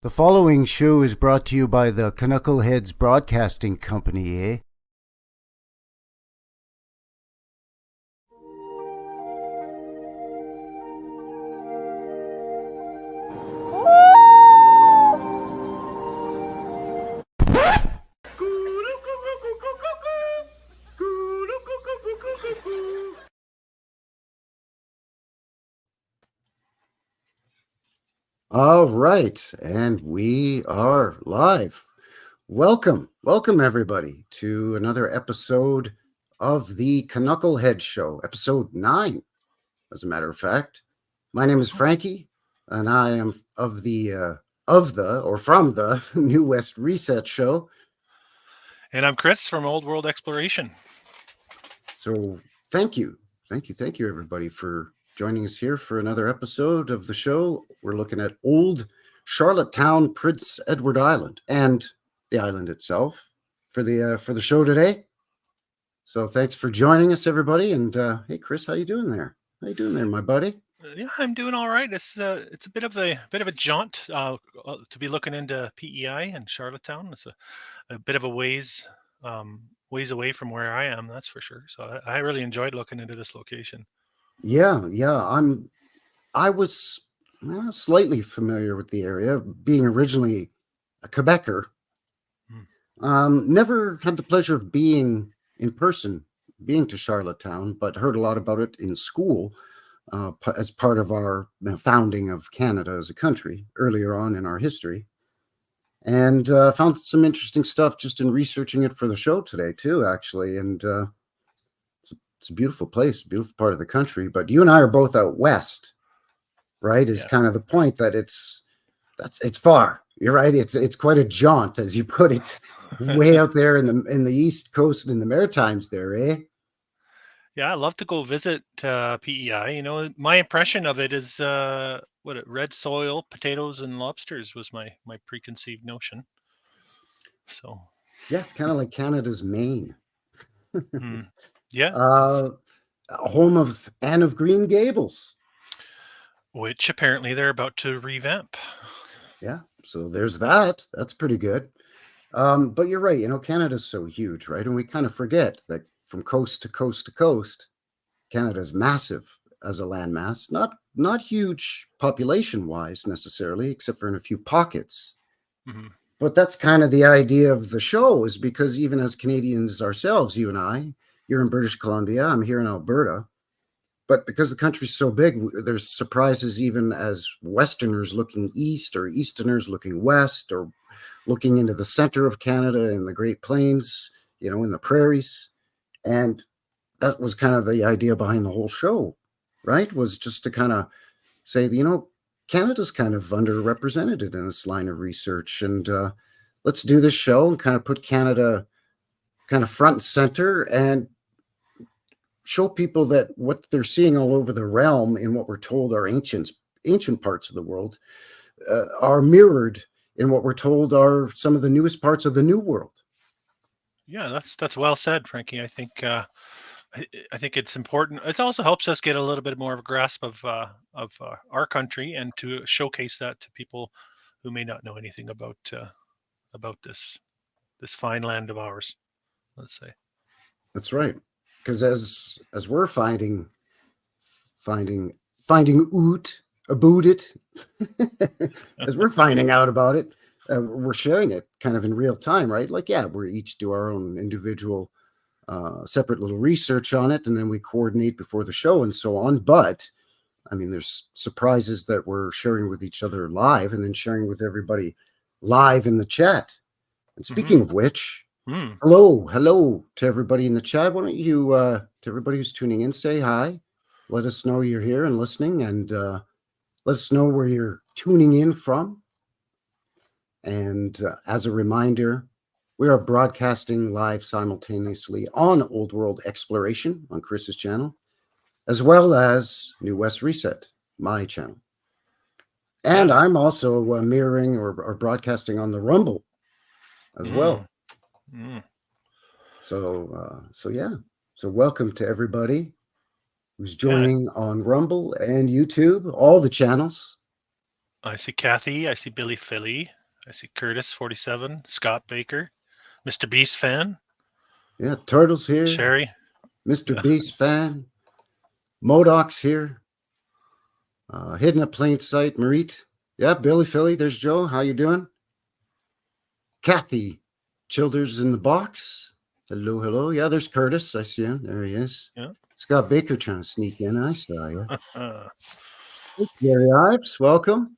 The following show is brought to you by the CANUCKLEHEADS Broadcasting Company, eh? All right, and we are live. Welcome everybody to another episode of the CANUCKLEHEADS Show, episode 9, as a matter of fact. My name is Frankie, and I am from the New West Reset Show. And I'm Chris from Old World Exploration. So thank you, everybody, for joining us here for another episode of the show. We're looking at old Charlottetown, Prince Edward Island, and the island itself for the show today. So thanks for joining us, everybody. And hey, Chris, how you doing there? How you doing there, my buddy? Yeah, I'm doing all right. It's a bit of a jaunt to be looking into PEI and Charlottetown. It's a bit of a ways away from where I am, that's for sure. So I really enjoyed looking into this location. Yeah. I was slightly familiar with the area, being originally a Quebecer. Never had the pleasure of being in person, being to Charlottetown, but heard a lot about it in school as part of our founding of Canada as a country earlier on in our history. And found some interesting stuff just in researching it for the show today, too, actually. And it's a beautiful place, beautiful part of the country. But you and I are both out west, right? Is kind of the point that it's far. You're right. It's quite a jaunt, as you put it, way out there in the East Coast and in the Maritimes there, eh? Yeah, I love to go visit PEI. You know, my impression of it is red soil, potatoes, and lobsters was my preconceived notion. So yeah, it's kind of like Canada's Maine. Yeah. Home of Anne of Green Gables, which apparently they're about to revamp. Yeah, so there's that. That's pretty good. But you're right. You know, Canada's so huge, right? And we kind of forget that from coast to coast to coast, Canada's massive as a landmass. Not huge population-wise necessarily, except for in a few pockets. Mm-hmm. But that's kind of the idea of the show, is because even as Canadians ourselves, you and I, you're in British Columbia, I'm here in Alberta. But because the country's so big, there's surprises even as Westerners looking east, or Easterners looking west, or looking into the center of Canada in the Great Plains, you know, in the prairies. And that was kind of the idea behind the whole show, right? Was just to kind of say, you know, Canada's kind of underrepresented in this line of research. And let's do this show and kind of put Canada kind of front and center and show people that what they're seeing all over the realm in what we're told are ancient parts of the world are mirrored in what we're told are some of the newest parts of the New World. Yeah, that's well said, Frankie. I think it's important. It also helps us get a little bit more of a grasp of our country, and to showcase that to people who may not know anything about this fine land of ours, let's say. That's right. Because as we're finding out about it, as we're finding out about it, we're sharing it kind of in real time, right? Like, yeah, we each do our own individual separate little research on it, and then we coordinate before the show and so on. But I mean, there's surprises that we're sharing with each other live, and then sharing with everybody live in the chat. And speaking of which, hello to everybody in the chat. Why don't you, to everybody who's tuning in, say hi. Let us know you're here and listening, and let us know where you're tuning in from. And as a reminder, we are broadcasting live simultaneously on Old World Exploration on Chris's channel, as well as New West Reset, my channel. And I'm also mirroring or broadcasting on the Rumble as well. So yeah. So welcome to everybody who's joining on Rumble and YouTube, all the channels. I see Kathy. I see Billy Philly. I see Curtis 47. Scott Baker. Mr. Beast fan. Yeah, Turtle's here. Sherry. Mr. Beast fan. Modoc's here. Hidden at plain sight. Marit. Yeah, Billy Philly. There's Joe. How you doing? Kathy Childers in the box. Hello, hello. Yeah, there's Curtis. I see him. There he is. Yeah. Scott Baker trying to sneak in. I saw you. Uh, Gary Ives, welcome.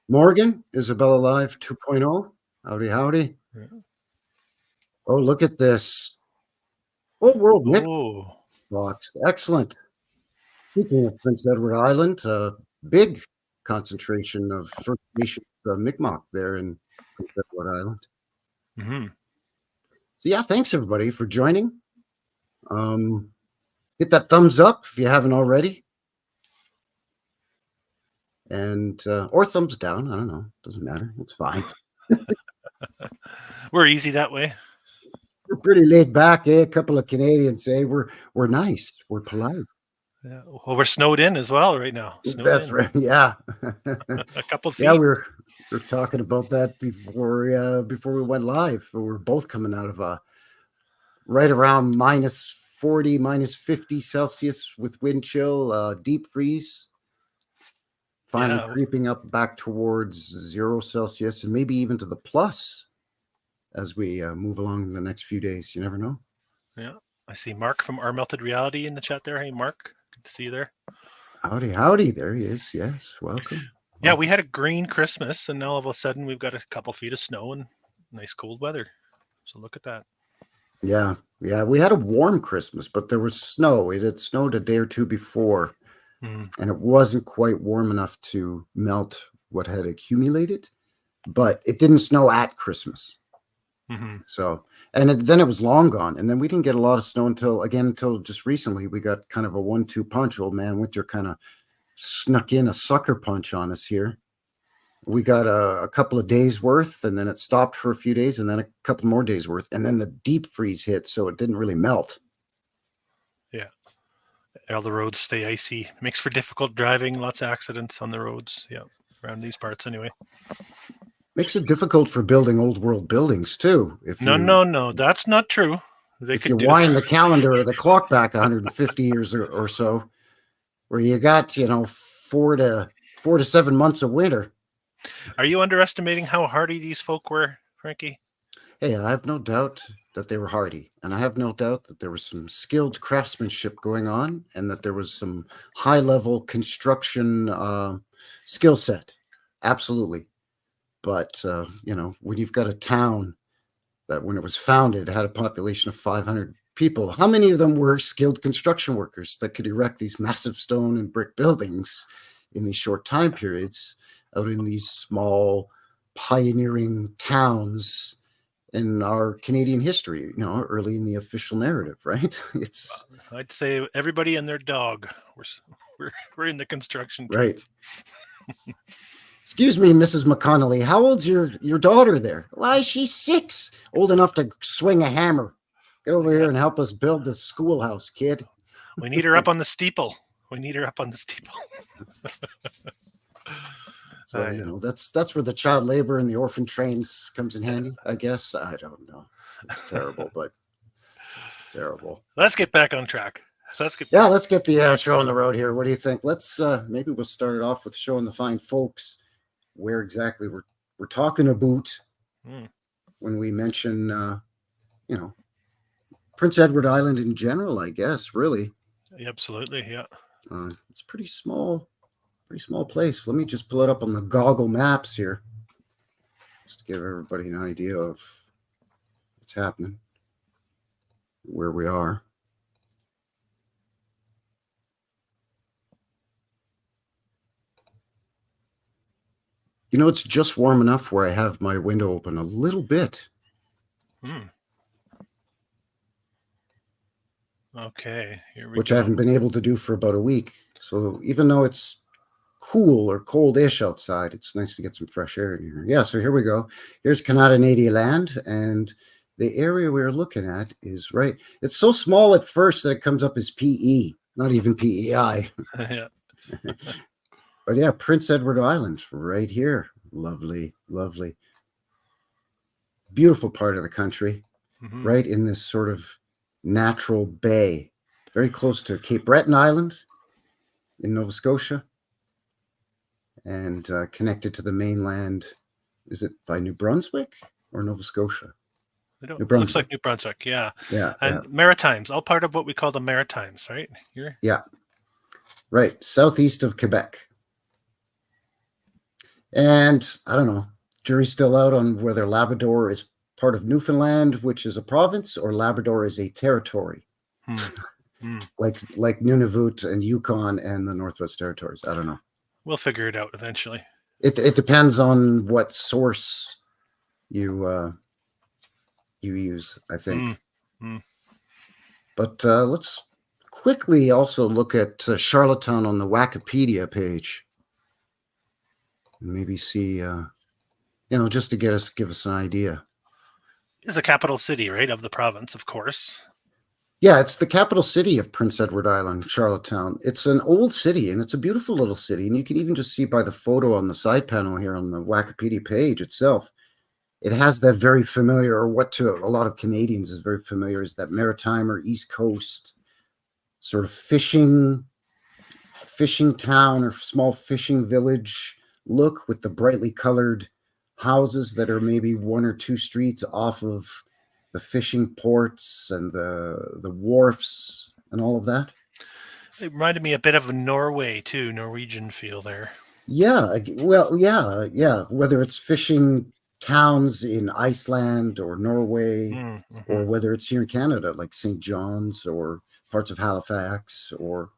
Morgan, Isabella Live 2.0. Howdy, howdy. Yeah. Oh, look at this. Old World Nick Oh, box. Excellent. Speaking of Prince Edward Island, big concentration of First Nations Mi'kmaq there in Prince Edward Island. hmm So yeah, thanks everybody for joining. Hit that thumbs up if you haven't already. And or thumbs down. I don't know. Doesn't matter. It's fine. we're easy that way. We're pretty laid back, eh? A couple of Canadians say we're nice. We're polite. Yeah. Well, we're snowed in as well right now. That's in. right. Yeah. A couple feet. Yeah, we're talking about that before we went live. We're both coming out of right around -40, -50 Celsius with wind chill, deep freeze. Finally creeping up back towards 0 Celsius and maybe even to the plus as we move along in the next few days. You never know. Yeah. I see Mark from Our Melted Reality in the chat there. Hey, Mark. Good to see you there. Howdy, howdy. There he is. Yes. Welcome. Yeah, we had a green Christmas, and now all of a sudden we've got a couple feet of snow and nice cold weather. So look at that. Yeah. Yeah. We had a warm Christmas, but there was snow. It had snowed a day or two before. And it wasn't quite warm enough to melt what had accumulated, but it didn't snow at Christmas. So, and then it was long gone. And then we didn't get a lot of snow until just recently. We got kind of a 1-2 punch. Old man winter kind of snuck in a sucker punch on us here. We got a couple of days worth, and then it stopped for a few days, and then a couple more days worth, and then the deep freeze hit, so it didn't really melt. Yeah. All the roads stay icy. Makes for difficult driving. Lots of accidents on the roads. Yeah, around these parts anyway. Makes it difficult for building old world buildings too. No, that's not true. If you wind the calendar or the clock back 150 years or so, where you got 4 to 7 months of winter. Are you underestimating how hardy these folk were, Frankie? Hey, I have no doubt that they were hardy, and I have no doubt that there was some skilled craftsmanship going on, and that there was some high-level construction skill set. Absolutely. But, when you've got a town that when it was founded had a population of 500 people, how many of them were skilled construction workers that could erect these massive stone and brick buildings in these short time periods out in these small pioneering towns in our Canadian history, early in the official narrative, right? I'd say everybody and their dog. We're in the construction trades. Right. Excuse me, Mrs. McConnelly. How old's your daughter there? Why, she's 6, old enough to swing a hammer. Get over here and help us build the schoolhouse, kid. We need her up on the steeple. So that's where the child labor and the orphan trains comes in handy, I guess. I don't know. It's terrible, but it's terrible. Let's get back on track. Let's get the show on the road here. What do you think? Let's maybe we'll start it off with showing the fine folks where exactly we're talking about when we mention Prince Edward Island in general, I guess, really. Absolutely, yeah. It's pretty small place. Let me just pull it up on the Goggle Maps here, just to give everybody an idea of what's happening, where we are. It's just warm enough where I have my window open a little bit. Okay, here we go. Which I haven't been able to do for about a week. So even though it's cool or cold-ish outside, it's nice to get some fresh air in here. Yeah, so here we go. Here's Canada land, and the area we're looking at is right. It's so small at first that it comes up as PE, not even PEI. Yeah. But yeah, Prince Edward Island right here. Lovely, lovely. Beautiful part of the country, right in this sort of natural bay, very close to Cape Breton Island in Nova Scotia, and connected to the mainland. Is it by New Brunswick or Nova Scotia? New Brunswick. Looks like New Brunswick, yeah. Yeah. And Maritimes, all part of what we call the Maritimes, right? Here? Yeah. Right. Southeast of Quebec. And I don't know, jury's still out on whether Labrador is part of Newfoundland, which is a province, or Labrador is a territory. Like Nunavut and Yukon and the Northwest Territories. I don't know. We'll figure it out eventually. It depends on what source you use, I think. But let's quickly also look at Charlottetown on the Wikipedia page. And maybe see, just to give us an idea. It's the capital city, right, of the province, of course. Yeah, it's the capital city of Prince Edward Island, Charlottetown. It's an old city, and it's a beautiful little city. And you can even just see by the photo on the side panel here on the Wikipedia page itself. It has that very familiar, or what to a lot of Canadians is very familiar, is that maritime or East Coast sort of fishing town or small fishing village look, with the brightly colored houses that are maybe one or two streets off of the fishing ports and the wharfs and all of that. It reminded me a bit of Norway too, Norwegian feel there. Yeah, well, yeah. Whether it's fishing towns in Iceland or Norway, or whether it's here in Canada, like St. John's or parts of Halifax, or,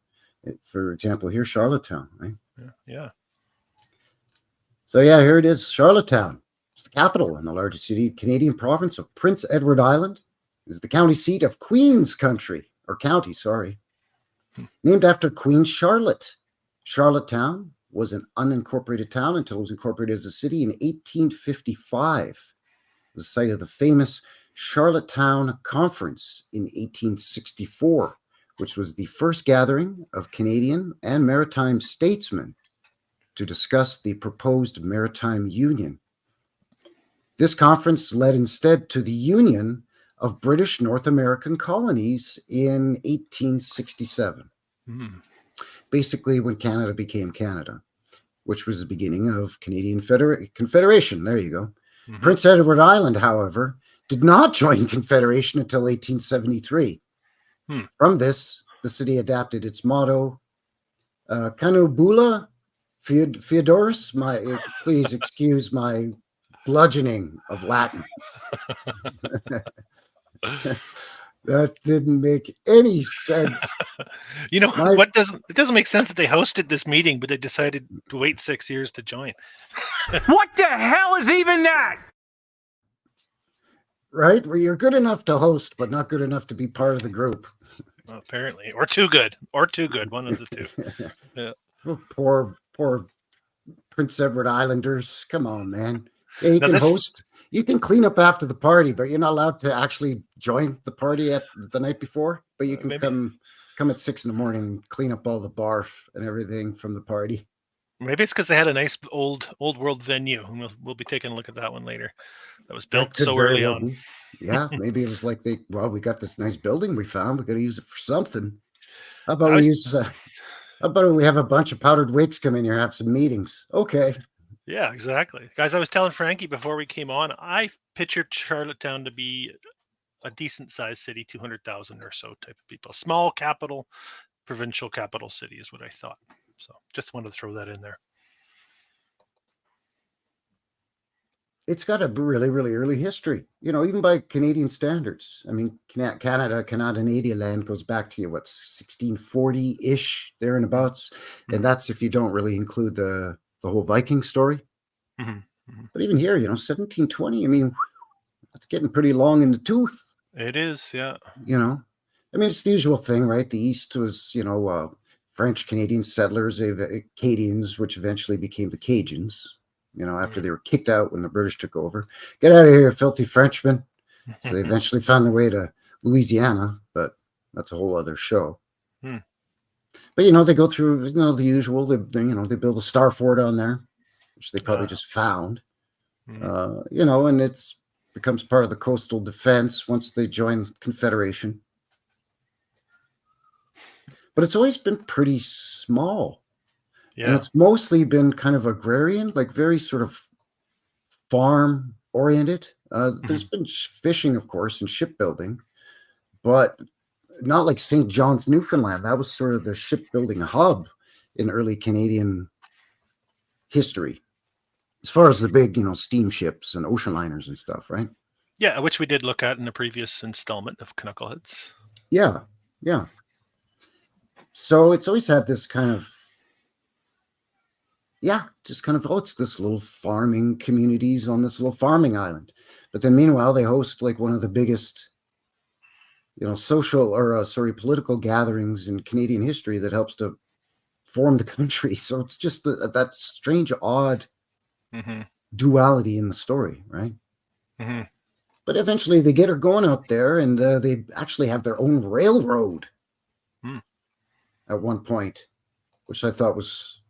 for example, here, Charlottetown, right? Yeah. So yeah, here it is, Charlottetown. It's the capital and the largest Canadian province of Prince Edward Island. Is the county seat of Queen's County. Named after Queen Charlotte. Charlottetown was an unincorporated town until it was incorporated as a city in 1855. It was the site of the famous Charlottetown Conference in 1864, which was the first gathering of Canadian and maritime statesmen to discuss the proposed maritime union. This conference led instead to the union of British North American colonies in 1867. Basically, when Canada became Canada, which was the beginning of Canadian Confederation. There you go. Prince Edward Island, however, did not join Confederation until 1873. From this, the city adapted its motto, Canubula Feodorus. Please excuse my bludgeoning of Latin. That didn't make any sense. It doesn't make sense that they hosted this meeting, but they decided to wait 6 years to join. What the hell is even that? Right? Where you're good enough to host, but not good enough to be part of the group. Well, apparently. Or too good. One of the two. Yeah. Oh, poor Prince Edward Islanders. Come on, man. Yeah, you can host. You can clean up after the party, but you're not allowed to actually join the party at the night before. But you can come at 6 a.m. and clean up all the barf and everything from the party. Maybe it's because they had a nice old world venue, and we'll be taking a look at that one later. That was built so early on. Yeah, maybe it was like we got this nice building we found. We got to use it for something. How about we have a bunch of powdered wigs come in here and have some meetings? Okay. Yeah, exactly. Guys, I was telling Frankie before we came on, I pictured Charlottetown to be a decent sized city, 200,000 or so type of people. Small capital, provincial capital city is what I thought. So just wanted to throw that in there. It's got a really, really early history, even by Canadian standards. I mean, Canada land goes back to 1640-ish, there and abouts. And that's if you don't really include the whole Viking story. But even here, 1720, I mean, that's getting pretty long in the tooth. It is, yeah. I mean, it's the usual thing, right? The East was, French Canadian settlers, Acadians, which eventually became the Cajuns, after they were kicked out when the British took over. Get out of here, filthy Frenchmen. So they eventually found their way to Louisiana, but that's a whole other show. But they go through the usual. They build a star fort on there, which they probably just found. And it's becomes part of the coastal defense once they join Confederation. But it's always been pretty small. Yeah. And it's mostly been kind of agrarian, like very sort of farm oriented. There's been fishing, of course, and shipbuilding, but not like St. John's, Newfoundland. That was sort of the shipbuilding hub in early Canadian history, as far as the big, steamships and ocean liners and stuff, right? Yeah, which we did look at in the previous installment of Knuckleheads. Yeah. So it's always had this kind of, it's this little farming communities on this little farming island. But then meanwhile, they host like one of the biggest, political gatherings in Canadian history that helps to form the country. So it's just that strange, odd duality in the story, right? But eventually they get her going out there, and they actually have their own railroad at one point, which I thought was,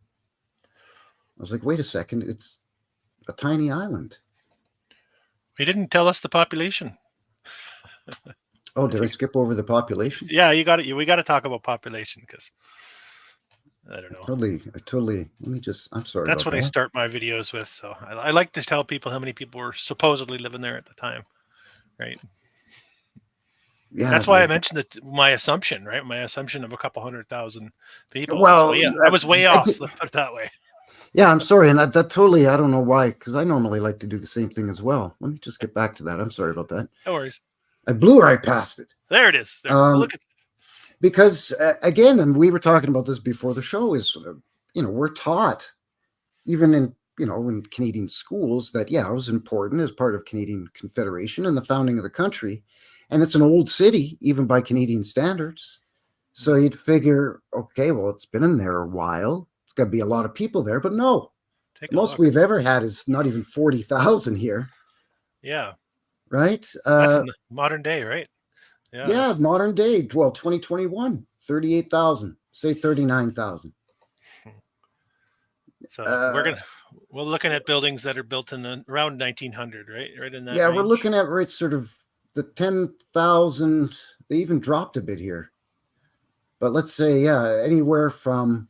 I was like, wait a second, it's a tiny island. You didn't tell us the population. Oh, did I skip over the population? Yeah, you got it. We got to talk about population because I don't know. I totally. Let me just. I'm sorry. That's about what I that. start my videos with. So I like to tell people how many people were supposedly living there at the time, right? Yeah, that's why I mentioned that my assumption, right? My assumption of a couple 100,000 people. Well, I was way off. Let's put it that way. Yeah, I'm sorry, and that totally. I don't know why, because I normally like to do the same thing as well. Let me just get back to that. I'm sorry about that. No worries. I blew right past it. There it is. There. Look at. Because again, and we were talking about this before the show, is we're taught, even in in Canadian schools, that it was important as part of Canadian Confederation and the founding of the country, and it's an old city even by Canadian standards. So you'd figure, okay, well, it's been in there a while. It's got to be a lot of people there, but no. Most we've ever had is not even 40,000 here. Yeah. Right? That's in the modern day, right? Yeah, modern day. Well, 2021, 38,000. Say 39,000. So we're looking at buildings that are built in around 1900, right? Right in that. Yeah, range. we're looking at sort of the 10,000. They even dropped a bit here, but let's say anywhere from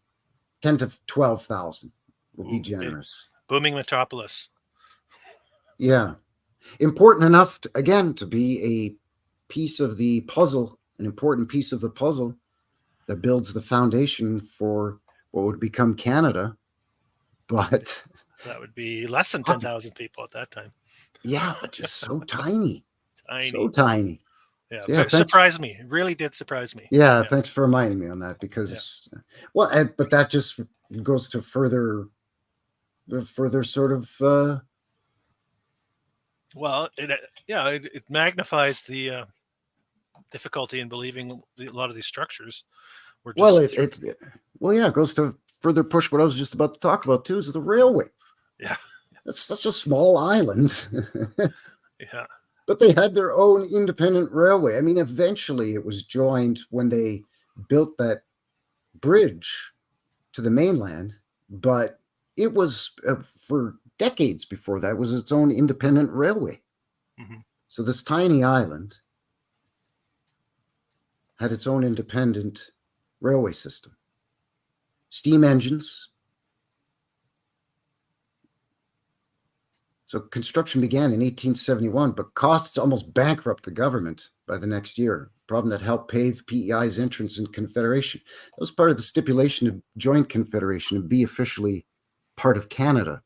10 to 12,000 would be generous. Booming metropolis. Yeah, important enough to be a piece of the puzzle, an important piece of the puzzle that builds the foundation for what would become Canada. But that would be less than 10,000 people at that time. Yeah, but just so tiny. Tiny. So tiny. Yeah, so, it surprised me. It really did surprise me. Yeah, thanks for reminding me on that, because but that just goes to further sort of well, it magnifies the difficulty in believing a lot of these structures were just it goes to further push what I was just about to talk about too, is the railway. Yeah. It's such a small island. Yeah. But they had their own independent railway. I mean, eventually it was joined when they built that bridge to the mainland, but it was for decades before that was its own independent railway. So this tiny island had its own independent railway system. Steam engines. So construction began in 1871, but costs almost bankrupt the government by the next year. Problem that helped pave PEI's entrance in Confederation. That was part of the stipulation to join Confederation and be officially part of Canada.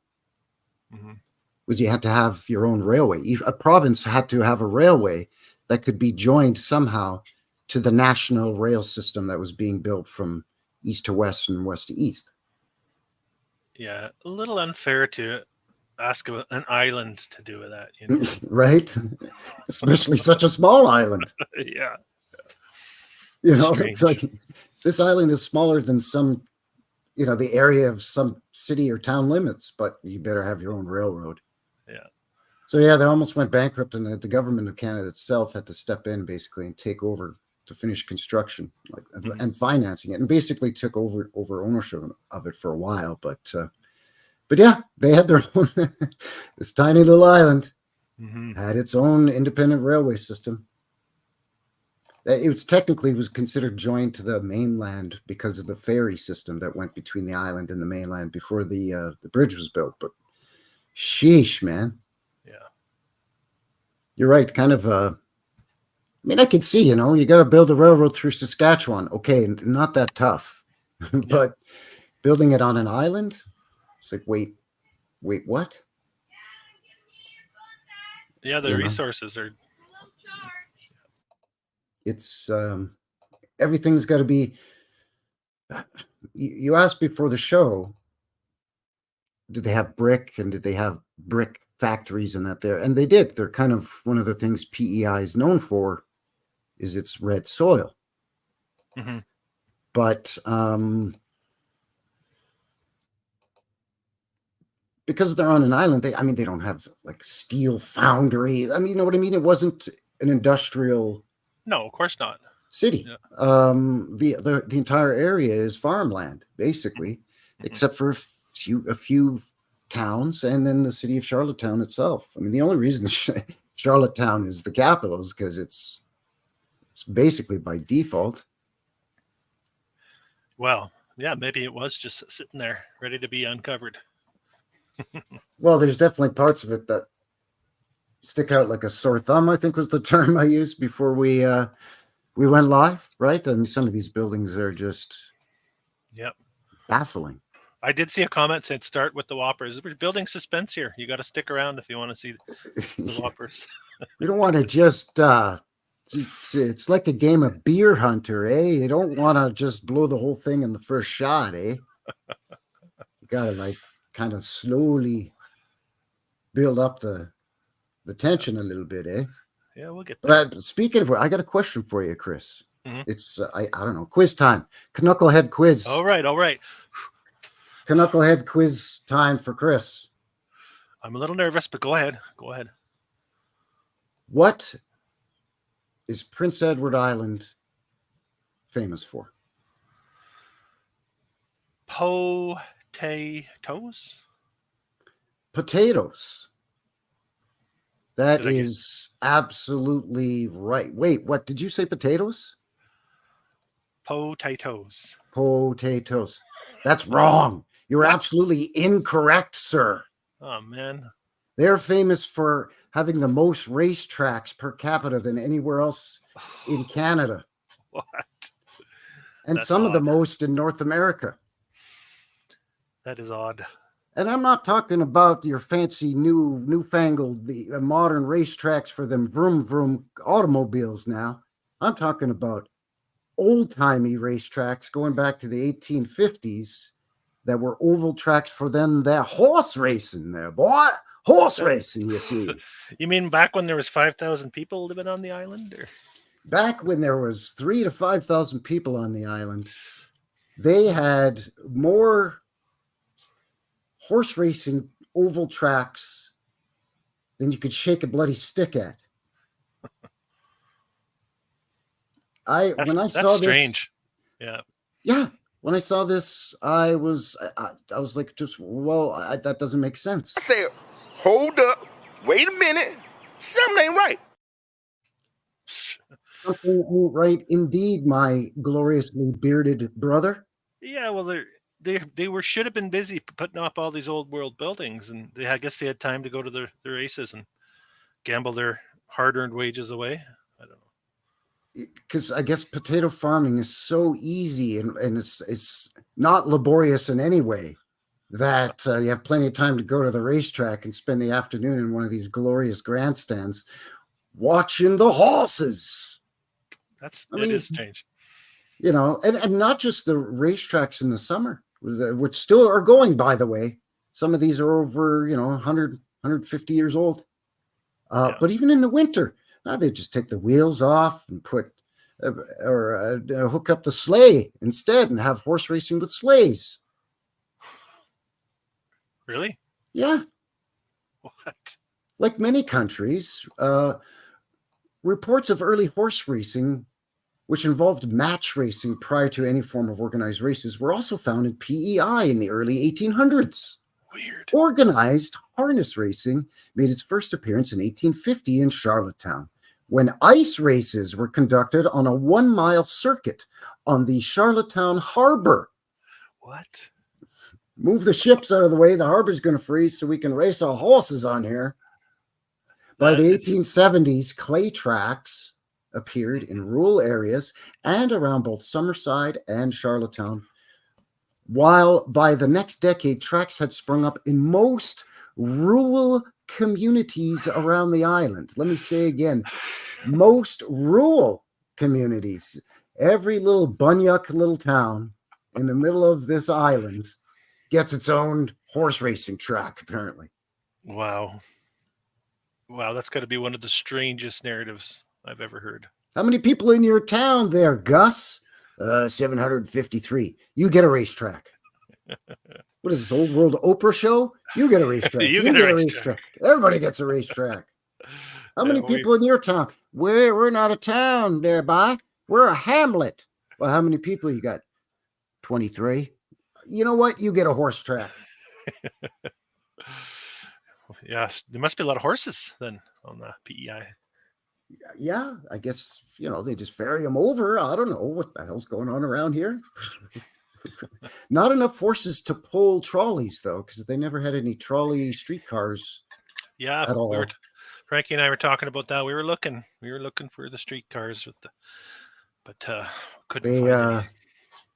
Was you had to have your own railway. A province had to have a railway that could be joined somehow to the national rail system that was being built from east to west and west to east. Yeah, a little unfair to ask an island to do with that, Right? Especially such a small island. Yeah. It's like this island is smaller than some, the area of some city or town limits, but you better have your own railroad. Yeah. So they almost went bankrupt, and the government of Canada itself had to step in basically and take over to finish construction, and financing it, and basically took over ownership of it for a while. But yeah, they had their own. This tiny little island had its own independent railway system. It was considered joined to the mainland because of the ferry system that went between the island and the mainland before the bridge was built. But sheesh, man. Yeah. You're right. Kind of, I mean, I could see, you got to build a railroad through Saskatchewan. Okay, not that tough. But building it on an island, it's like, wait, what? Yeah, the resources are. It's everything's got to be. You asked before the show, did they have brick and did they have brick factories and that there? And they did. They're kind of one of the things PEI is known for is its red soil. But because they're on an island, they don't have like steel foundry. I mean, you know what I mean? It wasn't an industrial. No, of course not. City. Yeah. The entire area is farmland, basically, except for a few towns and then the city of Charlottetown itself. I mean, the only reason Charlottetown is the capital is because it's basically by default. Well, yeah, maybe it was just sitting there, ready to be uncovered. Well, there's definitely parts of it that stick out like a sore thumb, I think was the term I used before we went live, right? I mean, some of these buildings are just baffling. I did see a comment saying start with the Whoppers. We're building suspense here. You got to stick around if you want to see the Whoppers. We don't want to just it's like a game of Beer Hunter, eh? You don't want to just blow the whole thing in the first shot, eh? You got to like kind of slowly build up the tension a little bit, eh? Yeah, we'll get there. But speaking of, I got a question for you, Chris. It's I don't know, quiz time. Knucklehead quiz. All right. Knucklehead quiz time for Chris. I'm a little nervous, but go ahead. What is Prince Edward Island famous for? Potatoes. Potatoes. That is absolutely right. Wait, what did you say? Potatoes? Potatoes. That's wrong. You're absolutely incorrect, sir. Oh, man. They're famous for having the most racetracks per capita than anywhere else in Canada. What? And That's some odd. of the most in North America. That is odd. And I'm not talking about your fancy newfangled modern racetracks for them vroom vroom automobiles now. I'm talking about old-timey racetracks going back to the 1850s that were oval tracks for them. They're horse racing there, boy. Horse racing, you see. You mean back when there was 5,000 people living on the island? Or? Back when there was 3,000 to 5,000 people on the island, they had more horse racing oval tracks than you could shake a bloody stick at. When I saw strange. This, yeah. When I saw this, I was like, that doesn't make sense. I said, hold up, wait a minute, something ain't right. Something ain't right indeed, my gloriously bearded brother. Yeah, well, they should have been busy putting up all these old world buildings, and I guess they had time to go to their races and gamble their hard-earned wages away. I don't know. Because I guess potato farming is so easy and it's not laborious in any way that you have plenty of time to go to the racetrack and spend the afternoon in one of these glorious grandstands watching the horses. It is strange. You know, and not just the racetracks in the summer, which still are going, by the way. Some of these are over, 100, 150 years old. But even in the winter, they just take the wheels off and put hook up the sleigh instead and have horse racing with sleighs. Really? Yeah. What? Like many countries, reports of early horse racing which involved match racing prior to any form of organized races, were also found in PEI in the early 1800s. Weird. Organized harness racing made its first appearance in 1850 in Charlottetown, when ice races were conducted on a 1-mile circuit on the Charlottetown Harbor. What? Move the ships out of the way. The harbor's going to freeze so we can race our horses on here. By the 1870s, clay tracks appeared in rural areas and around both Summerside and Charlottetown, while by the next decade, tracks had sprung up in most rural communities around the island. Let me say again, most rural communities. Every little bunyuk little town in the middle of this island gets its own horse racing track, apparently. Wow. Wow, that's got to be one of the strangest narratives I've ever heard. How many people in your town there, Gus? 753. You get a racetrack. What is this, Old World Oprah show? You get a racetrack. You get a racetrack. Everybody gets a racetrack. How many people in your town? We're not a town there, bye. We're a hamlet. Well, how many people you got? 23. You know what? You get a horse track. Yes, there must be a lot of horses then on the PEI. Yeah, I guess, they just ferry them over. I don't know what the hell's going on around here. Not enough horses to pull trolleys, though, because they never had any trolley streetcars. Yeah, at all. Frankie and I were talking about that. We were looking for the streetcars but couldn't find any.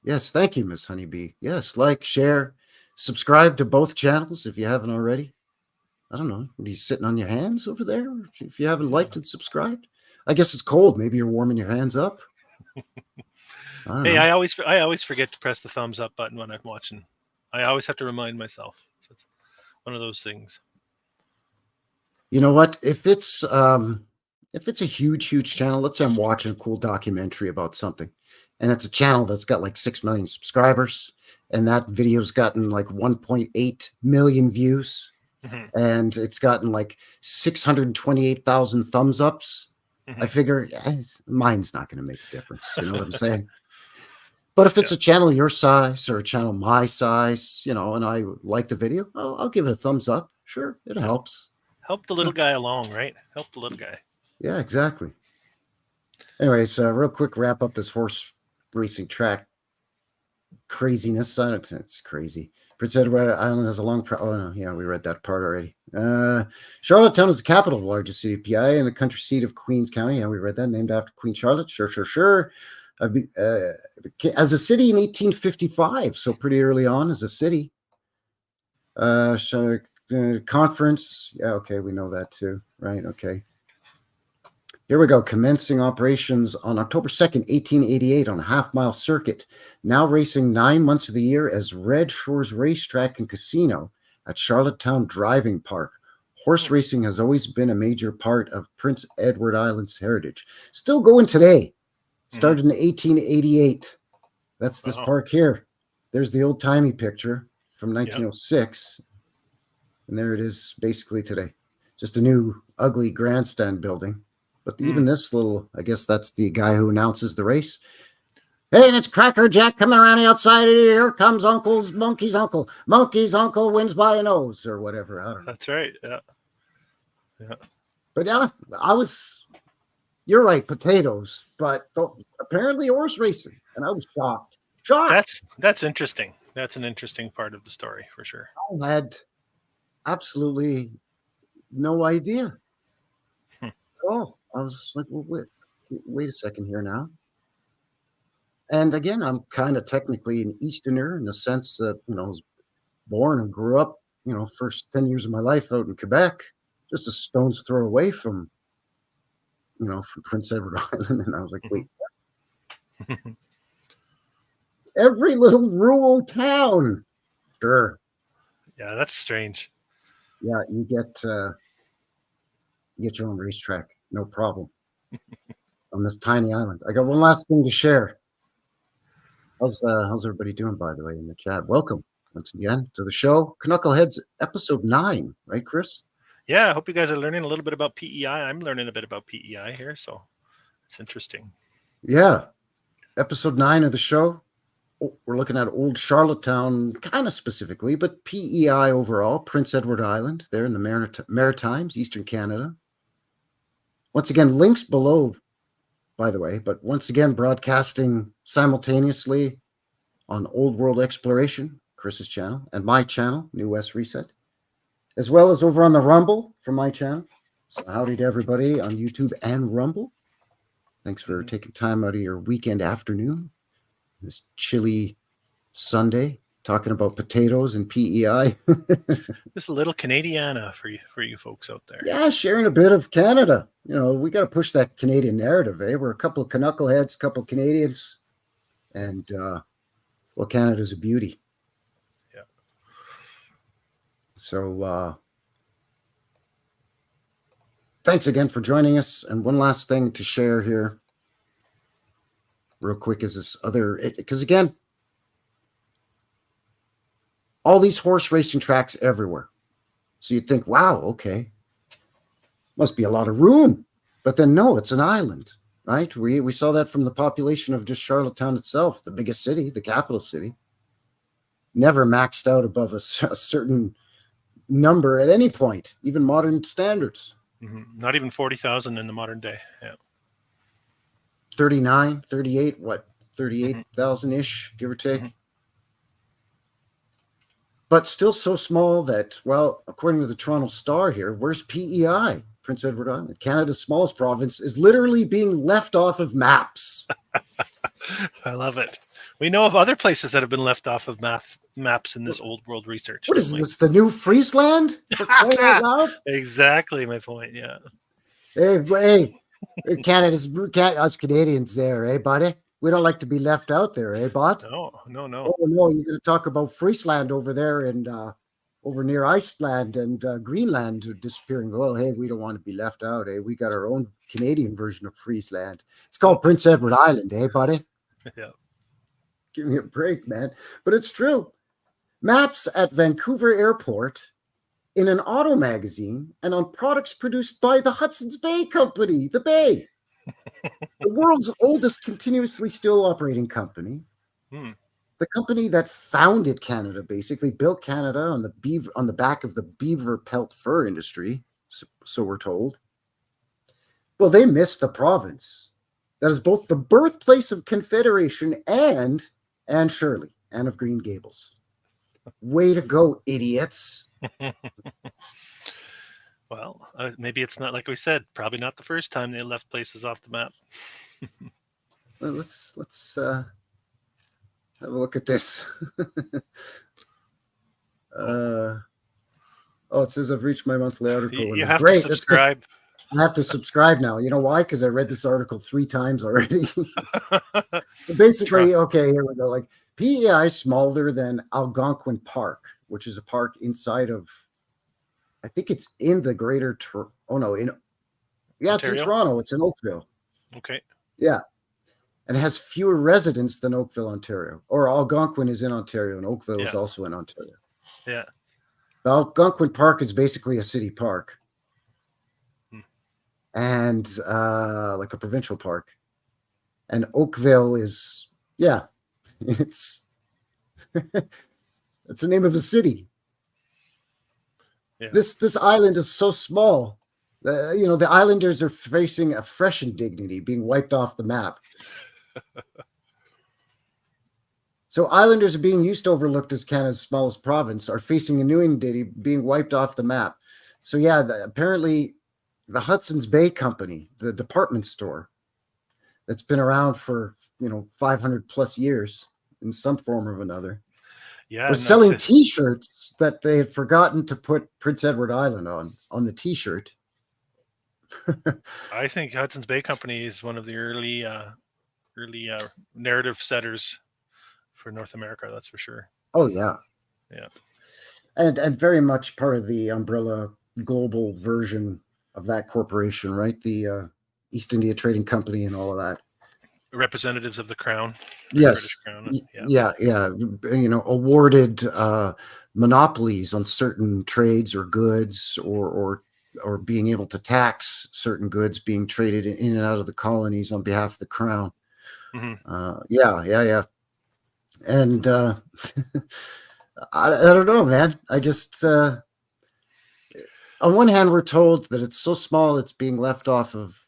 Yes, thank you, Miss Honeybee. Yes, like, share, subscribe to both channels if you haven't already. I don't know. What are you sitting on your hands over there? If you haven't liked and subscribed, I guess it's cold. Maybe you're warming your hands up. Hey, I always forget to press the thumbs up button when I'm watching. I always have to remind myself. So it's one of those things. You know what? If it's a huge channel, let's say I'm watching a cool documentary about something, and it's a channel that's got like 6 million subscribers, and that video's gotten like 1.8 million views. Mm-hmm. And it's gotten like 628,000 thumbs ups. Mm-hmm. I figure mine's not going to make a difference. You know what I'm saying? But if it's a channel your size or a channel my size, and I like the video, I'll give it a thumbs up. Sure, it helps. Help the little guy along, right? Help the little guy. Yeah, exactly. Anyways, real quick wrap up this horse racing track craziness. It's crazy. Prince Edward Island has a long... oh, no. Yeah, we read that part already. Charlottetown is the capital of the largest city of PI and the country seat of Queens County. Yeah, we read that. Named after Queen Charlotte. Sure. As a city in 1855, so pretty early on as a city. Conference. Yeah, okay, we know that too. Right, okay. Here we go. Commencing operations on October 2nd, 1888 on a half-mile circuit. Now racing 9 months of the year as Red Shores Racetrack and Casino at Charlottetown Driving Park. Horse racing has always been a major part of Prince Edward Island's heritage. Still going today. Started in 1888. That's this park here. There's the old-timey picture from 1906. And there it is basically today. Just a new, ugly grandstand building. But even this little, I guess that's the guy who announces the race. Hey, and it's Cracker Jack coming around the outside. Here comes Monkey's uncle. Monkey's uncle wins by a nose or whatever. I don't know. That's right. Yeah. But you're right, potatoes. But apparently horse racing. And I was shocked. That's interesting. That's an interesting part of the story for sure. I had absolutely no idea. Oh, I was like, well, wait a second here now. And again, I'm kind of technically an Easterner in the sense that, I was born and grew up, first 10 years of my life out in Quebec, just a stone's throw away from Prince Edward Island. And I was like, wait, what? Every little rural town. Sure. Yeah, that's strange. Yeah, you get your own racetrack, no problem. On this tiny island. I got one last thing to share. How's everybody doing, by the way, in the chat? Welcome once again to the show. CANUCKLEHEADS episode 9, right, Chris? Yeah, I hope you guys are learning a little bit about PEI. I'm learning a bit about PEI here, so it's interesting. Yeah. episode 9 of the show. We're looking at old Charlottetown, kind of specifically, but PEI overall, Prince Edward Island, there in the Maritimes, Eastern Canada. Once again, links below, by the way, but once again, broadcasting simultaneously on Old World Exploration, Chris's channel, and my channel, New West Reset, as well as over on the Rumble for my channel. So howdy to everybody on YouTube and Rumble. Thanks for taking time out of your weekend afternoon, this chilly Sunday, talking about potatoes and PEI. Just a little Canadiana for you folks out there. Yeah, sharing a bit of Canada. You know, we got to push that Canadian narrative, eh? We're a couple of knuckleheads, a couple of Canadians, and well, Canada's a beauty. Yeah. So thanks again for joining us. And one last thing to share here real quick is this other, because again, all these horse racing tracks everywhere. So you'd think, wow, okay, must be a lot of room. But then no, it's an island, right? We saw that from the population of just Charlottetown itself, the biggest city, the capital city. Never maxed out above a certain number at any point, even modern standards. Not even 40,000 in the modern day. Yeah. 39, 38, what? 38,000-ish, give or take. But still so small that, well, according to the Toronto Star here, where's PEI, Prince Edward Island? Canada's smallest province is literally being left off of maps. I love it. We know of other places that have been left off of maps in this old world research. What is this, the new Friesland? For crying out loud? Exactly my point, yeah. Hey, us Canadians there, eh, buddy? We don't like to be left out there, eh, bot? No. Oh, no, you're going to talk about Friesland over there and over near Iceland and Greenland disappearing. Well, hey, we don't want to be left out, eh? We got our own Canadian version of Friesland. It's called Prince Edward Island, eh, buddy? Yeah. Give me a break, man. But it's true. Maps at Vancouver Airport, in an auto magazine, and on products produced by the Hudson's Bay Company, the Bay. The world's oldest continuously still operating company. The company that founded Canada, basically built Canada on the back of the beaver pelt fur industry, so we're told. Well, they missed the province that is both the birthplace of Confederation and Anne Shirley, Anne of Green Gables. Way to go, idiots. Well, maybe it's not, like we said, probably not the first time they left places off the map. Well, let's have a look at this. It says I've reached my monthly article. You have to subscribe. I have to subscribe now. You know why? Because I read this article 3 times already. Basically, okay, here we go. Like, PEI is smaller than Algonquin Park, which is a park inside of, I think it's in the greater, it's in Toronto. It's in Oakville. Okay. Yeah. And it has fewer residents than Oakville, Ontario. Or Algonquin is in Ontario, and Oakville is also in Ontario. Yeah. Algonquin Park is basically a city park. And like a provincial park. And Oakville is, it's the name of a city. Yeah. This island is so small. The islanders are facing a fresh indignity, being wiped off the map. So islanders are being used to overlooked as Canada's smallest province, are facing a new indignity, being wiped off the map. So apparently the Hudson's Bay Company, the department store that's been around for 500 plus years in some form or another, we're selling T-shirts that they had forgotten to put Prince Edward Island on the T-shirt. I think Hudson's Bay Company is one of the early narrative setters for North America. That's for sure. Oh yeah, yeah, and very much part of the umbrella global version of that corporation, right? The East India Trading Company and all of that. Representatives of the Crown. Yes. Crown. Yeah. Awarded monopolies on certain trades or goods, or being able to tax certain goods being traded in and out of the colonies on behalf of the Crown. Yeah. And I don't know, man. I just on one hand, we're told that it's so small it's being left off of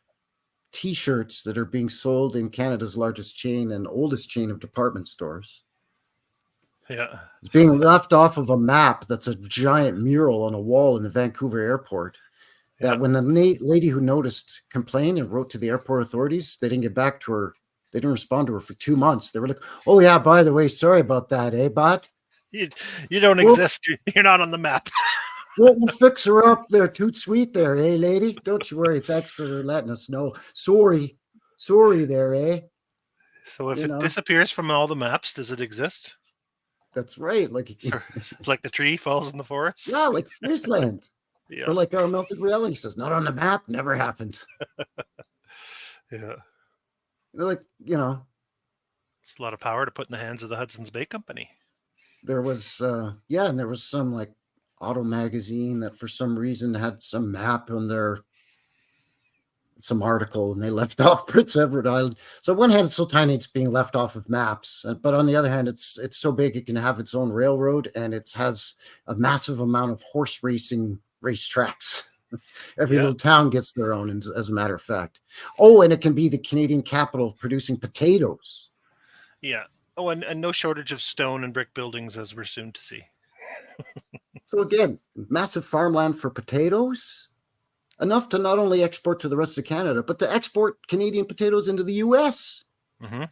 T-shirts that are being sold in Canada's largest chain and oldest chain of department stores. Yeah. It's being left off of a map that's a giant mural on a wall in the Vancouver airport. That when the lady who noticed complained and wrote to the airport authorities, they didn't get back to her. They didn't respond to her for 2 months. They were like, "Oh yeah, by the way, sorry about that, eh, bot? You don't exist. You're not on the map." We'll fix her up there. Toot sweet there, eh, lady? Don't you worry. Thanks for letting us know. Sorry there, eh? So if it disappears from all the maps, does it exist? That's right. Like like the tree falls in the forest. Yeah, like Friesland. Yeah. Or like our melted reality says, not on the map, never happened. Yeah. They're like, It's a lot of power to put in the hands of the Hudson's Bay Company. There was, and there was some like auto magazine that for some reason had some map on some article, and they left off Prince Edward Island. So on one hand, it's so tiny it's being left off of maps, but on the other hand, it's so big it can have its own railroad, and it has a massive amount of horse racing racetracks. Every little town gets their own, as a matter of fact. Oh, and it can be the Canadian capital of producing potatoes. Yeah. Oh, and no shortage of stone and brick buildings, as we're soon to see. So again, massive farmland for potatoes. Enough to not only export to the rest of Canada, but to export Canadian potatoes into the US. And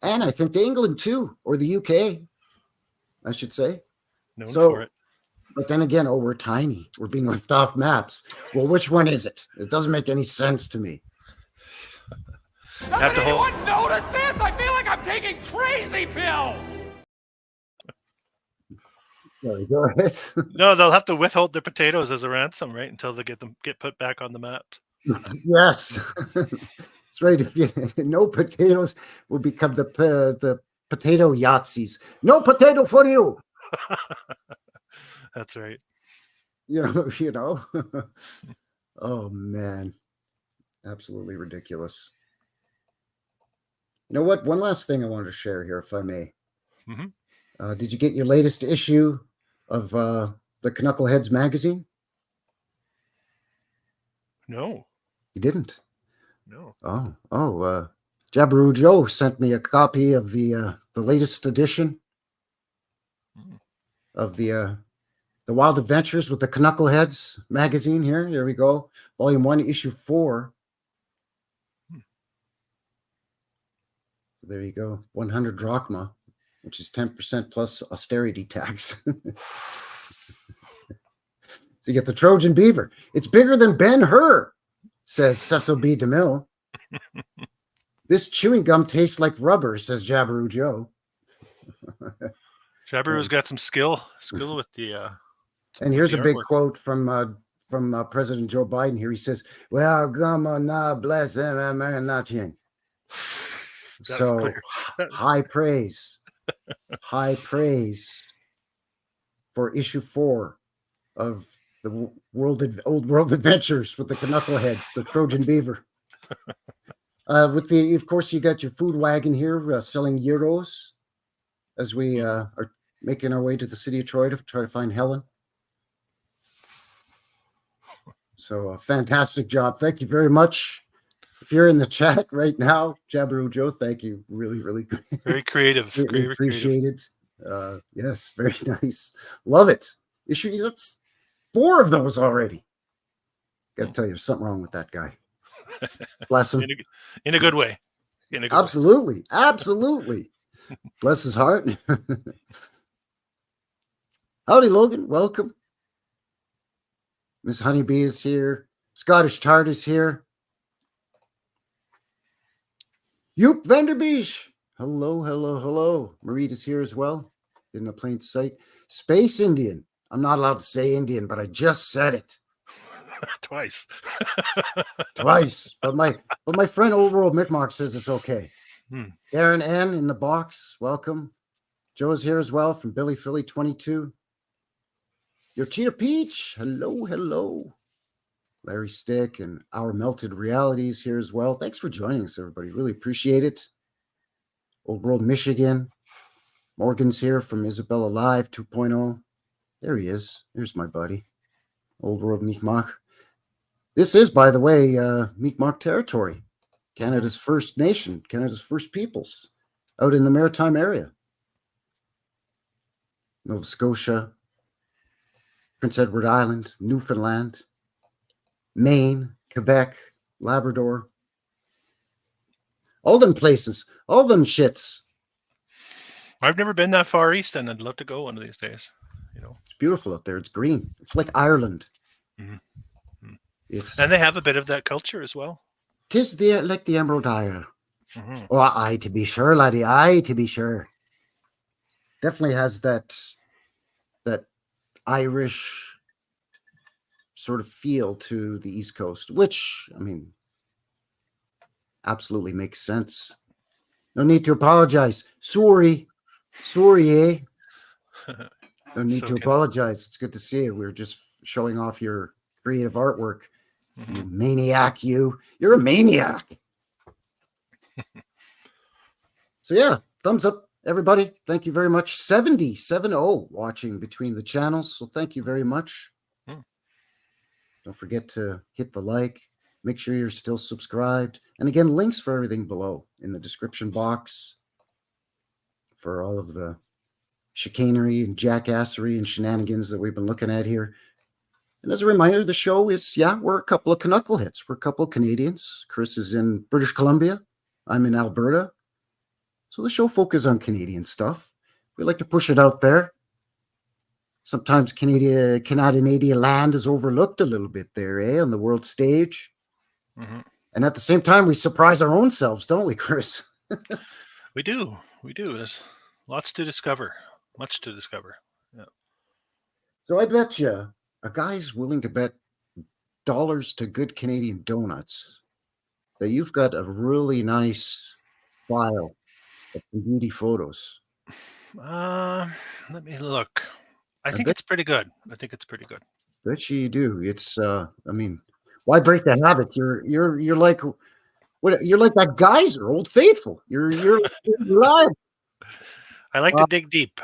I think to England too, or the UK, I should say. Known for it. But then again, we're tiny. We're being left off maps. Well, which one is it? It doesn't make any sense to me. Doesn't anyone notice this? I feel like I'm taking crazy pills. Sorry, go ahead. No, they'll have to withhold their potatoes as a ransom, right? Until they get put back on the maps. Yes. That's right. No potatoes will become the potato Yahtzees. No potato for you. That's right. Oh man. Absolutely ridiculous. You know what? One last thing I wanted to share here, if I may. Did you get your latest issue of the CANUCKLEHEADS magazine? No. You didn't? No. Jabaroo Joe sent me a copy of the latest edition of the Wild Adventures with the CANUCKLEHEADS magazine here. Here we go. Volume 1, issue 4. There you go. 100 drachma, which is 10% plus austerity tax. So you get the Trojan beaver. It's bigger than Ben-Hur, says Cecil B. DeMille. This chewing gum tastes like rubber, says Jabaroo Joe. Jabaroo's got some skill with the. And here's a big quote from President Joe Biden here. He says, "Well, gum na bless him, nothing." So high praise for issue 4 of the Old World Adventures with the CANUCKLEHEADS, the Trojan beaver. Of course, you got your food wagon here selling gyros as we are making our way to the city of Troy to try to find Helen. So fantastic job. Thank you very much. If you're in the chat right now, Jabaroo Joe, thank you. Really, really good. Very creative. Really appreciate it. Yes, very nice. Love it. That's 4 of those already. Got to tell you, there's something wrong with that guy. Bless him. In a good way. Absolutely. Bless his heart. Howdy, Logan. Welcome. Miss Honeybee is here. Scottish Tart is here. Joop Vanderbeesh. Hello. Marita's here as well. In the plain sight. Space Indian. I'm not allowed to say Indian, but I just said it. Twice. But my friend Old World Mi'kmaq says it's okay. Darren N in the box. Welcome. Joe's here as well from Billy Philly 22. Your Cheetah Peach. Hello. Larry Stick and Our Melted Realities here as well. Thanks for joining us, everybody. Really appreciate it. Old World, Michigan. Morgan's here from Isabella Live 2.0. There he is. There's my buddy. Old World Mi'kmaq. This is, by the way, Mi'kmaq territory. Canada's First Nation, Canada's First Peoples, out in the maritime area. Nova Scotia, Prince Edward Island, Newfoundland, Maine, Quebec, Labrador. All them places, all them shits. I've never been that far east, and I'd love to go one of these days. It's beautiful out there. It's green. It's like Ireland. Mhm. Mhm. It's And they have a bit of that culture as well. tis like the Emerald Isle. Mhm. Oh, aye, to be sure, laddie. Aye, to be sure. Definitely has that Irish sort of feel to the East Coast, which, I mean, absolutely makes sense. No need to apologize. Sorry, eh? No need to apologize. It's good to see you. We were just showing off your creative artwork. You maniac, you. You're a maniac. So yeah, thumbs up, everybody. Thank you very much. 70 watching between the channels. So thank you very much. Don't forget to hit the like. Make sure you're still subscribed. And again, links for everything below in the description box for all of the chicanery and jackassery and shenanigans that we've been looking at here. And as a reminder, the show is, we're a couple of knuckleheads. We're a couple of Canadians. Chris is in British Columbia. I'm in Alberta. So the show focuses on Canadian stuff. We like to push it out there. Sometimes Canadian land is overlooked a little bit there, on the world stage. And at the same time, we surprise our own selves, don't we, Chris? We do. There's lots to discover. Much to discover. Yeah. So I bet you a guy's willing to bet dollars to good Canadian donuts that you've got a really nice file of beauty photos. Let me look. I think it's pretty good. Bet you do. It's I mean, why break the habit? You're like you're like that geyser, Old Faithful. You're live. I like to dig deep.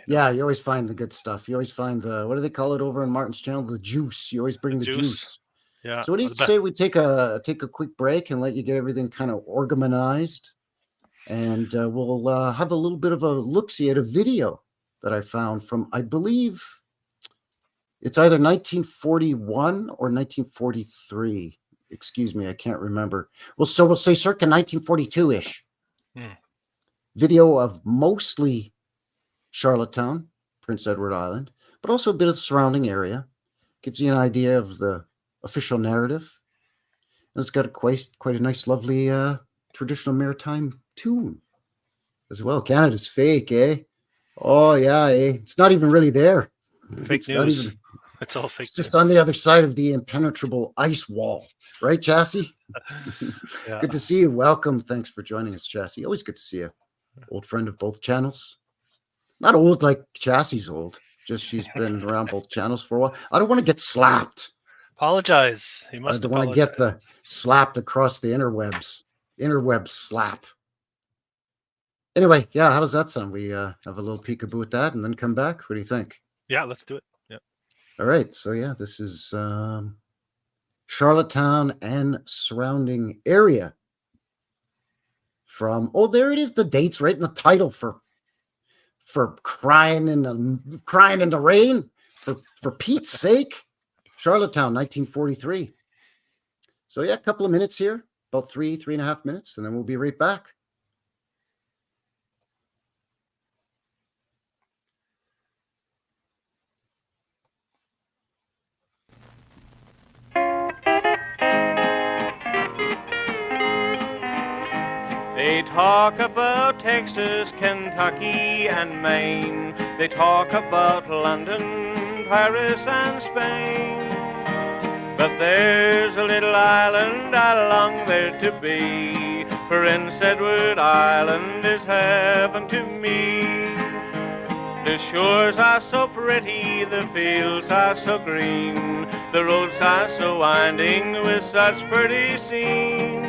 Yeah, you always find the good stuff. You always find the, what do they call it over on Martin's channel? The juice. You always bring the juice. Yeah. So what do you say we take a quick break and let you get everything kind of organized, and we'll have a little bit of a look-see at a video that I found from, I believe it's either 1941 or 1943. Excuse me, I can't remember. Well, so we'll say circa 1942-ish. Video of mostly Charlottetown, Prince Edward Island, but also a bit of the surrounding area. Gives you an idea of the official narrative. And it's got quite a nice, lovely traditional maritime tune as well. Canada's fake, eh? Oh, yeah, eh? It's not even really there. Fake news. It's all fake. It's just on the other side of the impenetrable ice wall. Right, Chassis? Yeah. Good to see you. Welcome. Thanks for joining us, Chassis. Always good to see you. Old friend of both channels. Not old like Chassis old. Just she's been around both channels for a while. I don't want to get slapped. Apologize. You must. I don't want to get the slapped across the interwebs. Interweb slap. Anyway, yeah, how does that sound? We have a little peekaboo at that and then come back. What do you think? Yeah, let's do it. Yeah. All right. So yeah, this is Charlottetown and surrounding area. From, oh, there it is. The date's right in the title for crying in the rain. For Pete's sake. Charlottetown, 1943. So yeah, a couple of minutes here, about 3.5 minutes, and then we'll be right back. They talk about Texas, Kentucky, and Maine. They talk about London, Paris, and Spain. But there's a little island I long there to be. Prince Edward Island is heaven to me. The shores are so pretty, the fields are so green, the roads are so winding with such pretty scenes.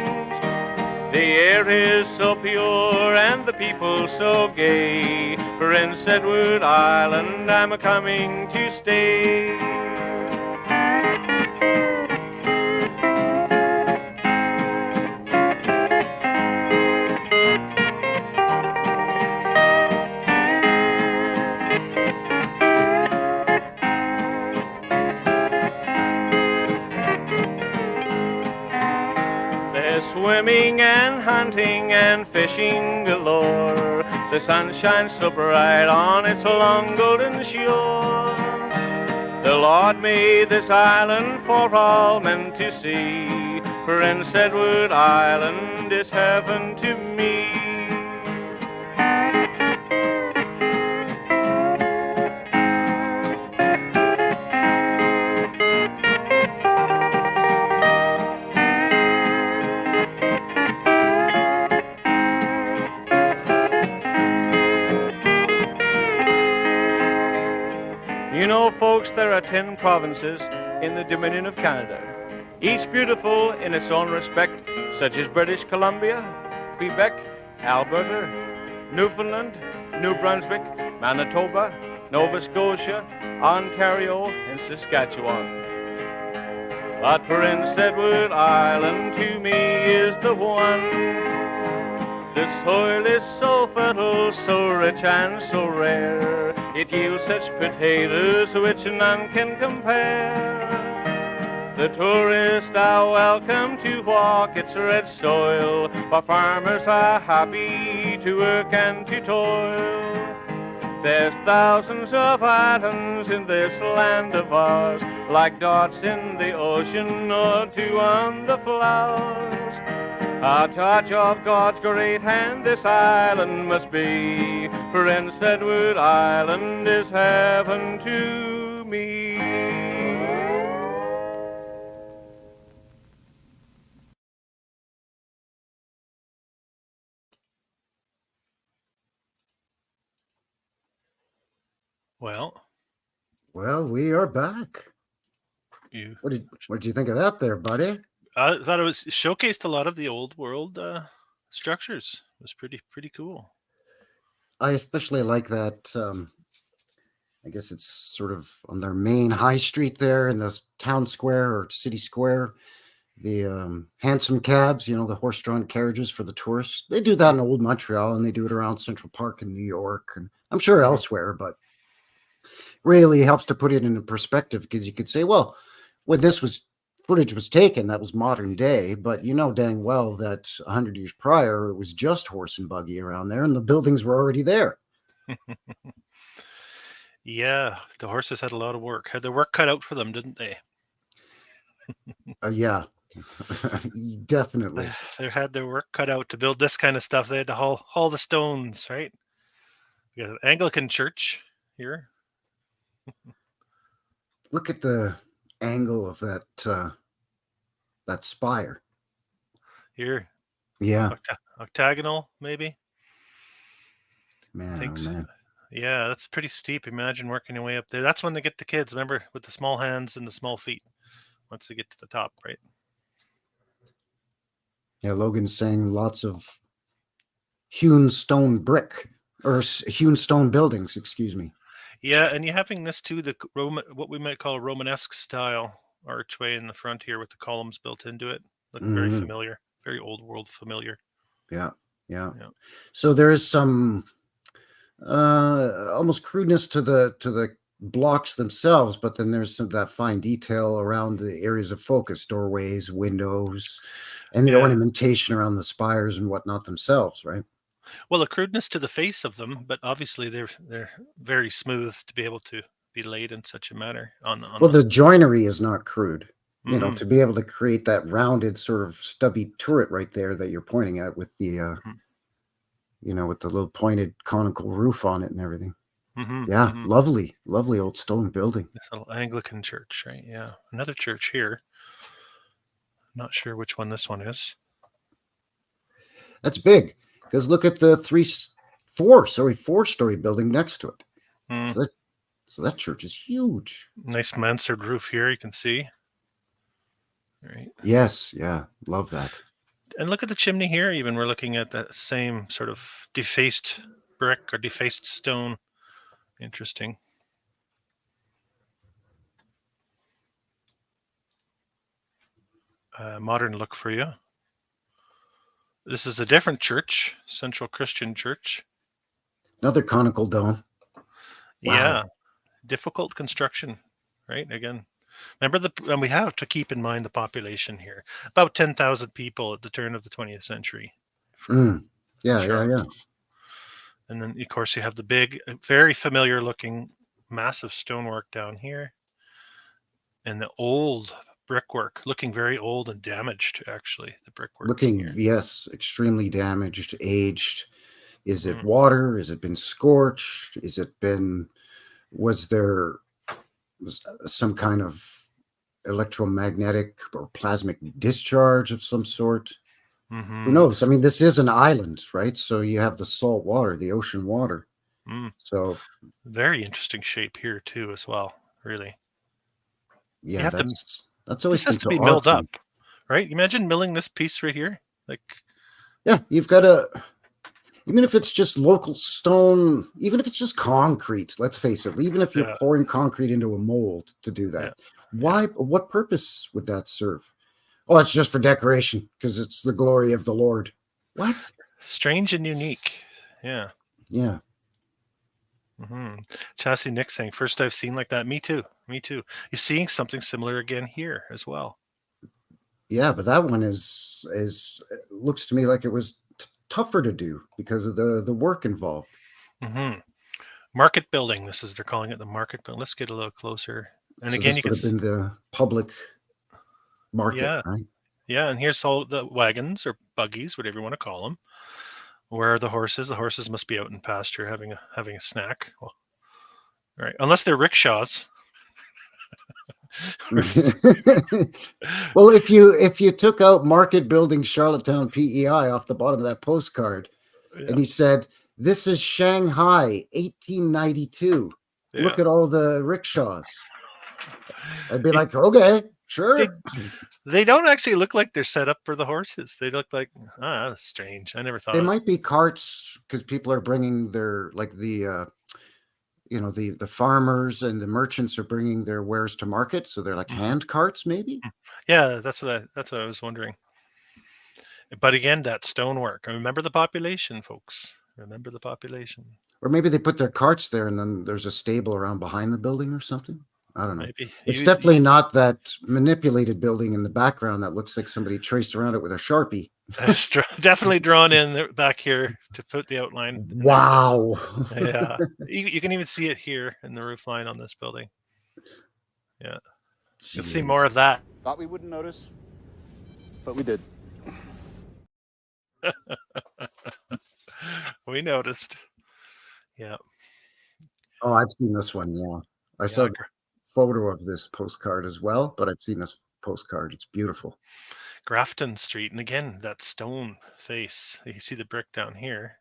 The air is so pure and the people so gay. Prince Edward Island, I'm a-coming to stay. There's swimming and hunting and fishing galore. The sun shines so bright on its long golden shore. The Lord made this island for all men to see. Prince Edward Island is heaven to me. You know, folks, there are 10 provinces in the Dominion of Canada, each beautiful in its own respect, such as British Columbia, Quebec, Alberta, Newfoundland, New Brunswick, Manitoba, Nova Scotia, Ontario, and Saskatchewan. But Prince Edward Island to me is the one. The soil is so fertile, so rich and so rare. It yields such potatoes which none can compare. The tourists are welcome to walk its red soil, for farmers are happy to work and to toil. There's thousands of islands in this land of ours, like dots in the ocean or dew on the flowers. A touch of God's great hand this island must be. Prince Edward Island is heaven to me. Well, we are back. you. What did you think of that there, buddy? I thought it was showcased a lot of the old world structures. It was pretty cool. I especially like that. I guess it's sort of on their main high street there in the town square or city square. The hansom cabs, you know, the horse-drawn carriages for the tourists. They do that in old Montreal, and they do it around Central Park in New York, and I'm sure elsewhere. But really helps to put it into perspective, because you could say, well, when footage was taken, that was modern day, but you know dang well that 100 years prior, it was just horse and buggy around there, and the buildings were already there. Yeah, the horses had a lot of work. Had their work cut out for them, didn't they? Yeah, definitely. They had their work cut out to build this kind of stuff. They had to haul the stones, right? We got an Anglican church here. Look at the angle of that spire. Here, Yeah, octagonal, maybe. man, think oh, so. man. Yeah, that's pretty steep. Imagine working your way up there. That's when they get the kids, remember, with the small hands and the small feet. Once they get to the top, right? Yeah, Logan's saying lots of hewn stone brick or hewn stone buildings. Excuse me. Yeah, and you're having this too, the what we might call a Romanesque style archway in the front here with the columns built into it. Look very familiar, very old world familiar. Yeah. So there is some almost crudeness to the blocks themselves, but then there's some that fine detail around the areas of focus, doorways, windows, and the ornamentation around the spires and whatnot themselves, right? Well, a crudeness to the face of them, but obviously they're very smooth to be able to be laid in such a manner. Well, the joinery is not crude. You know, to be able to create that rounded sort of stubby turret right there that you're pointing at with the, you know, with the little pointed conical roof on it and everything. Lovely old stone building. This little Anglican church, right? Yeah, another church here. Not sure which one this one is. That's big, because look at the four-story building next to it. So that church is huge. Nice mansard roof here, you can see. Right. Yes, yeah, love that. And look at the chimney here. Even we're looking at that same sort of defaced brick or defaced stone. Interesting. Modern look for you. This is a different church, Central Christian Church. Another conical dome. Wow. Yeah, difficult construction, right? Again, remember and we have to keep in mind the population here. About 10,000 people at the turn of the 20th century. Yeah. And then, of course, you have the big, very familiar looking, massive stonework down here. And the old brickwork, looking very old and damaged, actually, the brickwork. Looking, yes, extremely damaged, aged. Is it water? Has it been scorched? Was there some kind of electromagnetic or plasmic discharge of some sort? Who knows? I mean, this is an island, right? So you have the salt water, the ocean water. So very interesting shape here too, as well. Really. Yeah, that's always this has to be milled up, right? Imagine milling this piece right here, like. Yeah, you've got to. Even if it's just local stone, even if it's just concrete, let's face it, even if you're pouring concrete into a mold to do that, what purpose would that serve? Oh, it's just for decoration because it's the glory of the Lord. What? Strange and unique. Yeah. Yeah. Chassis Nick saying, first I've seen like that. Me too. You're seeing something similar again here as well. Yeah, but that one looks to me like it was tougher to do because of the work involved. Market building. They're calling it the market building. Let's get a little closer. And so again, this would have been the public market, right? Yeah, and here's all the wagons or buggies, whatever you want to call them. Where are the horses? The horses must be out in pasture having a snack. Well, all right, unless they're rickshaws. Well, if you took out market building Charlottetown PEI off the bottom of that postcard, and you said, "This is Shanghai, 1892." Look at all the rickshaws. I'd be like, okay, sure. They don't actually look like they're set up for the horses. They look like, that's strange. I never thought they might be carts because people are bringing their the farmers and the merchants are bringing their wares to market, so they're like hand carts, maybe. Yeah, that's what I was wondering. But again, that stonework. Remember the population, folks. Remember the population. Or maybe they put their carts there, and then there's a stable around behind the building or something. I don't know. Maybe. It's definitely not that manipulated building in the background that looks like somebody traced around it with a Sharpie. Definitely drawn in back here to put the outline. Wow. Yeah. You can even see it here in the roof line on this building. Yeah. You'll see more of that. Thought we wouldn't notice, but we did. We noticed. Yeah. Oh, I've seen this one. Yeah. I saw a photo of this postcard as well, but I've seen this postcard. It's beautiful. Grafton Street. And again, that stone face. You see the brick down here.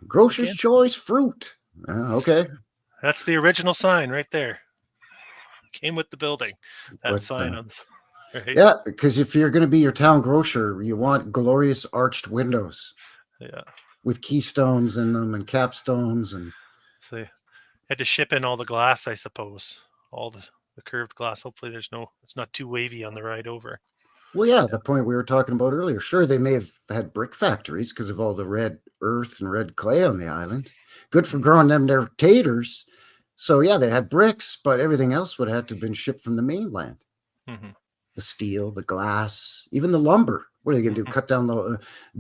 Grocer's Choice Fruit. Okay. That's the original sign right there. Came with the building. That sign on this. Right? Yeah, because if you're going to be your town grocer, you want glorious arched windows. Yeah. With keystones in them and capstones. And so you had to ship in all the glass, I suppose. All the curved glass. Hopefully it's not too wavy on the ride over. Well, yeah, the point we were talking about earlier. Sure, they may have had brick factories because of all the red earth and red clay on the island. Good for growing them their taters. So, yeah, they had bricks, but everything else would have to have been shipped from the mainland. The steel, the glass, even the lumber. What are they going to do? Cut down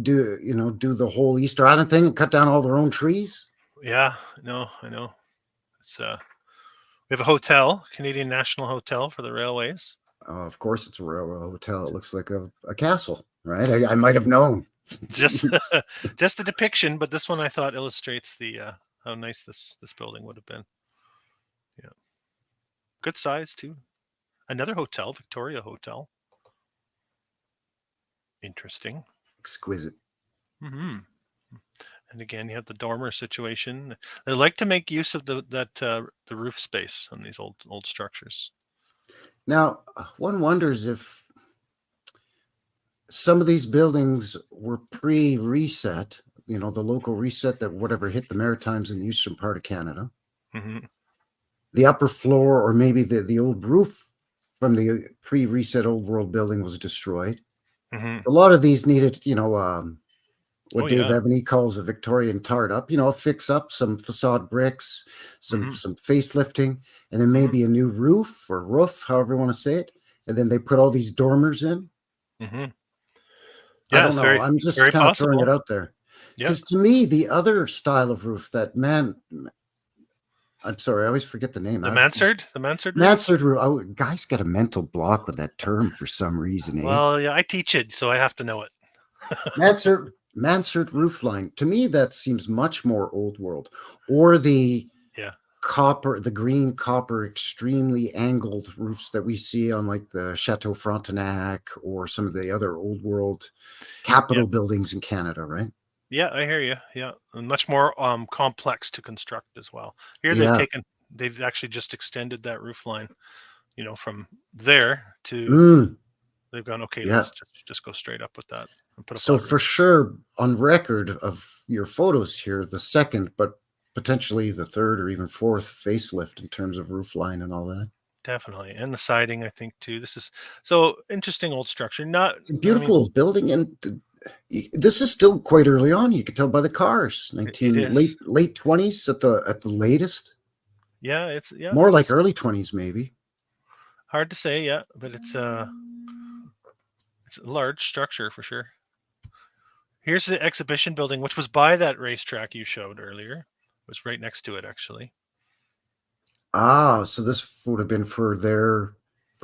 do the whole Easter Island thing and cut down all their own trees? Yeah, I know. It's we have a hotel, Canadian National Hotel for the railways. Of course, it's a railroad hotel. It looks like a castle, right? I might have known. Just the depiction, but this one I thought illustrates the how nice this building would have been. Yeah, good size too. Another hotel, Victoria Hotel. Interesting. Exquisite. And again, you have the dormer situation. They like to make use of the roof space on these old structures. Now, one wonders if some of these buildings were pre-reset, the local reset that whatever hit the Maritimes in the eastern part of Canada. Hmm. The upper floor, or maybe the old roof from the pre-reset old world building, was destroyed. Hmm. A lot of these needed, what Oh Dave yeah. Ebony calls a Victorian tart up, fix up some facade bricks, some Hmm. facelifting, and then Hmm. maybe a new roof or roof, however you want to say it. And then they put all these dormers in. Hmm. I Yeah, don't know. I'm it's just very kind of throwing it possible. out there. Yeah. Because to me, the other style of roof I'm sorry, I always forget the name. The mansard roof. Mansard roof. Oh, guys got a mental block with that term for some reason, eh? Well, yeah, I teach it, so I have to know it. Mansard roof line. To me, that seems much more old world. Or the Yeah. green copper, extremely angled roofs that we see on like the Chateau Frontenac or some of the other old world Capitol buildings in Canada, right? Yeah, I hear you. Yeah, and much more complex to construct as well. Here Yeah. they've actually just extended that roof line, from there to Mm, they've gone, okay, yeah. let's just go straight up with that and put a So flat roof. for sure, on record of your photos here, the second, but potentially the third or even fourth facelift in terms of roof line and all that. Definitely, and the siding, I think too. This is so interesting old structure. Not, It's a I mean, beautiful old building, and this is still quite early on. You can tell by the cars. it is. Late 20s at the latest. Yeah, More like it's early 20s, maybe. hard to say. Yeah, but it's a large structure for sure. Here's the exhibition building, which was by that racetrack you showed earlier. It was right next to it, actually. Ah, so this would have been for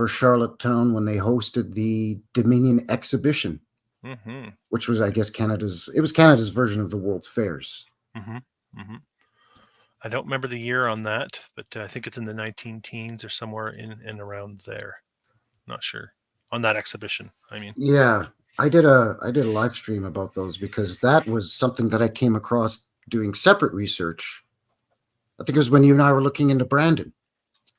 Charlottetown when they hosted the Dominion exhibition, Mm-hmm. which was, I guess, Canada's version of the World's Fairs. Mm-hmm. Mm-hmm. I don't remember the year on that, but I think it's in the 19 teens or somewhere in and around there. Not sure on that exhibition. I mean, Yeah, I did a live stream about those because that was something that I came across doing separate research. I think it was when you and I were looking into Brandon,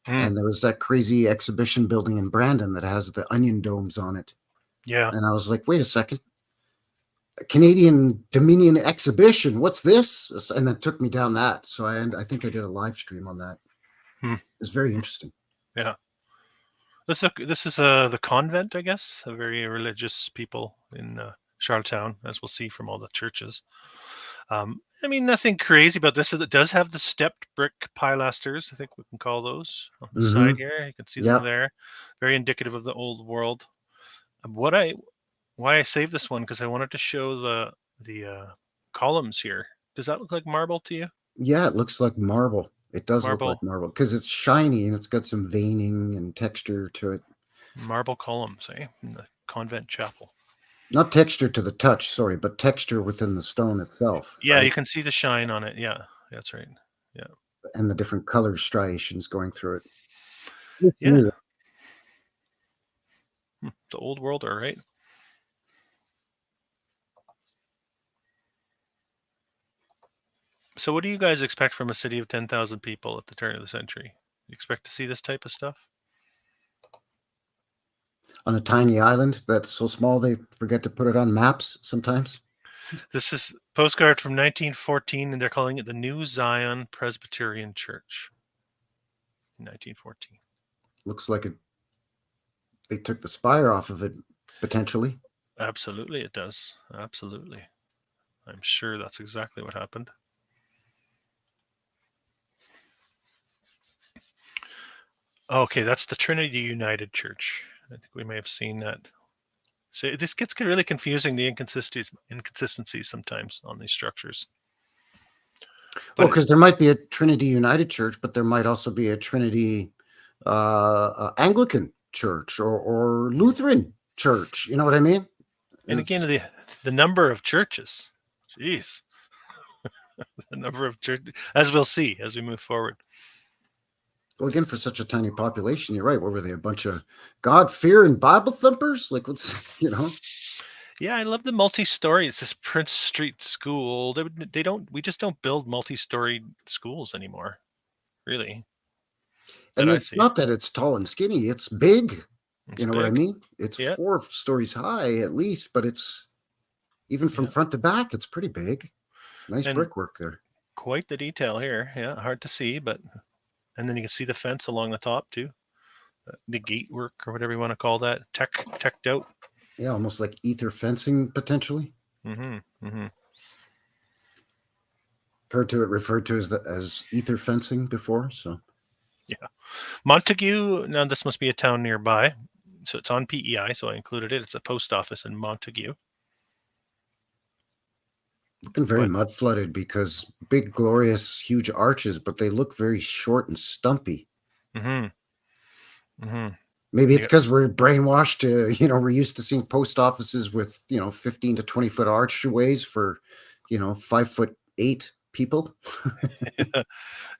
and there was that crazy exhibition building in Brandon that has the onion domes on it. yeah, And I was like, wait a second, a Canadian Dominion exhibition, what's this? And then took me down that. So I think I did a live stream on that. Hmm. It was very interesting. yeah. This is the convent, I guess, a very religious people in Charlottetown, as we'll see from all the churches. I mean, nothing crazy about this. It does have the stepped brick pilasters, I think we can call those, on the side here. You can see them there. Very indicative of the old world. Why I saved this one, because I wanted to show the columns here. Does that look like marble to you? Yeah, it looks like marble. It does look Marble. like marble because it's shiny and it's got some veining and texture to it. Marble columns, in the convent chapel. Not texture to the touch, sorry, but texture within the stone itself. Yeah, right? you can see the shine on it. Yeah, that's right. Yeah. And the different color striations going through it. Yeah. The old world, all right. So what do you guys expect from a city of 10,000 people at the turn of the century? You expect to see this type of stuff? On a tiny island that's so small they forget to put it on maps sometimes. This is postcard from 1914, and they're calling it the New Zion Presbyterian Church. 1914. Looks like they took the spire off of it, potentially. Absolutely, it does. Absolutely. I'm sure that's exactly what happened. Okay, that's the Trinity United Church. I think we may have seen that. So this gets really confusing, the inconsistencies sometimes on these structures. Well, because there might be a Trinity United Church, but there might also be a Trinity Anglican Church or Lutheran Church. You know what I mean? And again, the number of churches. Jeez. The number of churches, as we'll see as we move forward. Well, again, for such a tiny population, you're right. What were they? A bunch of God-fearing Bible thumpers? Like, what's, Yeah, I love the multi-story. It's this Prince Street School. We just don't build multi-story schools anymore, really. And it's not that it's tall and skinny. It's big. It's You know what I big. mean? It's Yeah. 4 stories high at least, but it's even from Yeah. front to back, it's pretty big. Nice And brickwork there. quite the detail here. Yeah, hard to see, but and then you can see the fence along the top too. The gate work or whatever you want to call that, teched out. Yeah, almost like ether fencing potentially. Mm-hmm. Mm-hmm. Referred to as ether fencing before. So Yeah. Montague. Now this must be a town nearby. So it's on PEI, so I included it. It's a post office in Montague. looking very But mud flooded because big, glorious, huge arches, but they look very short and stumpy. mm-hmm. Mm-hmm. Maybe it's Yeah. because we're brainwashed to, we're used to seeing post offices with, 15 to 20 foot archways for, 5'8" people.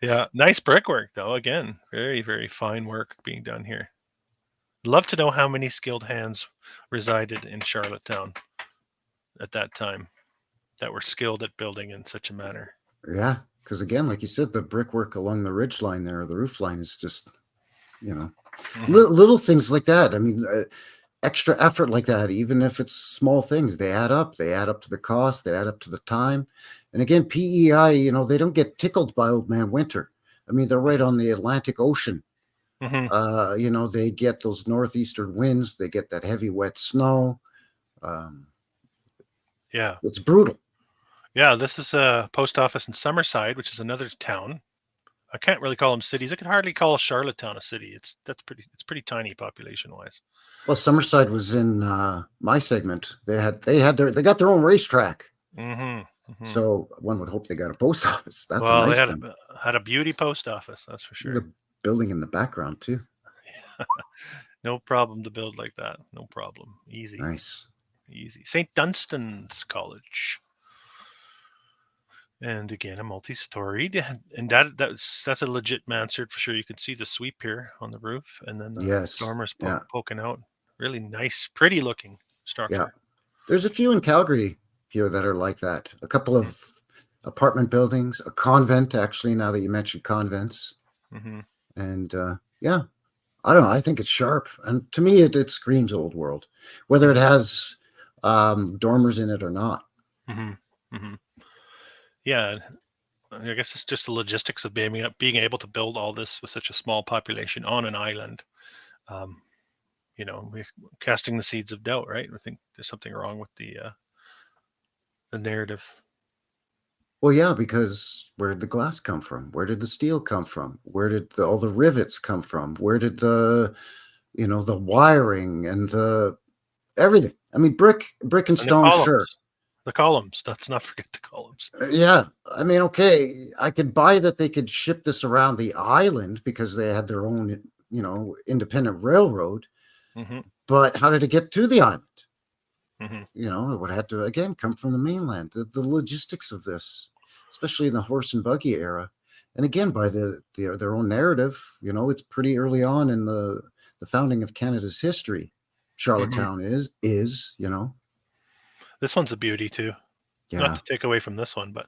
Yeah. Nice brickwork though. Again, very, very fine work being done here. Love to know how many skilled hands resided in Charlottetown at that time that were skilled at building in such a manner. Yeah, because again, like you said, the brickwork along the ridge line there, or the roof line is just, Mhm. little things like that. I mean, extra effort like that, even if it's small things, they add up. They add up to the cost. They add up to the time. And again, PEI, they don't get tickled by old man winter. I mean, they're right on the Atlantic Ocean. Mhm. They get those northeastern winds. They get that heavy, wet snow. Yeah. It's brutal. Yeah, this is a post office in Summerside, which is another town. I can't really call them cities. I could hardly call Charlottetown a city. It's pretty tiny population wise. Well, Summerside was in my segment. They got their own racetrack. Mm-hmm. So one would hope they got a post office. That's a Well, they nice one. had a beauty post office, that's for sure. The building in the background too. No problem to build like that. No problem. Easy. Nice. Easy. St. Dunstan's College. And again, a multi-storied, and that's a legit mansard for sure. You can see the sweep here on the roof, and then the Yes. dormers Yeah. poking out. Really nice, pretty looking structure. Yeah. There's a few in Calgary here that are like that. A couple of apartment buildings, a convent, actually, now that you mentioned convents. Mm-hmm. And yeah, I don't know. I think it's sharp. And to me, it screams old world, whether it has dormers in it or not. Mm-hmm. Mm-hmm. Yeah, I guess it's just the logistics of being able to build all this with such a small population on an island. We're casting the seeds of doubt, right? I think there's something wrong with the narrative. Well, yeah, because where did the glass come from? Where did the steel come from? Where did all the rivets come from? Where did the wiring and the everything? I mean, brick and stone, sure. The columns. Let's not forget the columns. Yeah, I mean, okay, I could buy that they could ship this around the island because they had their own, independent railroad. Mm-hmm. But how did it get to the island? Mm-hmm. It would have to again come from the mainland. The logistics of this, especially in the horse and buggy era, and again by their own narrative. It's pretty early on in the founding of Canada's history. Charlottetown is. This one's a beauty too. Yeah. Not to take away from this one, but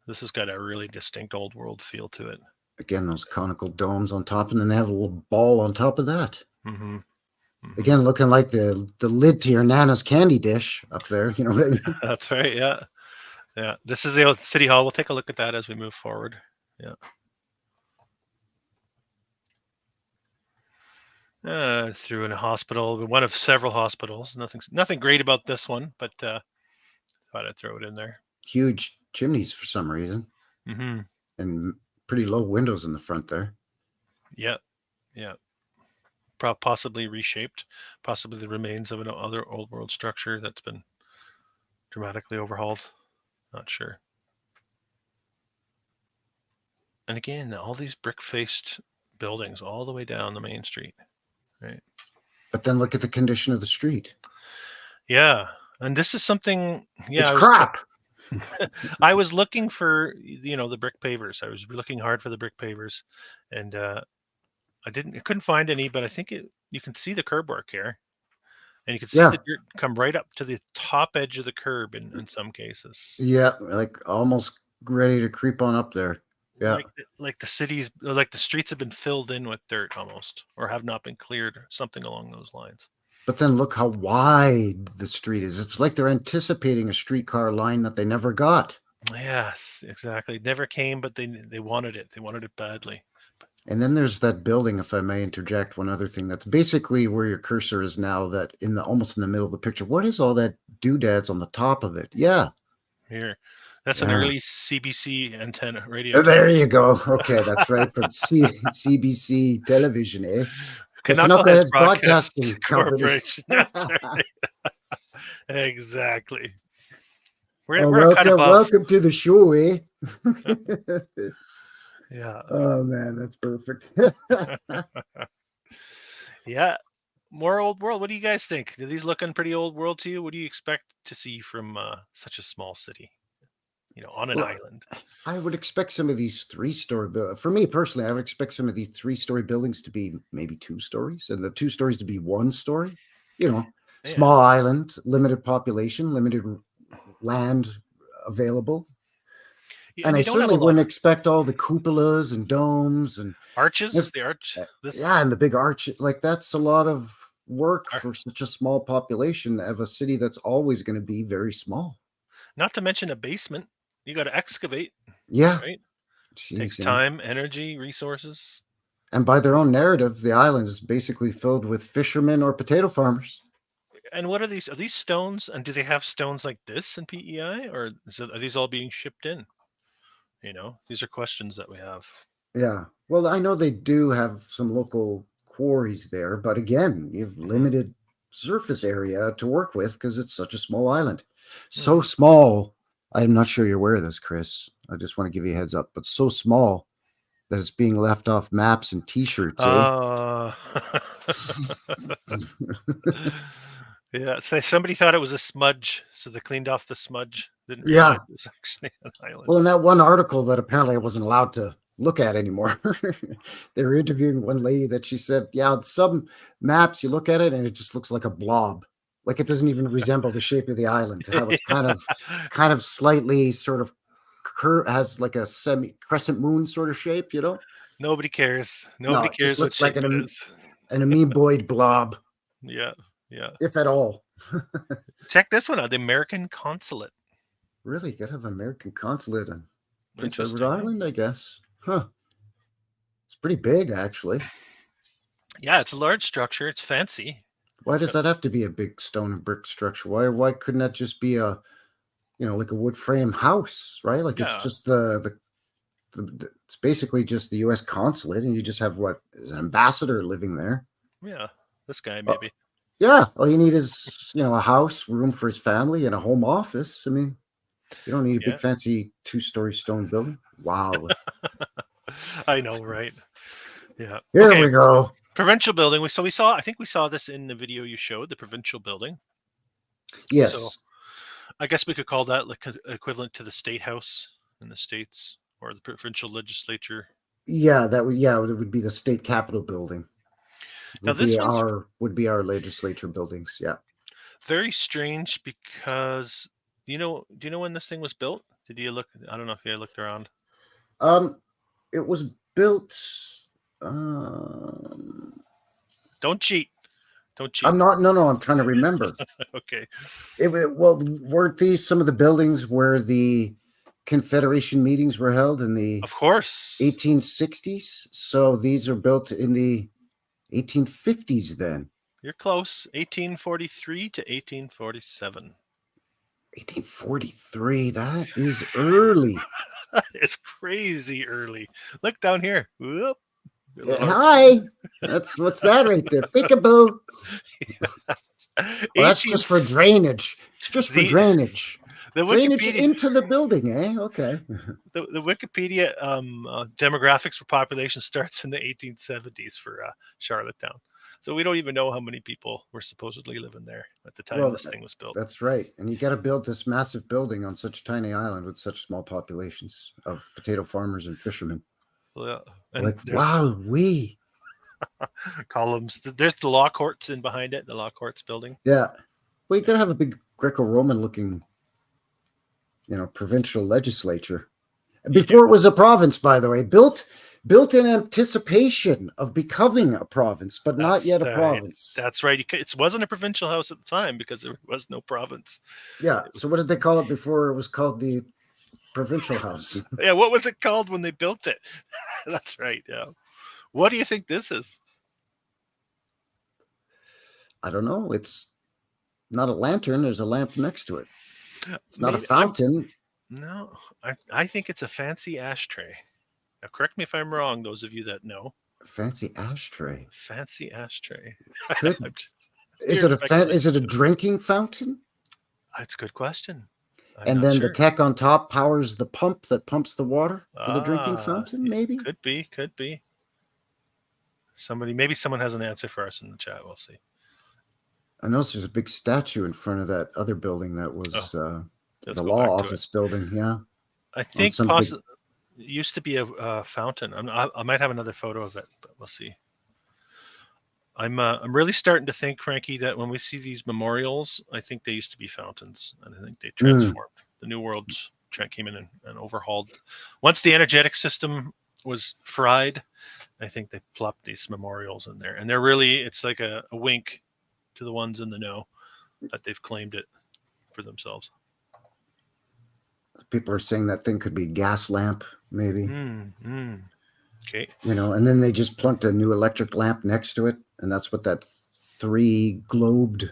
this has got a really distinct old world feel to it. Again, those conical domes on top, and then they have a little ball on top of that. Mm-hmm. Mm-hmm. Again, looking like the lid to your Nana's candy dish up there. You know what I mean? That's right. Yeah. Yeah. This is the old City Hall. We'll take a look at that as we move forward. Yeah. Through in a hospital, one of several hospitals. Nothing great about this one, but thought I'd throw it in there. Huge chimneys for some reason, and pretty low windows in the front there. Yeah, yeah. Possibly reshaped, possibly the remains of another old world structure that's been dramatically overhauled. Not sure. And again, all these brick-faced buildings all the way down the main street, right? But then look at the condition of the street. Yeah, and this is something. Yeah, it's crap. I was looking for the brick pavers. I was looking hard for the brick pavers, and I couldn't find any. But I think you can see the curb work here, and you can see the dirt come right up to the top edge of the curb in some cases. Yeah, like almost ready to creep on up there. Yeah. Like the cities, like the streets have been filled in with dirt almost, or have not been cleared, or something along those lines. But then look how wide the street is. It's like they're anticipating a streetcar line that they never got. Yes, exactly. It never came, but they wanted it. They wanted it badly. And then there's that building, if I may interject one other thing, that's basically where your cursor is now, that almost in the middle of the picture. What is all that doodads on the top of it? Yeah. Here, that's an Yeah. early CBC antenna radio. There you go. Okay, that's right. From CBC television, eh? The CANUCKLEHEADS Knuckleheads Broadcasting Company. Corporation. That's right. Exactly. Oh, We're kind of welcome to the show, eh? Yeah. Oh man, that's perfect. Yeah. More old world. What do you guys think? Do these looking pretty old world to you? What do you expect to see from such a small city? On an island. I would expect some of these three-story for me personally, I would expect some of these three-story buildings to be maybe 2 stories, and the 2 stories to be 1 story. Small island, limited population, limited land available. Yeah, And I you don't have certainly a lot wouldn't of expect all the cupolas and domes and arches. The arch. and the big arch. Like, that's a lot of work Ar- for such a small population of a city that's always going to be very small. Not to mention a basement. You got to excavate. Yeah. Right. Jeez, Takes time, energy, resources. And by their own narrative, the island is basically filled with fishermen or potato farmers. And what are these? Are these stones? And do they have stones like this in PEI, or are these all being shipped in? These are questions that we have. Yeah. Well, I know they do have some local quarries there, but again, you have limited surface area to work with because it's such a small island. So small. I'm not sure you're aware of this, Chris. I just want to give you a heads up, but so small that it's being left off maps and T-shirts. Yeah. So somebody thought it was a smudge, so they cleaned off the smudge. Didn't Yeah. realize it was actually an island. Well, in that one article that apparently I wasn't allowed to look at anymore, they were interviewing one lady that she said, yeah, some maps you look at it and it just looks like a blob. Like it doesn't even resemble the shape of the island. How it's kind of slightly sort of has like a semi crescent moon sort of shape, Nobody cares. No, Nobody it cares just what looks like shape it is. an amoeboid blob, Yeah. if at all. Check this one out. The American consulate. Really, you gotta have an American consulate on Prince Edward Interesting, huh? Island, I guess. Huh. It's pretty big, actually. Yeah, it's a large structure. It's fancy. Why does that have to be a big stone and brick structure? Why couldn't that just be a, like a wood frame house, right? Like Yeah. it's just it's basically just the U.S. consulate, and you just have an ambassador living there. Yeah, this guy maybe. Yeah, all you need is a house, room for his family, and a home office. I mean, you don't need a big fancy 2-story stone building. Wow. I know, right? Yeah. Here we go. Provincial building. I think we saw this in the video you showed, the provincial building. Yes. So I guess we could call that like equivalent to the state house in the States, or the provincial legislature. Yeah, it would be the state capitol building. Now this would be our legislature buildings. Yeah. Very strange because do you know when this thing was built? Did you look? I don't know if you looked around. It was built. Don't cheat. I'm not. No. I'm trying to remember. Okay. Weren't these some of the buildings where the Confederation meetings were held in the Of course 1860s? So these are built in the 1850s. Then you're close. 1843 to 1847. 1843. That is early. It's crazy early. Look down here. Whoop. Hi. What's that right there? Peekaboo. Well, that's just for drainage. It's just for drainage. The drainage Wikipedia, into the building, eh? Okay. The Wikipedia demographics for population starts in the 1870s for Charlottetown. So we don't even know how many people were supposedly living there at the time this thing was built. That's right. And you got to build this massive building on such a tiny island with such small populations of potato farmers and fishermen. Yeah. And like, wow, columns. There's the law courts in behind it, the law courts building. Yeah. Well, you got to have a big Greco-Roman looking, provincial legislature. Before it was a province, by the way, built in anticipation of becoming a province, but not That's yet a right. province. That's right. It wasn't a provincial house at the time because there was no province. Yeah. It was, So what did they call it before it was called the provincial house? yeah, what was it called when they built it? That's right. Yeah. What do you think this is? I don't know. It's not a lantern. There's a lamp next to it. It's not a Maybe- fountain. No, I think it's a fancy ashtray. Now, correct me if I'm wrong, those of you that know. Fancy ashtray. Fancy ashtray. Could I'm just- is pure it is it a speculation. drinking fountain? That's a good question. I'm And not then sure. the tech on top powers the pump that pumps the water for the drinking fountain, maybe? Could be. Maybe someone has an answer for us in the chat. We'll see. I noticed there's a big statue in front of that other building that was Let's the go law back to office building. Yeah. I think some possibly used to be a fountain. I might have another photo of it, but we'll see. I'm really starting to think, Frankie, that when we see these memorials, I think they used to be fountains, and I think they transformed. The New World came in and overhauled. Once the energetic system was fried, I think they plopped these memorials in there, and they're really, it's like a wink to the ones in the know that they've claimed it for themselves. People are saying that thing could be a gas lamp, maybe. Okay. You know, and then they just plunked a new electric lamp next to it, and that's what that 3 globed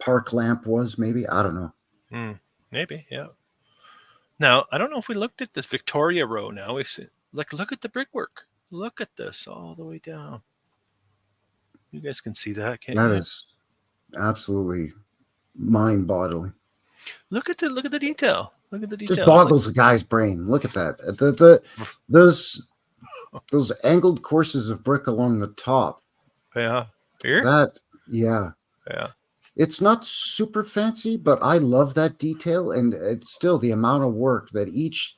park lamp was, maybe. I don't know. Maybe, yeah. Now, I don't know if we looked at this Victoria row now. We see, look at the brickwork. Look at this all the way down. You guys can see that, can't you? That is absolutely mind-boggling. Look at the detail. Look at the detail. Just boggles a guy's brain. Look at that. Those angled courses of brick along the top. Yeah. Here? Yeah. Yeah. It's not super fancy, but I love that detail, and it's still the amount of work that each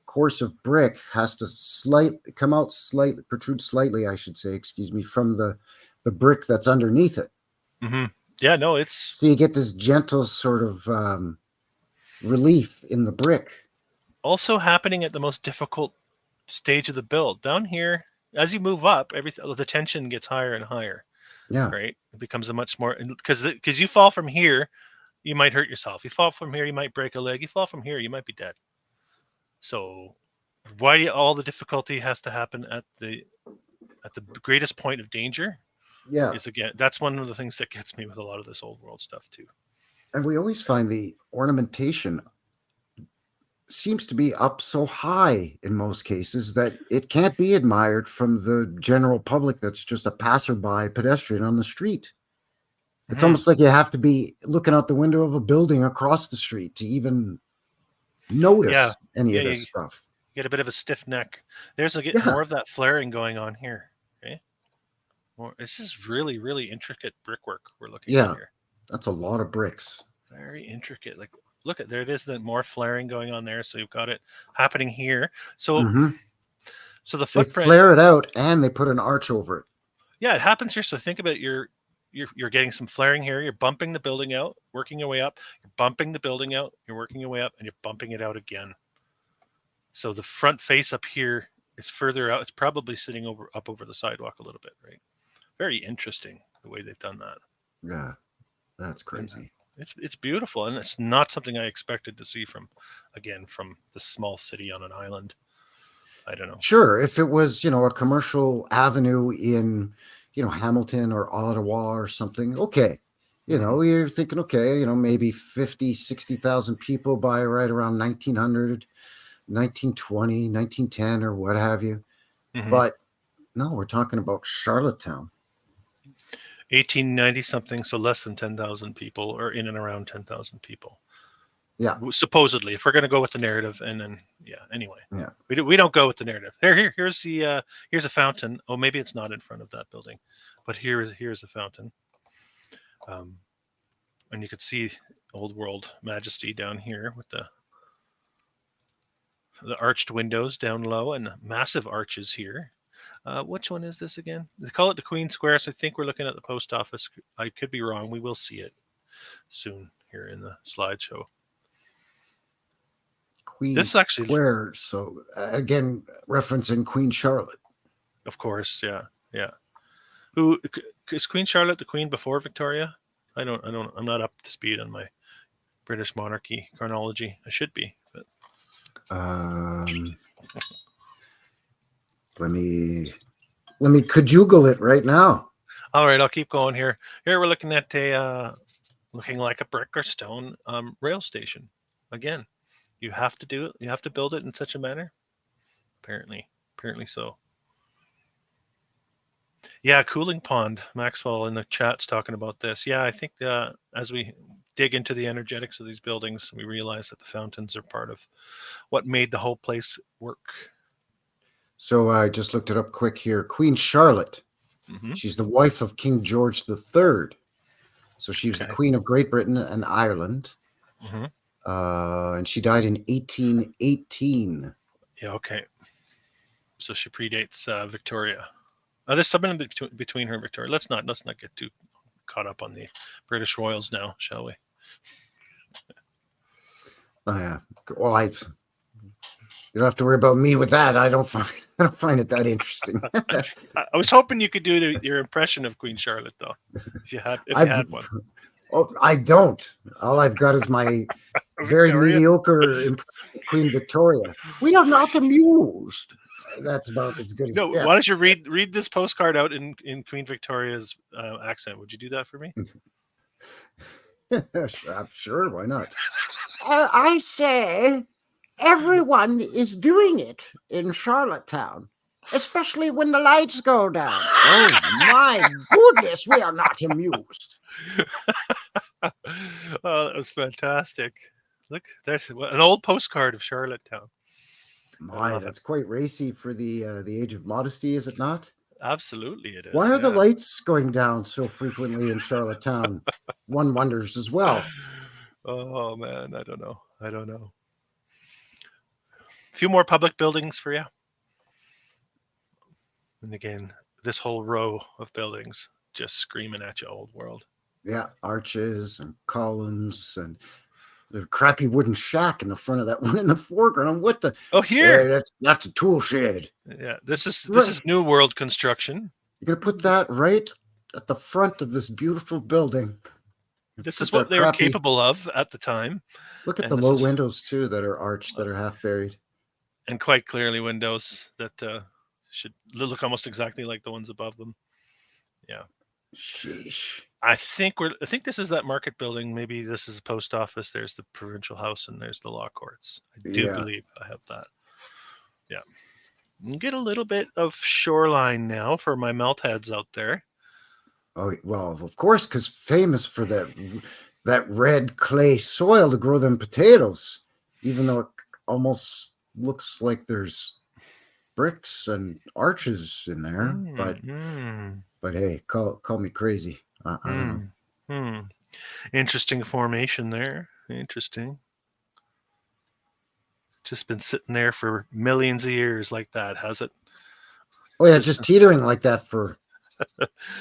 course of brick has to protrude slightly, I should say, from the brick that's underneath it. Mm-hmm. Yeah, no, so you get this gentle sort of relief in the brick. Also happening at the most difficult stage of the build. Down here, as you move up, the tension gets higher and higher. Yeah. Right. It becomes a much more, because you fall from here, you might hurt yourself. You fall from here, you might break a leg. You fall from here, you might be dead. So why all the difficulty has to happen at the greatest point of danger? Yeah. Is, again, that's one of the things that gets me with a lot of this old world stuff too. And we always find the ornamentation seems to be up so high in most cases that it can't be admired from the general public that's just a passerby pedestrian on the street. It's almost like you have to be looking out the window of a building across the street to even notice any of this stuff. You get a bit of a stiff neck. There's more of that flaring going on here. Okay. This is really, really intricate brickwork we're looking at here. That's a lot of bricks. Very intricate. Like, look at there it is. The more flaring going on there. So you've got it happening here. So, so the footprint. They flare it out and they put an arch over it. Yeah, it happens here. So think about you're getting some flaring here. You're bumping the building out, working your way up. You're bumping the building out. You're working your way up, and you're bumping it out again. So the front face up here is further out. It's probably sitting up over the sidewalk a little bit, right? Very interesting the way they've done that. Yeah, that's crazy. It's beautiful, and it's not something I expected to see from this small city on an island. I don't know. Sure, if it was, a commercial avenue in, Hamilton or Ottawa or something, okay. You're thinking, okay, maybe 50, 60,000 people by right around 1900, 1920, 1910 or what have you. But no, we're talking about Charlottetown. 1890 something, so less than 10,000 people, or in and around 10,000 people. Yeah, supposedly, if we're going to go with the narrative, and then anyway, we don't go with the narrative. Here's a fountain. Oh, maybe it's not in front of that building, but here's a fountain. And you could see old world majesty down here with the arched windows down low and massive arches here. Which one is this again? They call it the Queen Square, so I think we're looking at the post office. I could be wrong. We will see it soon here in the slideshow. Queen This is actually, Square. So again, referencing Queen Charlotte. of course, yeah. Who is Queen Charlotte the queen before Victoria? I'm not up to speed on my British monarchy chronology. I should be, but Let me Google it right now. all right, I'll keep going here. Here we're looking at a looking like a brick or stone rail station. Again, you have to do it. You have to build it in such a manner. Apparently so. Yeah, cooling pond. Maxwell in the chat's talking about this. Yeah, I think as we dig into the energetics of these buildings, we realize that the fountains are part of what made the whole place work. So I just looked it up quick here. Queen Charlotte. Mm-hmm. She's the wife of King George III. So she was the Okay. Queen of Great Britain and Ireland. Mm-hmm. And she died in 1818. Yeah, okay. So she predates Victoria. There's something between her and Victoria. Let's not get too caught up on the British royals now, shall we? Oh yeah. Well, you don't have to worry about me with that. I don't find it that interesting. I was hoping you could do your impression of Queen Charlotte, though, if you had one. Oh, I don't. All I've got is my very mediocre impression of Queen Victoria. We are not amused. That's about as good as No, it gets. why don't you read this postcard out in Queen Victoria's accent? Would you do that for me? Sure, why not? I say, everyone is doing it in Charlottetown, especially when the lights go down. Oh my goodness, we are not amused. Oh, that was fantastic. Look, there's an old postcard of Charlottetown. My, that's quite racy for the age of modesty, is it not? Absolutely, it is. Why are the lights going down so frequently in Charlottetown? One wonders as well. Oh man, I don't know. A few more public buildings for you. And again, this whole row of buildings just screaming at you, old world. Yeah, arches and columns and the crappy wooden shack in the front of that one in the foreground. What the? Oh, here. Yeah, that's a tool shed. Yeah, this is New World construction. You're gonna put that right at the front of this beautiful building. This is what they were capable of at the time. Look at the low windows too that are arched, that are half buried, and quite clearly windows that should look almost exactly like the ones above them. Yeah. Sheesh. I think this is that market building. Maybe this is a post office. There's the provincial house and there's the law courts. I do believe I have that. Yeah. Get a little bit of shoreline now for my melt heads out there. Oh, well, of course, because famous for that red clay soil to grow them potatoes, even though it almost looks like there's bricks and arches in there. But hey, call me crazy. I don't know. Interesting formation there. Interesting. Just been sitting there for millions of years like that, has it? Oh yeah, just teetering like that for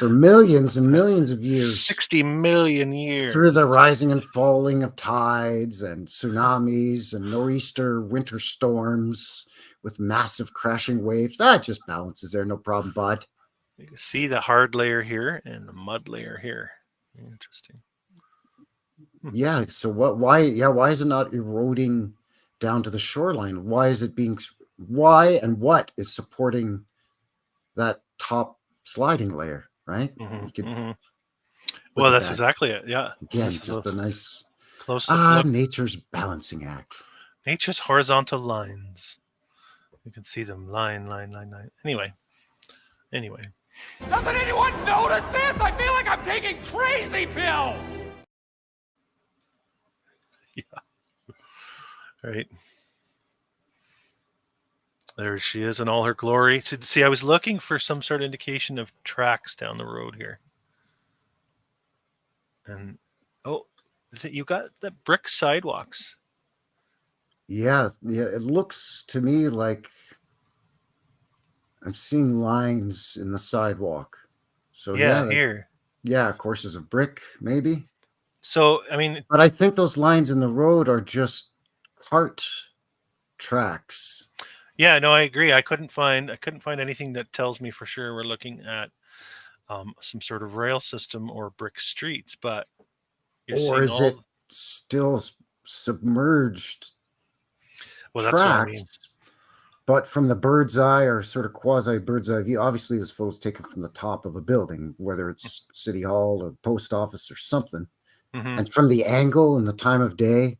millions and millions of years. 60 million years. Through the rising and falling of tides and tsunamis and nor'easter winter storms with massive crashing waves. That just balances there, no problem, bud. You can see the hard layer here and the mud layer here. Interesting. Yeah, so why is it not eroding down to the shoreline? Why and what is supporting that top sliding layer, right? Well, that's exactly it. Yeah. Again, just a nice close look. Nature's balancing act. Nature's horizontal lines. You can see them line. Anyway. Doesn't anyone notice this? I feel like I'm taking crazy pills. Yeah. Right. There she is in all her glory. See, I was looking for some sort of indication of tracks down the road here. And you got the brick sidewalks. Yeah, it looks to me like I'm seeing lines in the sidewalk. So here. Yeah, courses of brick, maybe. So, I mean, but I think those lines in the road are just cart tracks. Yeah, no, I agree. I couldn't find anything that tells me for sure we're looking at some sort of rail system or brick streets, but you're Or seeing is it all. still submerged Well, that's what I mean. tracks, but from the bird's eye or sort of quasi bird's eye view? Obviously, this photo's taken from the top of a building, whether it's City Hall or the post office or something. Hmm. And from the angle and the time of day,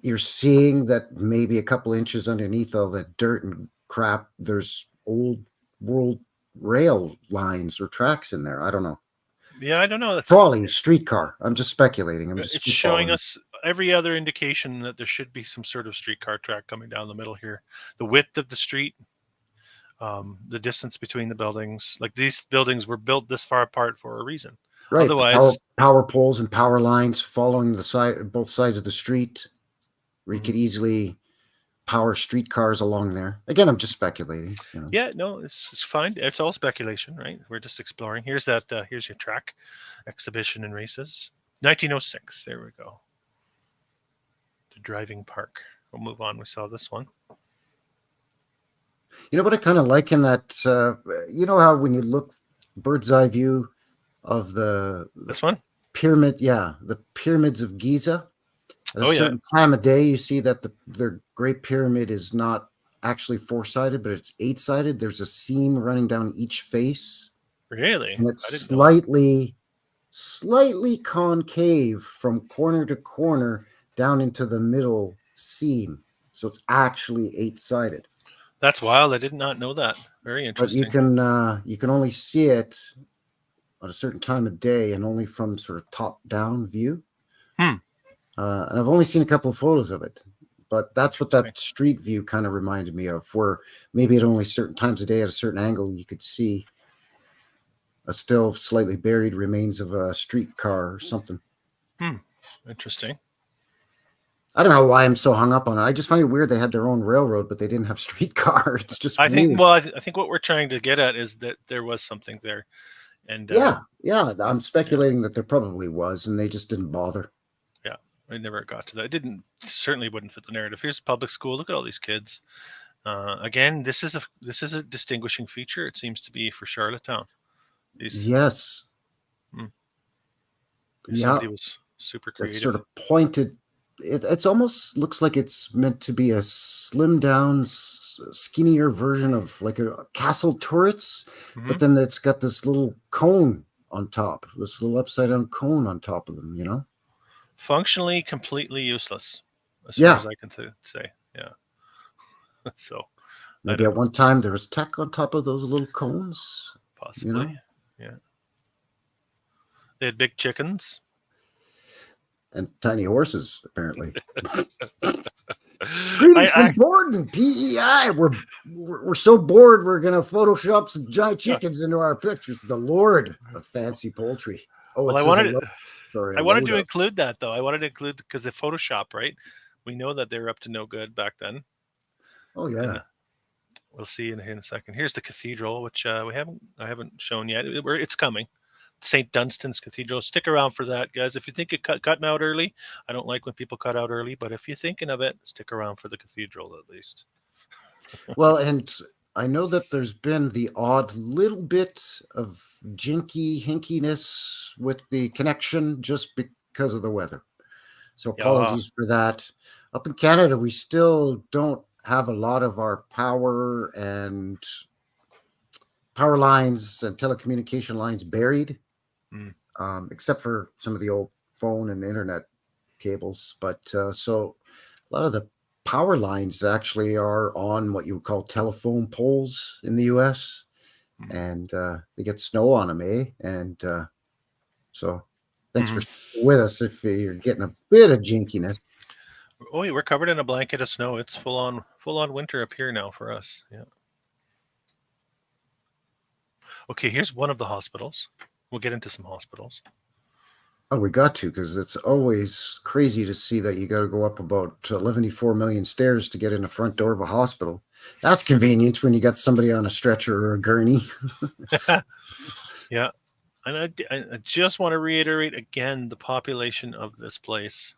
you're seeing that maybe a couple inches underneath all that dirt and crap, there's old world rail lines or tracks in there. I don't know. Yeah, I don't know. Trolley, streetcar. I'm just speculating. It's showing us every other indication that there should be some sort of streetcar track coming down the middle here. The width of the street, the distance between the buildings. Like, these buildings were built this far apart for a reason. Right. Otherwise, power poles and power lines following both sides of the street, where you could easily power streetcars along there. Again, I'm just speculating. yeah, no, it's fine. It's all speculation, right? We're just exploring. Here's your track exhibition and races. 1906. There we go. The driving park. We'll move on. We saw this one. You know what I kind of like in that? You know how when you look bird's eye view of This one? pyramid, the pyramids of Giza. At a certain time of day, you see that the Great Pyramid is not actually 4-sided, but it's 8-sided. There's a seam running down each face. Really? And it's slightly concave from corner to corner down into the middle seam. So it's actually 8-sided. That's wild. I did not know that. Very interesting. But you can only see it at a certain time of day and only from sort of top-down view. And I've only seen a couple of photos of it, but that's what that street view kind of reminded me of, where maybe at only certain times of day at a certain angle, you could see a still slightly buried remains of a streetcar or something. Interesting. I don't know why I'm so hung up on it. I just find it weird they had their own railroad, but they didn't have streetcar. It's just I weird. think what we're trying to get at is that there was something there. And yeah, I'm speculating that there probably was, and they just didn't bother. I never got to that. It certainly wouldn't fit the narrative. Here's a public school. Look at all these kids. Again, this is a distinguishing feature. It seems to be for Charlottetown. Yes. Somebody was super creative. It's sort of pointed. It's almost looks like it's meant to be a slim down, skinnier version of like a castle turrets, but then it's got this little cone on top, this little upside down cone on top of them, Functionally completely useless, as far as I can say. Yeah. So maybe at one time there was tech on top of those little cones. Possibly. Yeah. They had big chickens. And tiny horses, apparently. Greetings from Borden, PEI. We're so bored, we're going to Photoshop some giant chickens into our pictures. The Lord of fancy poultry. Oh, well, I wanted to include that, though. I wanted to include, because of Photoshop, right? We know that they were up to no good back then. Oh, yeah. And, we'll see in a second. Here's the cathedral, which I haven't shown yet. It's coming. St. Dunstan's Cathedral. Stick around for that, guys. If you think it cutting out early, I don't like when people cut out early, but if you're thinking of it, stick around for the cathedral at least. Well, and I know that there's been the odd little bit of hinkiness with the connection just because of the weather. So apologies for that. Up in Canada, we still don't have a lot of our power lines and telecommunication lines buried. Except for some of the old phone and internet cables. But so a lot of the power lines actually are on what you would call telephone poles in the U.S. And they get snow on them, eh? And so thanks for with us if you're getting a bit of jinkiness. Oh, we're covered in a blanket of snow. It's full on winter up here now for us. Yeah. Okay, here's one of the hospitals. We'll get into some hospitals. Oh, we got to, because it's always crazy to see that you got to go up about 114 million stairs to get in the front door of a hospital. That's convenient when you got somebody on a stretcher or a gurney. Yeah. And I just want to reiterate again the population of this place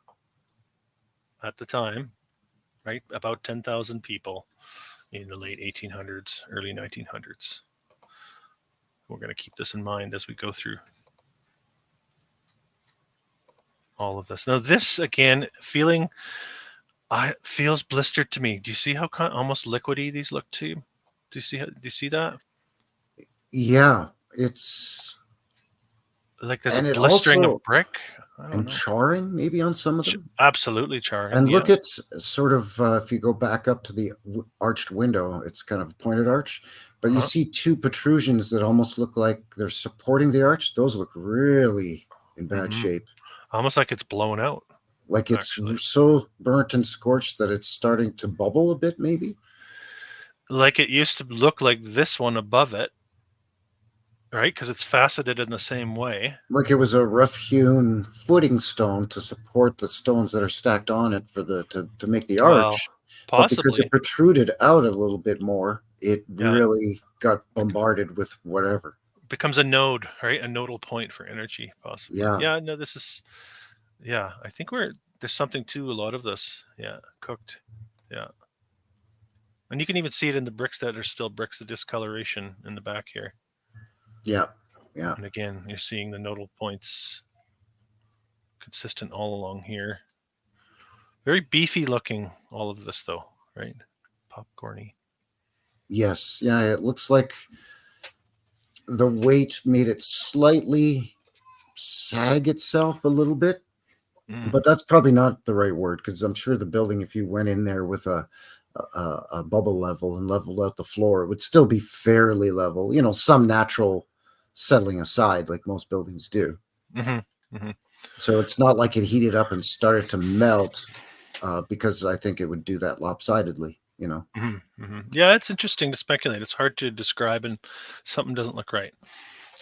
at the time. right? About 10,000 people in the late 1800s, early 1900s. We're going to keep this in mind as we go through all of this. Now, this again, feels blistered to me. Do you see how almost liquidy these look to you? Do you see that? Yeah, it's Like there's and a it blistering also of brick. I don't and know. charring maybe on some of them. Absolutely charring. And look yeah. at sort of if you go back up to the arched window, it's kind of a pointed arch, but you see two protrusions that almost look like they're supporting the arch. Those look really in bad shape. Almost like it's blown out. Like it's actually so burnt and scorched that it's starting to bubble a bit, maybe. Like it used to look like this one above it, right? Because it's faceted in the same way. Like it was a rough-hewn footing stone to support the stones that are stacked on it for the to make the arch. Well, but because possibly. it protruded out a little bit more, it Yeah. really got bombarded with whatever. Becomes a node, right? A nodal point for energy, possibly. Yeah. Yeah, no, this is, yeah, I think there's something to a lot of this. Yeah, cooked. Yeah. And you can even see it in the bricks that are still bricks, the discoloration in the back here. Yeah. Yeah. And again, you're seeing the nodal points consistent all along here. Very beefy looking, all of this though, right? Popcorny. Yes. Yeah. It looks like the weight made it slightly sag itself a little bit, but that's probably not the right word, because I'm sure the building, if you went in there with a bubble level and leveled out the floor, it would still be fairly level. You know, some natural settling aside, like most buildings do. So it's not like it heated up and started to melt, because I think it would do that lopsidedly. You know. Yeah, it's interesting to speculate. It's hard to describe, and something doesn't look right.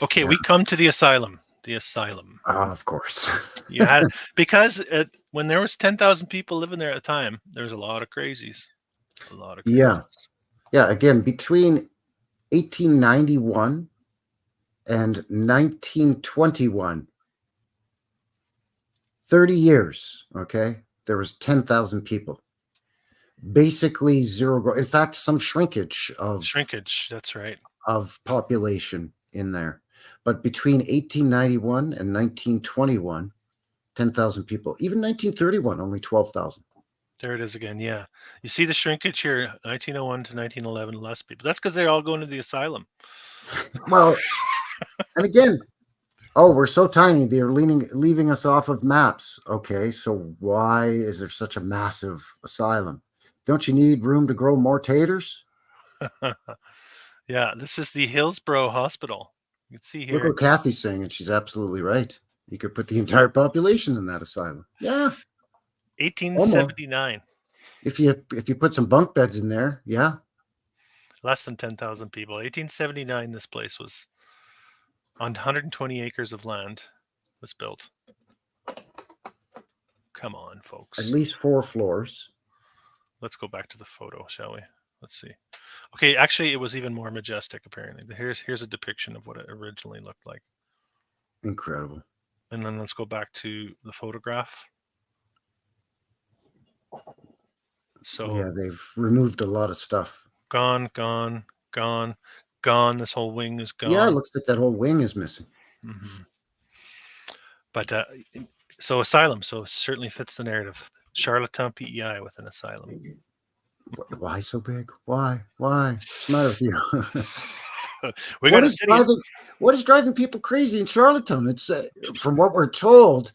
Okay, we come to the asylum. The asylum. Of course. You had because when there was 10,000 people living there at the time, there was a lot of crazies. A lot of crazies. Yeah. Yeah. Again, between 1891 and 1921, 30 years. Okay, there was 10,000 people. Basically zero growth. In fact, some shrinkage. That's right. Of population in there. But between 1891 and 1921, 10,000 people. Even 1931, only 12,000. There it is again. Yeah. You see the shrinkage here, 1901 to 1911, less people. That's because they're all going to the asylum. Well, and again, we're so tiny. They're leaving us off of maps. Okay, so why is there such a massive asylum? Don't you need room to grow more taters? Yeah, this is the Hillsborough Hospital. You can see here. Look what Kathy's saying, and she's absolutely right. You could put the entire population in that asylum. Yeah. 1879. If you put some bunk beds in there, yeah. Less than 10,000 people. 1879, this place was on 120 acres of land was built. Come on, folks. At least 4 floors. Let's go back to the photo, shall we? Let's see. Okay, actually, it was even more majestic, apparently. Here's a depiction of what it originally looked like. Incredible. And then let's go back to the photograph. So yeah, they've removed a lot of stuff. Gone. This whole wing is gone. Yeah, it looks like that whole wing is missing. But so asylum, so certainly fits the narrative. Charlottetown, PEI with an asylum. Why so big? Why? What's the matter with you? What is driving people crazy in Charlottetown? It's from what we're told,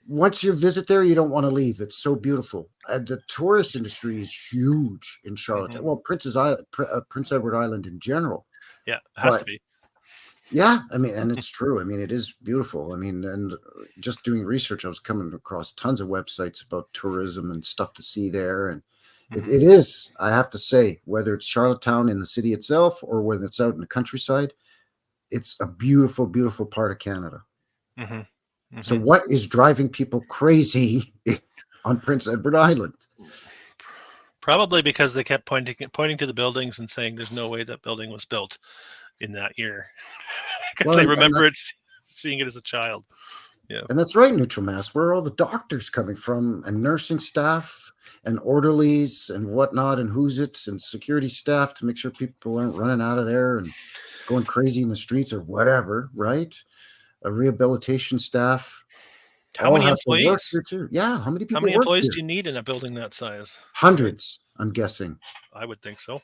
once you visit there, you don't want to leave. It's so beautiful. The tourist industry is huge in Charlottetown. Well, Prince Edward Island in general. Yeah, it has to be. Yeah, I mean, and it's true. I mean, it is beautiful. I mean, and just doing research, I was coming across tons of websites about tourism and stuff to see there. And it is, I have to say, whether it's Charlottetown in the city itself or whether it's out in the countryside, it's a beautiful, beautiful part of Canada. So what is driving people crazy on Prince Edward Island? Probably because they kept pointing to the buildings and saying there's no way that building was built in that year. Because they remember seeing it as a child. Yeah. And that's right, Neutral Mass. Where are all the doctors coming from, and nursing staff, and orderlies, and whatnot, and who's it, and security staff to make sure people aren't running out of there and going crazy in the streets or whatever, right? A rehabilitation staff. How All many have to work employees? here too. Yeah, how many How people many work employees here? do you need in a building that size? Hundreds, I'm guessing. I would think so.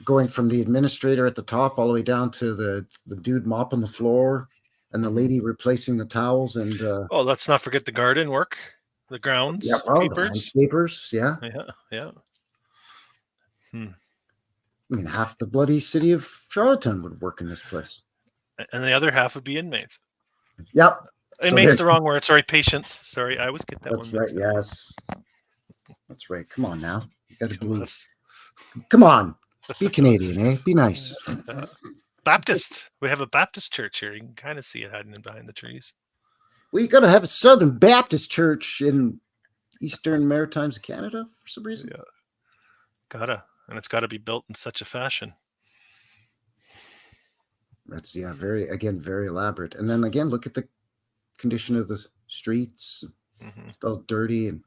Going from the administrator at the top all the way down to the dude mopping the floor and the lady replacing the towels and Oh, let's not forget the garden work, the grounds the keepers. landscapers. Yeah. Yeah. I mean, half the bloody city of Charlottetown would work in this place. And the other half would be inmates. Yep. Inmates, the wrong word. Sorry, patients. Sorry, I always get that That's one. right. Yes. That's right. Come on now. You got to believe. Us. Come on. Be Canadian, eh? Be nice. Baptist. We have a Baptist church here. You can kind of see it hiding in behind the trees. We got to have a Southern Baptist church in Eastern Maritimes of Canada for some reason. Yeah. Gotta. And it's got to be built in such a fashion. That's very elaborate. And then again, look at the condition of the streets. It's all dirty and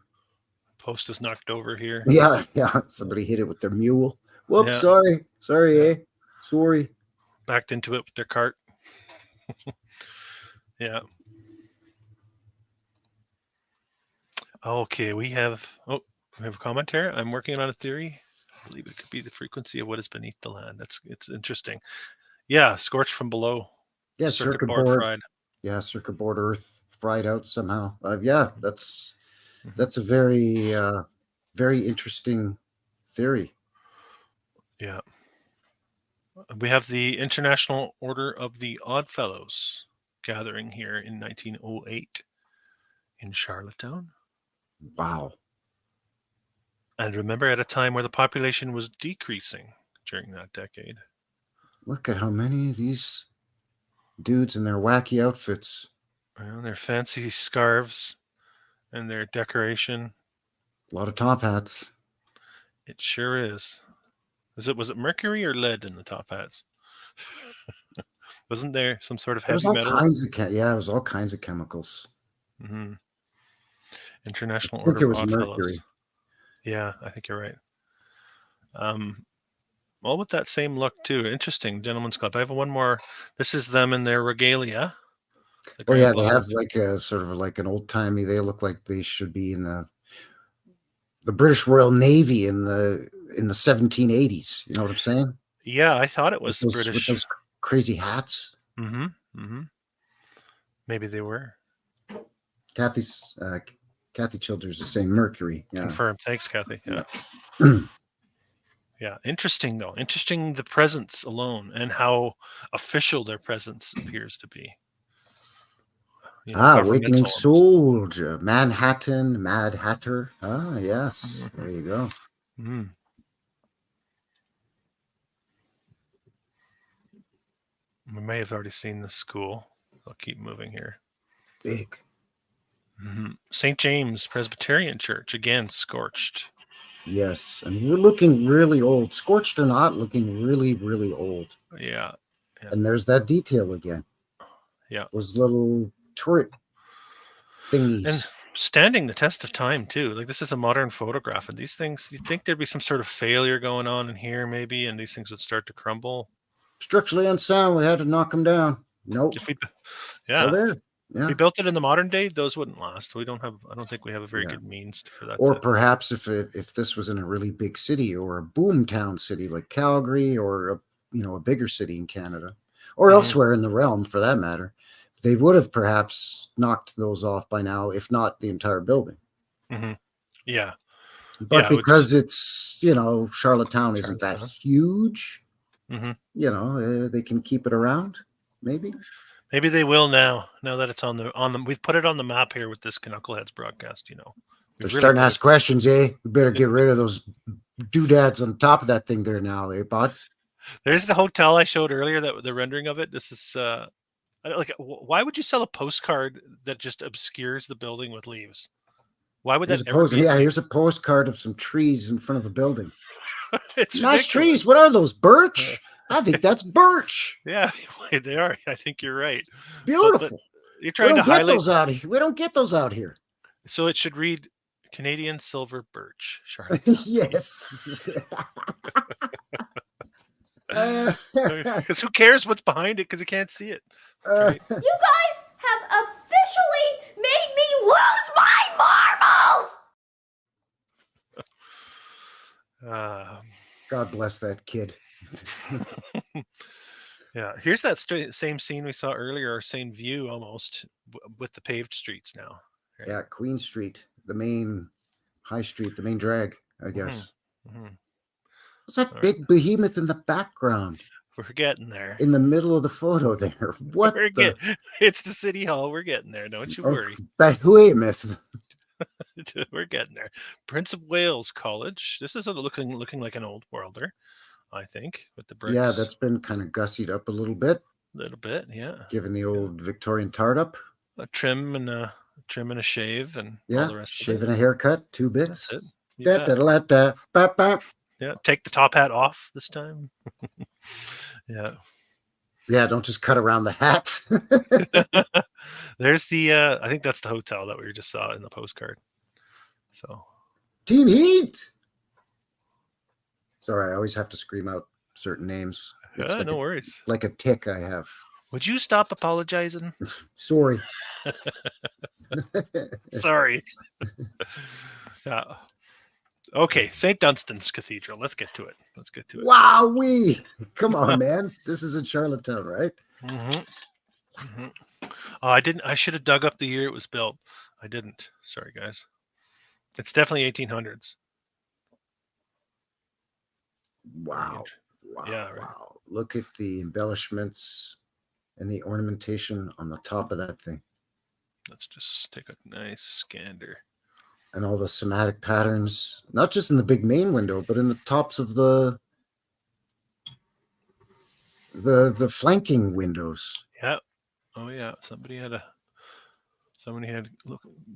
post is knocked over here. Yeah. Somebody hit it with their mule. Whoops, Yeah. sorry, sorry. Backed into it with their cart. Yeah. Okay, we have a comment here. I'm working on a theory. I believe it could be the frequency of what is beneath the land. It's interesting. Yeah, scorched from below. Yeah, circuit board fried. Yeah, circuit board earth fried out somehow. That's a very very interesting theory. Yeah. We have the International Order of the Oddfellows gathering here in 1908 in Charlottetown. Wow. And remember, at a time where the population was decreasing during that decade. Look at how many of these dudes in their wacky outfits. And their fancy scarves and their decoration. A lot of top hats. It sure is. Was it mercury or lead in the top hats? Wasn't there some sort of heavy metal? It was all kinds of chemicals. Mm-hmm. International I think Order it was of Oddfellows. mercury. Yeah, I think you're right. All with that same look too. Interesting, Gentleman's Club. I have one more. This is them in their regalia. They have like a sort of like an old timey. They look like they should be in the British Royal Navy in the 1780s. You know what I'm saying? Yeah, I thought it was the with British. those crazy hats. Maybe they were. Kathy Childers is saying mercury. Yeah. Confirmed. Thanks, Kathy. Yeah. Yeah. Interesting though. Interesting the presence alone and how official their presence appears to be. Awakening Soldier, Manhattan, Mad Hatter. Yes. There you go. We may have already seen the school. I'll keep moving here. Big. St. James Presbyterian Church, again, scorched. Yes, and we're looking really old. Scorched or not, looking really, really old. Yeah. And there's that detail again. Yeah. Those little turret thingies. And standing the test of time, too. Like, this is a modern photograph, and these things, you'd think there'd be some sort of failure going on in here, maybe, and these things would start to crumble. Structurally unsound, we had to knock them down. Nope. Still there. Yeah. If we built it in the modern day, those wouldn't last. I don't think we have a very good means for that. Or perhaps if this was in a really big city or a boom town city like Calgary or a bigger city in Canada or elsewhere in the realm for that matter, they would have perhaps knocked those off by now, if not the entire building. Yeah. But because it's, Charlottetown isn't that huge, they can keep it around, maybe. Maybe they will now that it's on the. We've put it on the map here with this Knuckleheads broadcast. They're starting to ask questions, eh? We better get rid of those doodads on top of that thing there now, eh, bud? There's the hotel I showed earlier, that the rendering of it. This is why would you sell a postcard that just obscures the building with leaves? Why would that ever be? Yeah, here's a postcard of some trees in front of the building. It's nice ridiculous. Trees. What are those? Birch? I think that's birch. Yeah, they are. I think you're right. It's beautiful. You're We trying to don't get highlight. those out here. We don't get those out here. So it should read Canadian silver birch, Charlotte. Yes. Because who cares what's behind it? Because you can't see it. Right? You guys have officially made me lose my marbles! God bless that kid. Yeah, here's that same scene we saw earlier, or same view almost, with the paved streets now. Right? Yeah, Queen Street, the main high street, the main drag, I guess. What's that big behemoth in the background? We're getting there. In the middle of the photo there. What It's the city hall. We're getting there. Don't you worry. Behemoth. We're getting there. Prince of Wales College. This is looking like an old worlder, I think, with the bricks. Yeah, that's been kind of gussied up a little bit. Yeah. Given the old Victorian tart up. A trim and a shave and all the rest shave of it. and a haircut, 2 bits. That's it. Yeah, take the top hat off this time. Yeah. Yeah, don't just cut around the hat. There's the I think that's the hotel that we just saw in the postcard. So Team Heat. Sorry, I always have to scream out certain names. It's no worries. Like a tick I have. Would you stop apologizing? Sorry. Sorry. Yeah. Okay, St. Dunstan's Cathedral. Let's get to it. Wowee! Come on, man. This is in Charlottetown, right? I should have dug up the year it was built. I didn't. Sorry, guys. It's definitely 1800s. Wow. Yeah, right. Wow. Look at the embellishments and the ornamentation on the top of that thing. Let's just take a nice scander. And all the somatic patterns, not just in the big main window, but in the tops of the flanking windows. Yeah. Oh yeah. Somebody had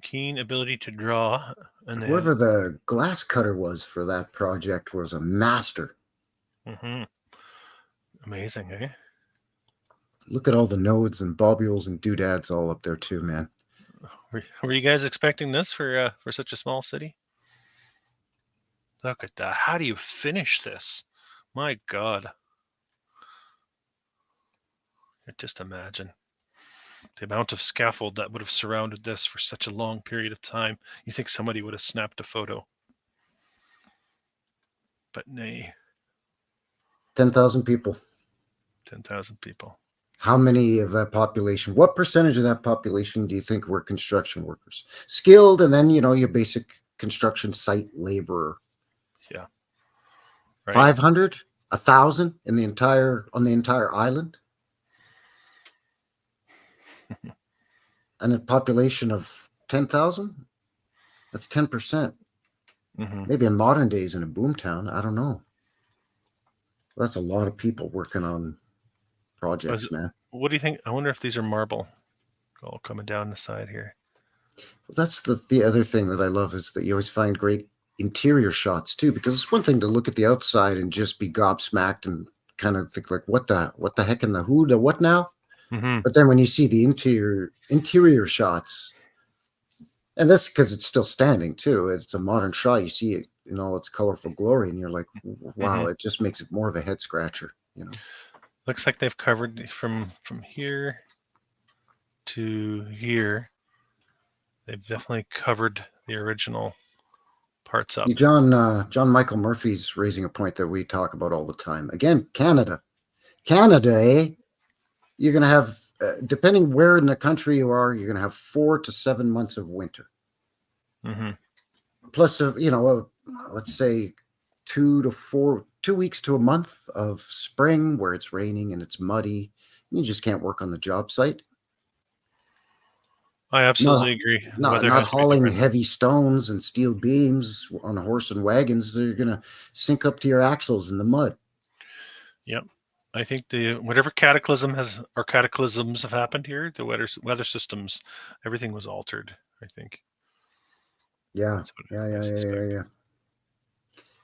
keen ability to draw, and whoever the glass cutter was for that project was a master. Amazing, eh? Look at all the nodes and bobules and doodads all up there too, man. Were you guys expecting this for such a small city? Look at that. How do you finish this? My God. Just imagine the amount of scaffold that would have surrounded this for such a long period of time. You think somebody would have snapped a photo. But nay. 10,000 people. 10,000 people. How many of that population, what percentage of that population do you think were construction workers? Skilled, and then, your basic construction site laborer. Yeah. Right. 500? 1,000 on the entire island? And a population of 10,000? That's 10%. Maybe in modern days in a boomtown, I don't know. That's a lot of people working on projects, man. What do you think? I wonder if these are marble all coming down the side here. Well, that's the other thing that I love is that you always find great interior shots too, because it's one thing to look at the outside and just be gobsmacked and kind of think like, what the heck in the who, the what now? But then when you see the interior shots, and that's because it's still standing too. It's a modern shot. You see it in all its colorful glory, and you're like, wow, it just makes it more of a head scratcher, Looks like they've covered from here to here. They've definitely covered the original parts up. John Michael Murphy's raising a point that we talk about all the time. Again, Canada, eh? You're going to have, depending where in the country you are, you're going to have 4 to 7 months of winter. Plus, let's say 2 weeks to a month of spring where it's raining and it's muddy. You just can't work on the job site. I absolutely agree. Not hauling heavy stones and steel beams on a horse and wagons. They're going to sink up to your axles in the mud. Yep. I think whatever cataclysms have happened here, the weather systems, everything was altered, I think. Yeah.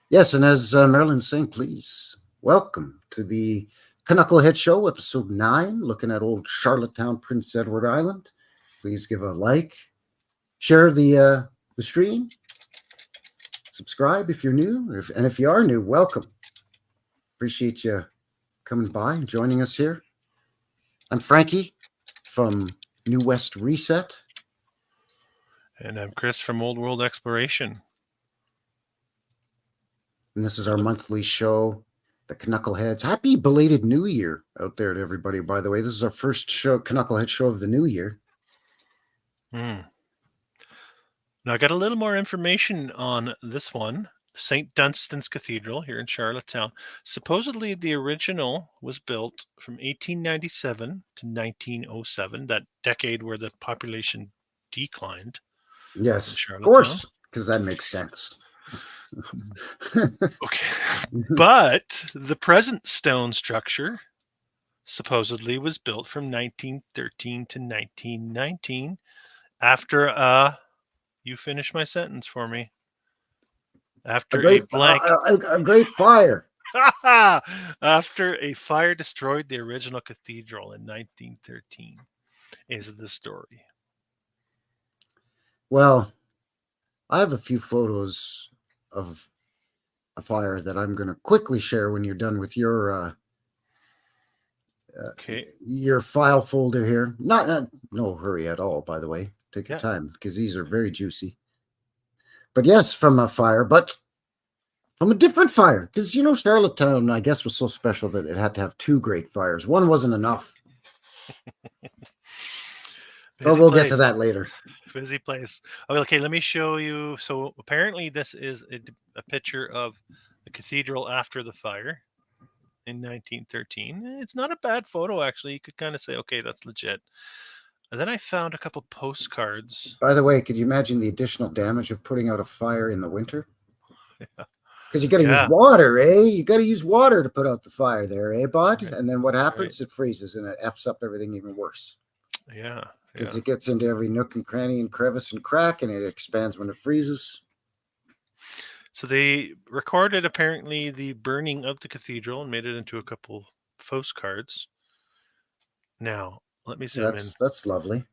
Yes, and as Marilyn's saying, please welcome to the CANUCKLEHEADS Show, episode 9, looking at old Charlottetown, Prince Edward Island. please give a like, share the stream, subscribe if you're new, and if you are new, welcome. Appreciate you coming by and joining us here. I'm Frankie from New West Reset. And I'm Chris from Old World Exploration. And this is our monthly show, the Knuckleheads. Happy belated New Year out there to everybody, by the way. This is our first show, Knucklehead show of the new year. Now, I got a little more information on this one. St. Dunstan's Cathedral here in Charlottetown. Supposedly, the original was built from 1897 to 1907, that decade where the population declined. Yes, of course, because that makes sense. Okay. But the present stone structure supposedly was built from 1913 to 1919 after you finish my sentence for me. After a great fire. After a fire destroyed the original cathedral in 1913 is the story. Well, I have a few photos of a fire that I'm going to quickly share when you're done with your your file folder here. No hurry at all, by the way. Take your time because these are very juicy. But yes, from a fire, but from a different fire, because you know Charlottetown, I guess, was so special that it had to have two great fires. One wasn't enough. But we'll get to that later. Busy place. Okay, let me show you. So apparently this is a picture of the cathedral after the fire in 1913. It's not a bad photo, actually. You could kind of say, okay, that's legit. And then I found a couple postcards. By the way, could you imagine the additional damage of putting out a fire in the winter? Because you got to use water, eh? You got to use water to put out the fire there, eh, bud? Right. And then what happens? Right. It freezes and it F's up everything even worse. Yeah. Because it gets into every nook and cranny and crevice and crack, and it expands when it freezes. So they recorded, apparently, the burning of the cathedral and made it into a couple postcards. Now, let me zoom in. That's lovely.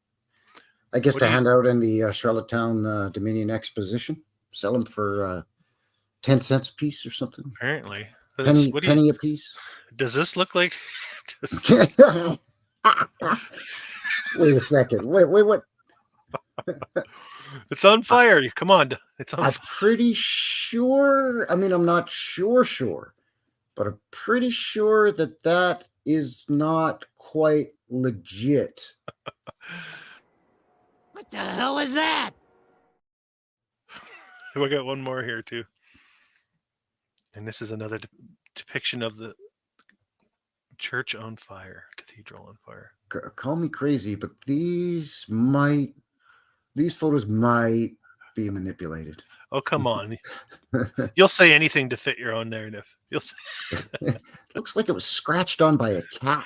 I guess to hand out in the Charlottetown Dominion Exposition. Sell them for 10 cents a piece or something. Apparently. Penny a piece. Does this look like... Wait a second. Wait, what? It's on fire. Come on. It's on I'm fire. pretty sure. I mean, I'm not sure, but I'm pretty sure that is not quite legit. What the hell was that? We got one more here, too. And this is another depiction of the church on fire, cathedral on fire. Call me crazy, but these photos might be manipulated. Oh, come on. You'll say anything to fit your own narrative. You'll say. Looks like it was scratched on by a cat.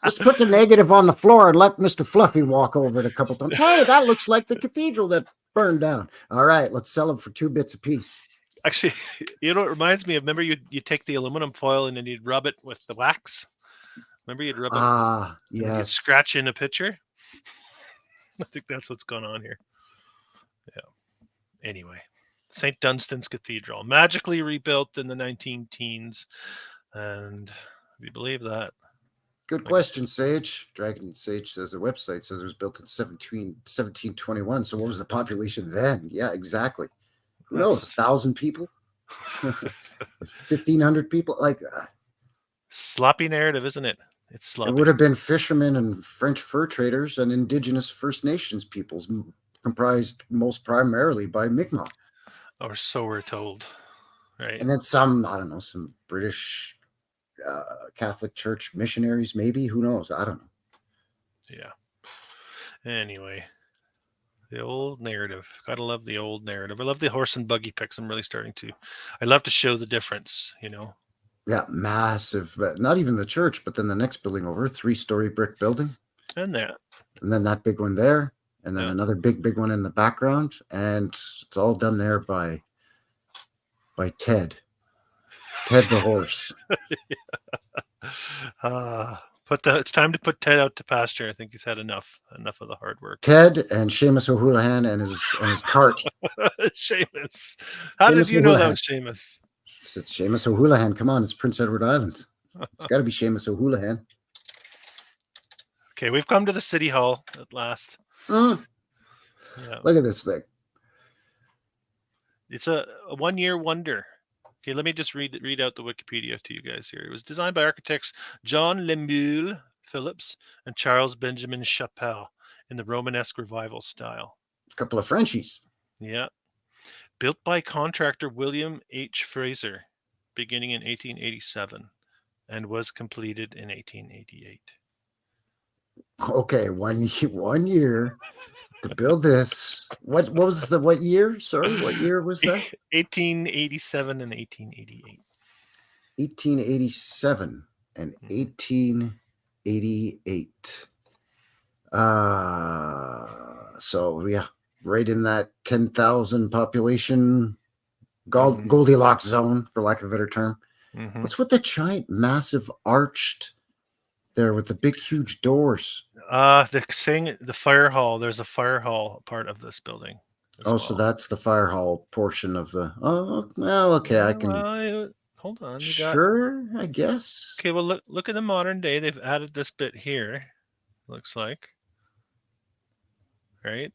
Just put the negative on the floor and let Mr. Fluffy walk over it a couple times. Hey, that looks like the cathedral that burned down. All right, let's sell them for 2 bits a piece. Actually, you know what it reminds me of? Remember you take the aluminum foil and then you'd rub it with the wax? Remember you'd rub it? Yes. You'd scratch in a picture? I think that's what's going on here. Yeah. Anyway, St. Dunstan's Cathedral, magically rebuilt in the 19-teens. And if you believe that. Good question, Sage. Dragon Sage says the website says it was built in 1721. So what was the population then? Yeah, exactly. Who knows? 1,000 people? 1,500 people? Like sloppy narrative, isn't it? It's sloppy. It would have been fishermen and French fur traders and indigenous First Nations peoples, comprised most primarily by Mi'kmaq. Or so we're told, right? And then some British Catholic Church missionaries, maybe. Who knows? I don't know. Yeah. Anyway, the old narrative. Gotta love the old narrative. I love the horse and buggy pics. I'm really starting to. I love to show the difference, you know. Yeah, massive. But not even the church, but then the next building over, 3-story brick building. And then that big one there. And then another big one in the background. And it's all done there by Ted. Ted the horse. It's time to put Ted out to pasture. I think he's had enough of the hard work. Ted and Seamus O'Houlihan and his cart. Seamus. How Seamus did you know that O'Houlihan. was Seamus? It's Seamus O'Houlihan. Come on, it's Prince Edward Island. It's got to be Seamus O'Houlihan. Okay, we've come to the city hall at last. Yeah. Look at this thing. It's a 1-year wonder. Okay, let me just read out the Wikipedia to you guys here. It was designed by architects John Lemuel Phillips and Charles Benjamin Chapelle in the Romanesque Revival style. A couple of Frenchies. Yeah. Built by contractor William H. Fraser, beginning in 1887, and was completed in 1888. Okay, one year to build this. What year? Sorry, what year was that? 1887 and 1888. 1887 and 1888. So yeah, right in that 10,000 population Goldilocks zone, for lack of a better term. Mm-hmm. What's with the giant, massive arched there with the big, huge doors? They're saying the fire hall. There's a fire hall part of this building. So that's the fire hall portion of the. Oh, well, okay, Yeah, I can. Hold on. Sure, I guess. Okay, well look at the modern day. They've added this bit here. Looks like. Right.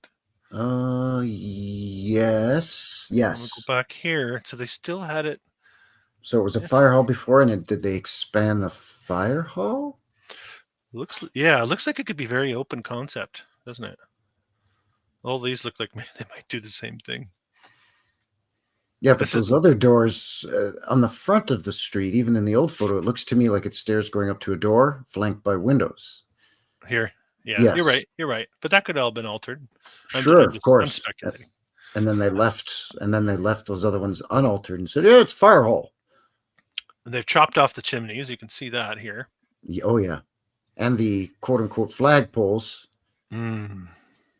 Yes. We'll go back here. So they still had it. So it was a fire hall before, and did they expand the fire hall? Looks like it could be very open concept, doesn't it? All these look like they might do the same thing. Yeah, but those other doors on the front of the street, even in the old photo, it looks to me like it's stairs going up to a door flanked by windows. Here. Yeah, yes. You're right. But that could all have been altered. Of course. I'm speculating. And then they left those other ones unaltered and said, yeah, it's fire hall. And they've chopped off the chimneys. You can see that here. Oh, yeah. And the quote-unquote flagpoles,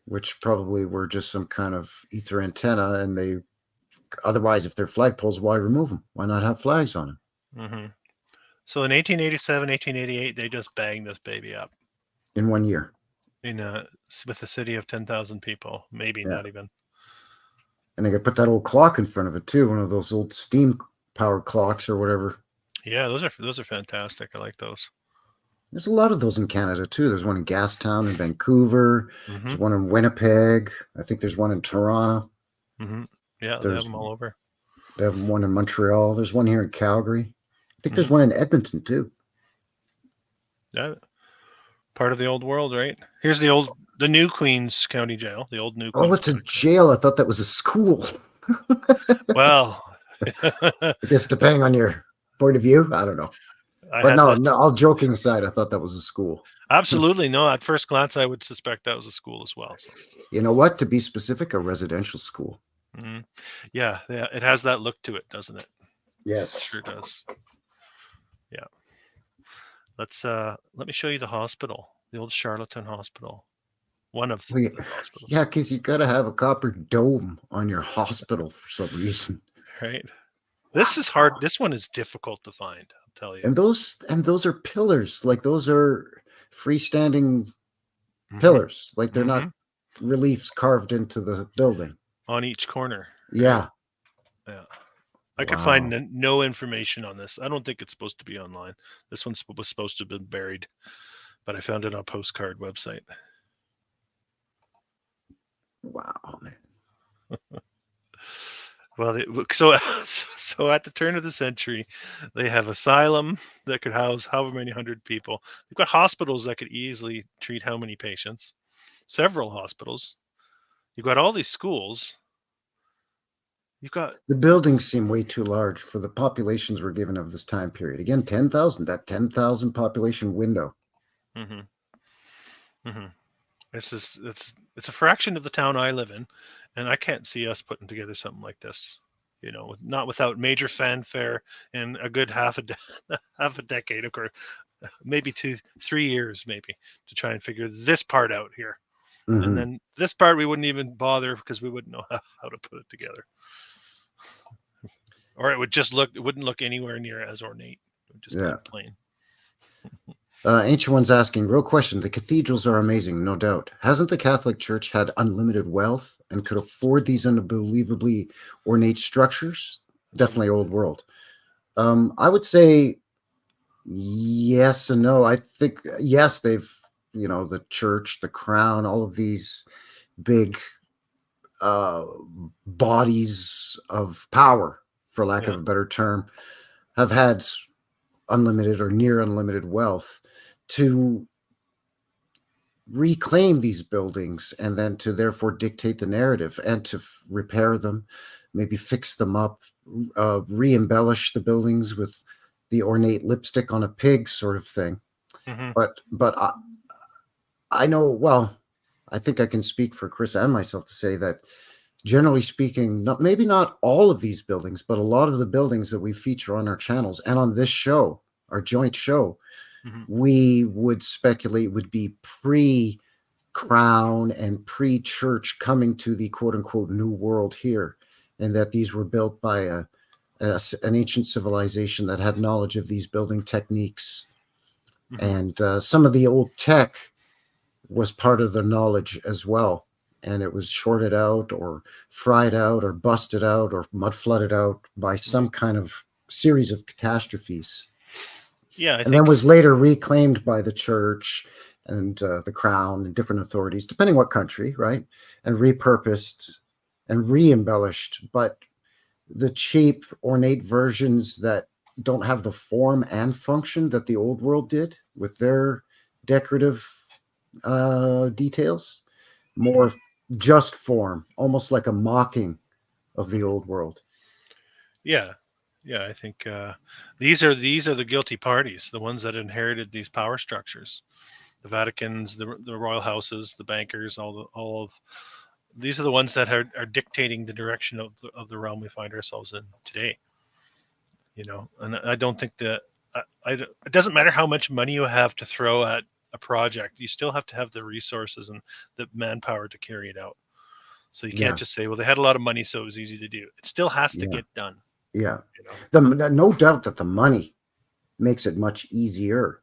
which probably were just some kind of ether antenna, and otherwise, if they're flagpoles, why remove them? Why not have flags on them? Mm-hmm. So in 1887, 1888, they just banged this baby up. In 1 year. With a city of 10,000 people, maybe not even. And they got to put that old clock in front of it, too, one of those old steam-powered clocks or whatever. Yeah, those are fantastic. I like those. There's a lot of those in Canada, too. There's one in Gastown in Vancouver. Mm-hmm. There's one in Winnipeg. I think there's one in Toronto. Mm-hmm. Yeah, they have them all over. They have one in Montreal. There's one here in Calgary. I think there's one in Edmonton, too. Yeah. Part of the old world, right? Here's the new Queens County Jail. The old new Queens it's a jail. I thought that was a school. Well. I guess depending on your point of view, I don't know. But no, all joking aside, I thought that was a school. Absolutely. No, at first glance, I would suspect that was a school as well. So. You know what? To be specific, a residential school. Mm-hmm. Yeah, it has that look to it, doesn't it? Yes. It sure does. Yeah. Let me show you the hospital, the old Charlottetown hospital. One of the hospitals. Yeah, because you got to have a copper dome on your hospital for some reason. Right. This is hard. This one is difficult to find, I'll tell you. And those are pillars. Like those are freestanding pillars. Like they're not reliefs carved into the building. On each corner. Yeah. Yeah. I could find no information on this. I don't think it's supposed to be online. This one was supposed to have been buried, but I found it on a postcard website. Wow, man. Well, so at the turn of the century, they have asylum that could house however many hundred people. They've got hospitals that could easily treat how many patients? Several hospitals. You've got all these schools. The buildings seem way too large for the populations we're given of this time period. Again, 10,000, that 10,000 population window. Mm-hmm. Mm-hmm. It's a fraction of the town I live in, and I can't see us putting together something like this, not without major fanfare and a good half a decade, or maybe 2-3 years, maybe, to try and figure this part out here. Mm-hmm. And then this part we wouldn't even bother because we wouldn't know how to put it together. Or it wouldn't look anywhere near as ornate. It would just be plain. Ancient One's asking, real question. The cathedrals are amazing, no doubt. Hasn't the Catholic Church had unlimited wealth and could afford these unbelievably ornate structures? Definitely old world. I would say yes and no. I think, yes, they've, the church, the crown, all of these big bodies of power, for lack of a better term, have had unlimited or near unlimited wealth to reclaim these buildings and then to therefore dictate the narrative and to repair them, maybe fix them up, re-embellish the buildings with the ornate lipstick on a pig sort of thing. But I know, well, I think I can speak for Chris and myself to say that generally speaking, maybe not all of these buildings, but a lot of the buildings that we feature on our channels and on this show, our joint show, we would speculate would be pre-crown and pre-church coming to the quote-unquote New World here, and that these were built by an ancient civilization that had knowledge of these building techniques. And some of the old tech was part of their knowledge as well. And it was shorted out or fried out or busted out or mud flooded out by some kind of series of catastrophes. Yeah, then was later reclaimed by the church and the crown and different authorities, depending what country, right? And repurposed and re-embellished. But the cheap, ornate versions that don't have the form and function that the old world did with their decorative details, more just form, almost like a mocking of the old world. Yeah, I think these are the guilty parties, the ones that inherited these power structures, the Vaticans, the royal houses, the bankers, all of these are the ones that are dictating the direction of the realm we find ourselves in today. And I don't think that it doesn't matter how much money you have to throw at a project, you still have to have the resources and the manpower to carry it out. So you can't just say, well, they had a lot of money, so it was easy to do. It still has to get done. Yeah. No doubt that the money makes it much easier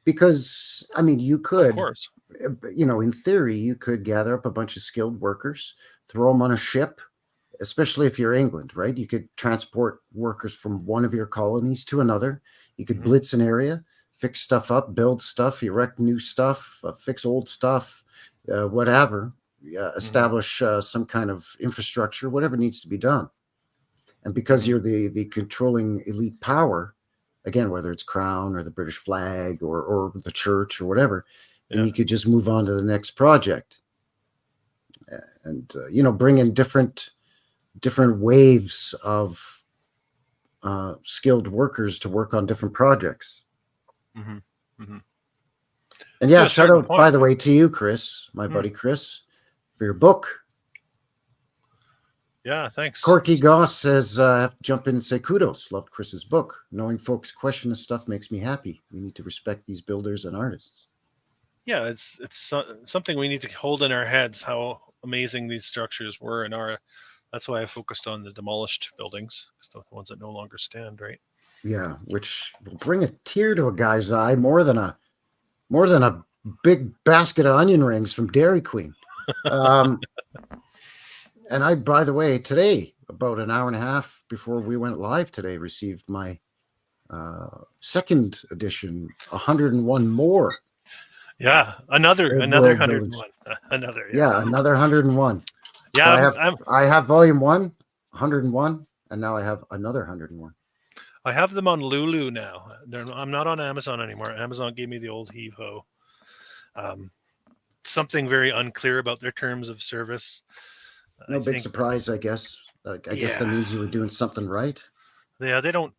because, I mean, you could, of course, in theory, you could gather up a bunch of skilled workers, throw them on a ship, especially if you're England, right? You could transport workers from one of your colonies to another. You could blitz an area, fix stuff up, build stuff, erect new stuff, fix old stuff, whatever, establish some kind of infrastructure, whatever needs to be done. And because you're the controlling elite power, again, whether it's crown or the British flag or the church or whatever, then you could just move on to the next project and, bring in different waves of skilled workers to work on different projects. And yeah, shout out, by the way, to you, Chris, my buddy Chris, for your book. Yeah, thanks. Corky Goss says, I have to jump in and say kudos. Loved Chris's book. Knowing folks question this stuff makes me happy. We need to respect these builders and artists. Yeah, it's something we need to hold in our heads, how amazing these structures were and are. That's why I focused on the demolished buildings, the ones that no longer stand, right? Yeah, which will bring a tear to a guy's eye more than a big basket of onion rings from Dairy Queen. And I, by the way, today, about an hour and a half before we went live today, received my second edition, 101 more. Yeah, another 101. Another. Yeah, another 101. Yeah, so I have volume 101, and now I have another 101. I have them on Lulu now. I'm not on Amazon anymore. Amazon gave me the old heave-ho. Something very unclear about their terms of service. No big surprise, I guess. I guess that means you were doing something right. Yeah, they don't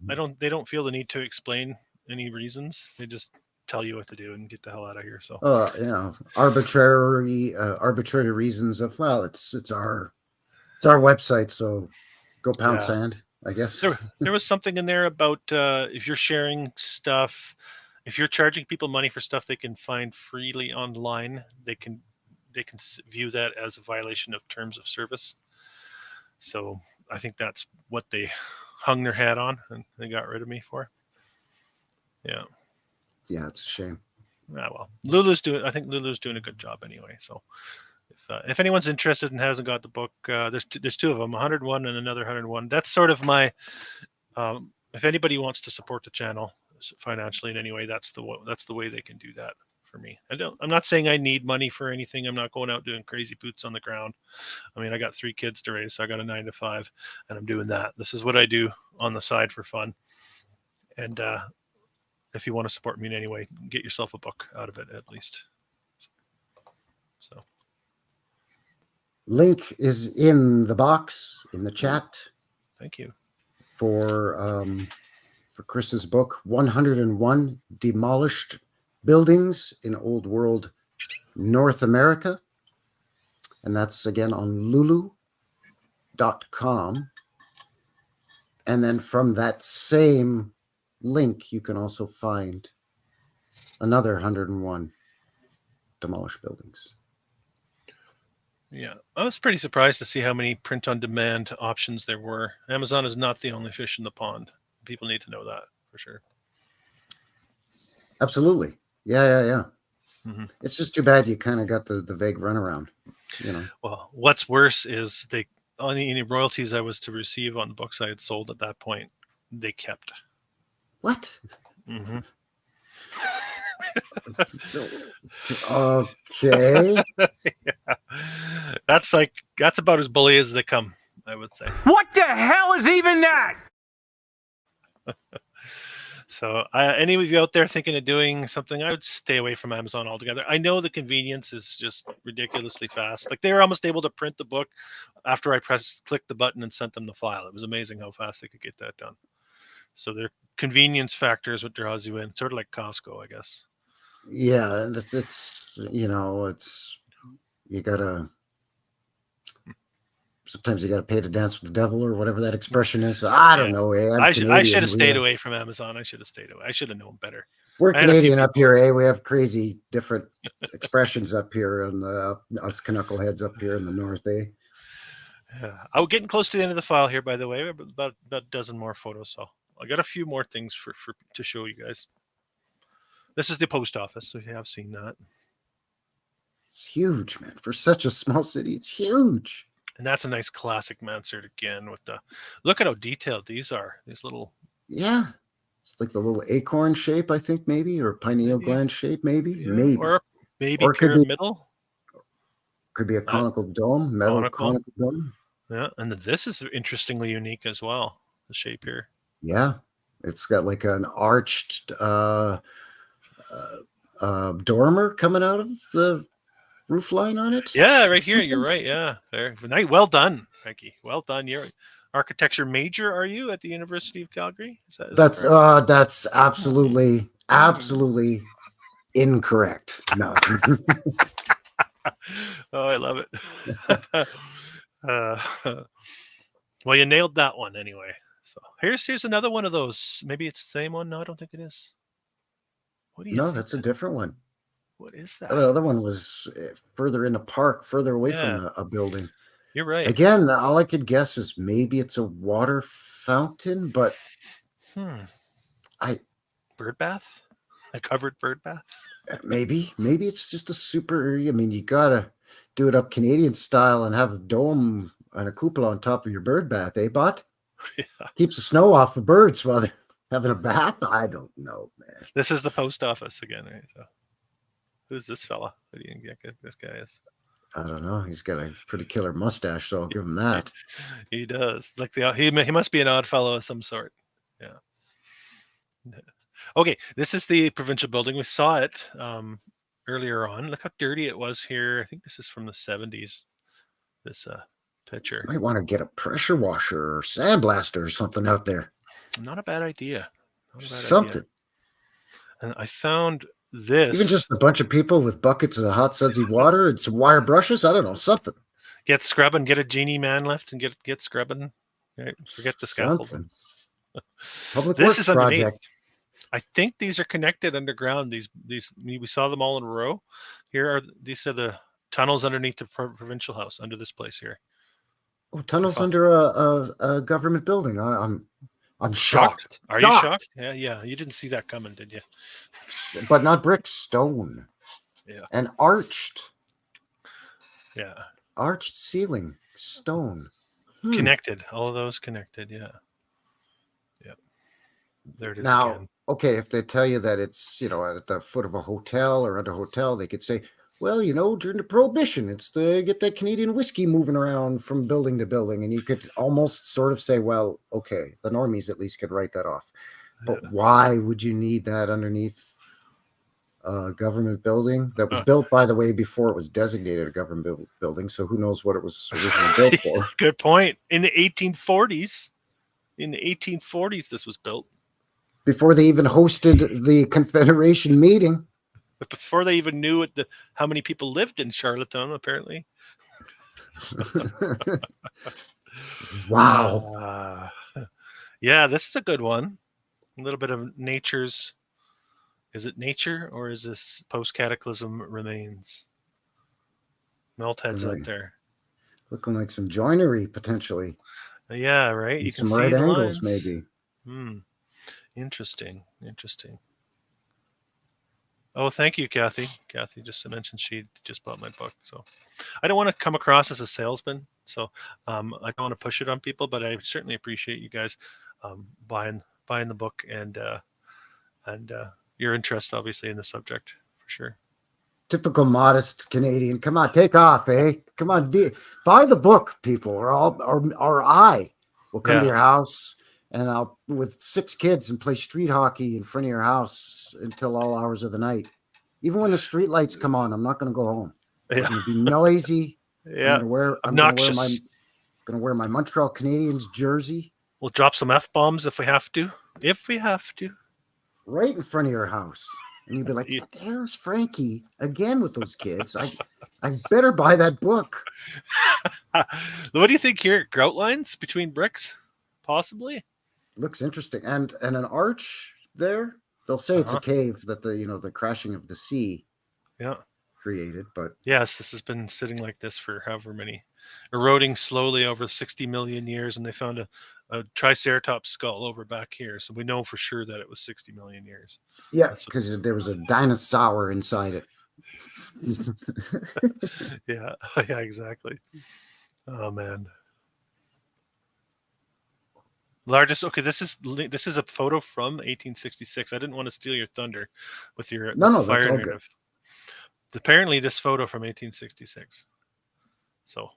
feel the need to explain any reasons. They just tell you what to do and get the hell out of here. So arbitrary reasons of, well, it's our website, so go pound sand, I guess. There was something in there about if you're sharing stuff, if you're charging people money for stuff they can find freely online, they can view that as a violation of terms of service. So I think that's what they hung their hat on and they got rid of me for. Yeah, it's a shame. Well, I think Lulu's doing a good job anyway. So if anyone's interested and hasn't got the book, there's two of them, 101 and another 101. That's sort of my, if anybody wants to support the channel financially in any way, that's the way they can do that for me. I'm not saying I need money for anything. I'm not going out doing crazy boots on the ground. I mean, I got 3 kids to raise, so I got a 9 to 5, and I'm doing that. This is what I do on the side for fun. And if you want to support me in any way, get yourself a book out of it at least. So. Link is in the box in the chat. Thank you. For Chris's book, 101 Demolished Buildings in Old World North America. And that's again on lulu.com. And then from that same link, you can also find another 101 demolished buildings. Yeah, I was pretty surprised to see how many print-on-demand options there were. Amazon is not the only fish in the pond. People need to know that for sure. Absolutely. Yeah. Mm-hmm. It's just too bad you kind of got the vague runaround, you know. Well, what's worse is any royalties I was to receive on the books I had sold at that point, they kept. What? Mm-hmm. Okay. Yeah. That's about as bully as they come, I would say. What the hell is even that? So any of you out there thinking of doing something, I would stay away from Amazon altogether. I know the convenience is just ridiculously fast. Like, they were almost able to print the book after I clicked the button and sent them the file. It was amazing how fast they could get that done. So their convenience factor is what draws you in, sort of like Costco, I guess. Yeah, and it's you know, you gotta, sometimes you gotta pay to dance with the devil, or whatever that expression is. I don't know. I should have stayed away from Amazon. I should have stayed away. I should have known better. We're Canadian up here, We have crazy different expressions up here, and us knuckleheads up here in the north, Yeah. I'm getting close to the end of the file here, by the way. About a dozen more photos, so I got a few more things to show you guys. This is the post office, so you have seen that. It's huge, man. For such a small city, it's huge. And that's a nice classic mansard again with look at how detailed these are. These little. Yeah. It's like the little acorn shape, I think, maybe, or pineal gland shape, maybe. Yeah. Maybe. Or maybe pyramidal. Could be a conical dome, metal conical dome. Yeah, and this is interestingly unique as well, the shape here. Yeah. It's got like an arched dormer coming out of the roof line on it. Yeah, right here. You're right. Yeah, there. Well done, Frankie. Well done. You're architecture major, are you, at the University of Calgary? That's absolutely incorrect. No. Oh, I love it. Well, you nailed that one anyway. So here's another one of those. Maybe it's the same one. No, I don't think it is. What do you think? That's a different one. What is that? The other one was further in a park, further away from a building. You're right. Again, all I could guess is maybe it's a water fountain, but bird bath? A covered bird bath? Maybe it's just a super. I mean, you gotta do it up Canadian style and have a dome and a cupola on top of your bird bath, bot? Yeah. Keeps the snow off the birds while they're having a bath. I don't know, man. This is the post office again, right? So, who's this fella? Who do you think this guy is? I don't know. He's got a pretty killer mustache, so I'll give him that. He does. Like he must be an odd fellow of some sort. Yeah. Okay, this is the provincial building. We saw it earlier on. Look how dirty it was here. I think this is from the 70s. This picture. Might want to get a pressure washer or sandblaster or something out there. Not a bad idea. Something. And I found this. Even just a bunch of people with buckets of hot sudsy water and some wire brushes. I don't know, something. Get scrubbing. Get a genie man lift and get scrubbing. Right? Forget the scaffolding. Public Works project. I think these are connected underground. These we saw them all in a row. These are the tunnels underneath the provincial house under this place here. Oh, tunnels under a government building. I'm I'm shocked. Are you shocked? Yeah. You didn't see that coming, did you? But not brick, stone. Yeah. And arched ceiling, stone. Connected. All of those connected. Yeah. There it is Now, again. okay, if they tell you that it's, at the foot of a hotel or at a hotel, they could say, well, during the Prohibition, it's to get that Canadian whiskey moving around from building to building. And you could almost sort of say, well, okay, the normies at least could write that off. But why would you need that underneath a government building that was built, by the way, before it was designated a government building? So who knows what it was originally built for? Good point. In the 1840s, this was built. Before they even hosted the Confederation meeting. Before they even knew how many people lived in Charlottetown, apparently. Wow. Yeah, this is a good one. A little bit of nature's. Is it nature or is this post-cataclysm remains? Melt heads up there. Looking like some joinery, potentially. Yeah, right. And you can some see right the angles, lines. maybe. Interesting. Oh, thank you, Kathy. Kathy just mentioned she just bought my book. So I don't want to come across as a salesman. So I don't want to push it on people, but I certainly appreciate you guys buying the book and your interest, obviously, in the subject for sure. Typical modest Canadian. Come on, take off, eh? Come on, buy the book, people, or I will come to your house and I'll with 6 kids and play street hockey in front of your house until all hours of the night. Even when the street lights come on, I'm not going to go home. I'm going to be noisy. Yeah, I'm going to wear my Montreal Canadiens jersey. We'll drop some F-bombs if we have to. Right in front of your house. And you'd be like, there's Frankie again with those kids. I better buy that book. What do you think here? Grout lines between bricks? Possibly. Looks interesting. And an arch there. They'll say it's a cave that the crashing of the sea created. But yes, this has been sitting like this for however many, eroding slowly over 60 million years. And they found a triceratops skull over back here. So we know for sure that it was 60 million years. Yeah, because there was a dinosaur inside it. Yeah, exactly. Oh, man. Largest. Okay, this is a photo from 1866. I didn't want to steal your thunder with your no, fire that's all narrative. Good. Apparently, this photo from 1866. So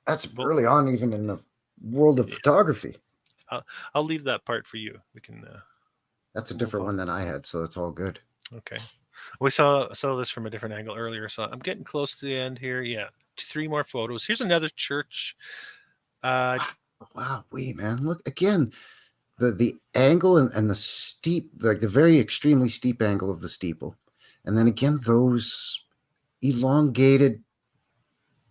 that's early on, even in the world of photography. I'll leave that part for you. We can. That's a different one than I had, so it's all good. Okay, we saw this from a different angle earlier, so I'm getting close to the end here. Yeah, 3 more photos. Here's another church. Wow, wait, man, look again. The angle and the steep, like the very extremely steep angle of the steeple, and then again those elongated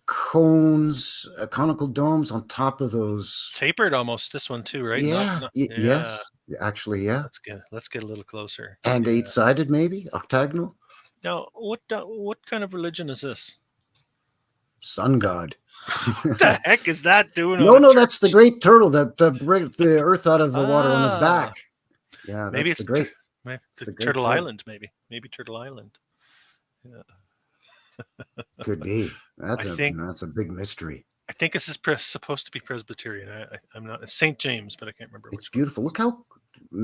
cones, conical domes on top of those. Tapered almost, this one too, right? Yeah, yes. Actually, yeah. Let's get a little closer. And 8-sided, maybe? Octagonal? Now, what kind of religion is this? Sun god. What the heck is that doing? No, that's the great turtle that breaks the earth out of the water on his back. Yeah, maybe it's the great. Maybe the Turtle Island, maybe Turtle Island. Yeah. Could be. That's a big mystery. I think this is supposed to be Presbyterian. I'm not. It's St. James, but I can't remember. It's beautiful. Look how.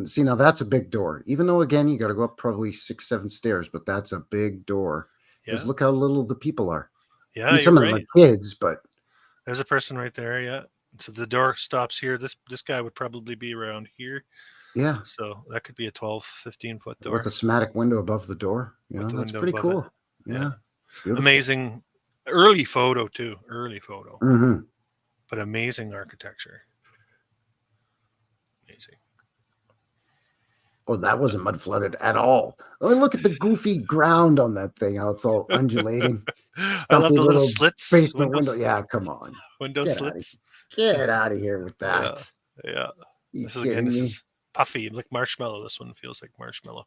See, now that's a big door. Even though, again, you got to go up probably 6-7 stairs, but that's a big door. Because look how little the people are. Yeah, I mean, some of them are kids, but there's a person right there. Yeah. So the door stops here. This guy would probably be around here. Yeah. So that could be a 12, 15-foot door with a somatic window above the door. That's pretty cool. Yeah. Beautiful. Amazing. Early photo too. Mm-hmm. But amazing architecture. Amazing. Oh, that wasn't mud flooded at all. I mean, look at the goofy ground on that thing. How it's all undulating. I love the little slits. Basement window. Yeah, come on. Window slits. Get out of here with that. Yeah. This is puffy, like marshmallow. This one feels like marshmallow.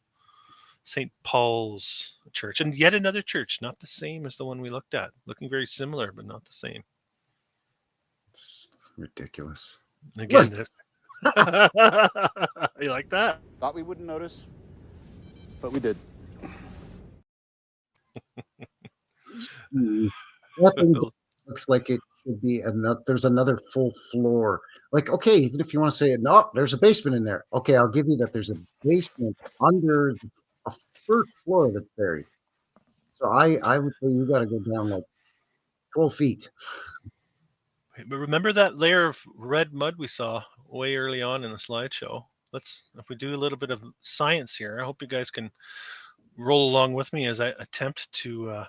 St. Paul's Church, and yet another church, not the same as the one we looked at. Looking very similar, but not the same. It's ridiculous. Again, You like that? Thought we wouldn't notice, but we did. That thing looks like it should be another. There's another full floor. Like, okay, even if you want to say, no, there's a basement in there. Okay, I'll give you that. There's a basement under a first floor that's buried. So I would say you got to go down like 12 feet. But remember that layer of red mud we saw way early on in the slideshow? If we do a little bit of science here, I hope you guys can roll along with me as I attempt to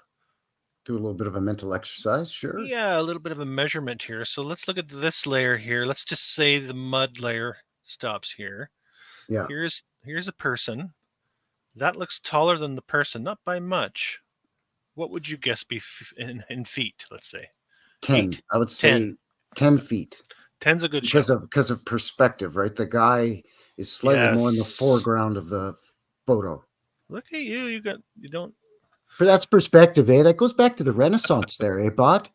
Do a little bit of a mental exercise, sure. yeah, a little bit of a measurement here. So let's look at this layer here. Let's just say the mud layer stops here. Yeah. Here's a person. That looks taller than the person, not by much. What would you guess be in feet, let's say? 10. Feet. I would say 10 feet. 10's a good because of perspective, right? The guy is slightly more in the Yes. foreground of the photo. Look at you. You don't But that's perspective, eh? That goes back to the Renaissance there, eh, Bot?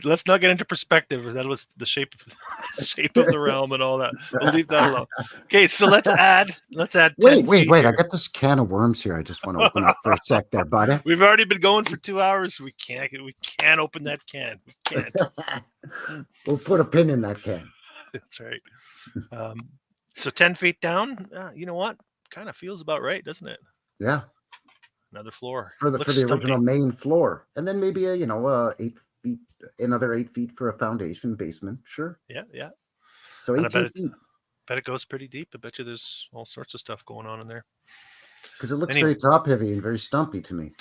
let's not get into perspective. That was the shape of the realm and all that. We'll leave that alone. Okay, so let's add 10 Wait. feet I here. got this can of worms here. I just want to open up for a sec there, Bot. We've already been going for 2 hours. We can't open that can. We can't. We'll put a pin in that can. That's right. So 10 feet down, you know what? Kind of feels about right, doesn't it? Yeah. Another floor. For the Looks original stumpy. main floor. And then maybe 8 feet, another 8 feet for a foundation basement. Sure. Yeah. So And I 18 feet. Bet it goes pretty deep. I bet you there's all sorts of stuff going on in there. Because it looks Anyway. very top heavy and very stumpy to me.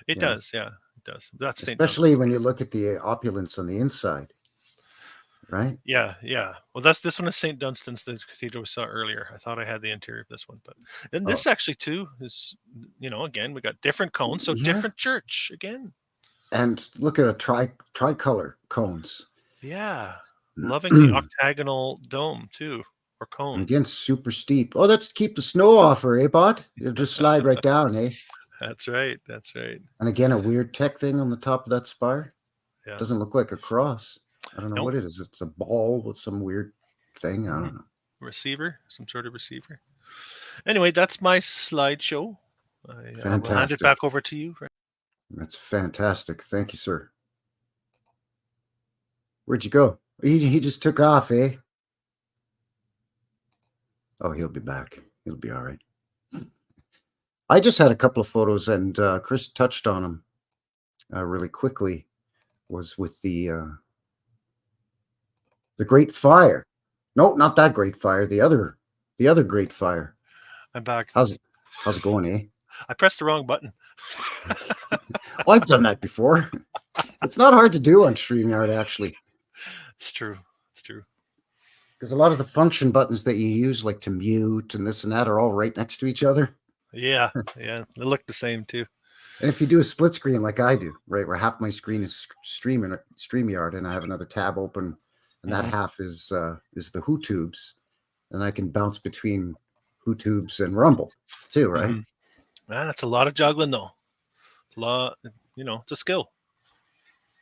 It Yeah. does, yeah. It does. That's St. Especially Dunstan's. when you look at the opulence on the inside. Right? Yeah. Well, this one is St. Dunstan's, the cathedral we saw earlier. I thought I had the interior of this one, but then this actually too is, again, we got different cones, so Yeah. different church again. And look at a tricolor cones. Yeah, loving the octagonal dome too, or And cone. again, super steep. Oh, that's to keep the snow off her, eh, Bot? It'll just slide right down, eh? That's right. That's right. And again, a weird tech thing on the top of that spire. Yeah. Doesn't look like a cross. I don't know Nope. what it is. It's a ball with some weird thing. I don't know. Receiver, some sort of receiver. Anyway, that's my slideshow. I will hand it Fantastic. back over to you. That's fantastic. Thank you, sir. Where'd you go? He just took off, eh? Oh, he'll be back. He'll be all right. I just had a couple of photos, and Chris touched on them really quickly. Was with the Great Fire. No, not that Great Fire. The other Great Fire. I'm back. How's it going, eh? I pressed the wrong button. Oh, I've done that before. It's not hard to do on StreamYard, actually, It's true. It's true. because a lot of the function buttons that you use, like to mute and this and that, are all right next to each other. Yeah. They look the same too. And if you do a split screen like I do, right, where half my screen is StreamYard, and I have another tab open, and that half is the HooTubes, and I can bounce between HooTubes and Rumble too, right? Mhm. Man, that's a lot of juggling though. It's a skill.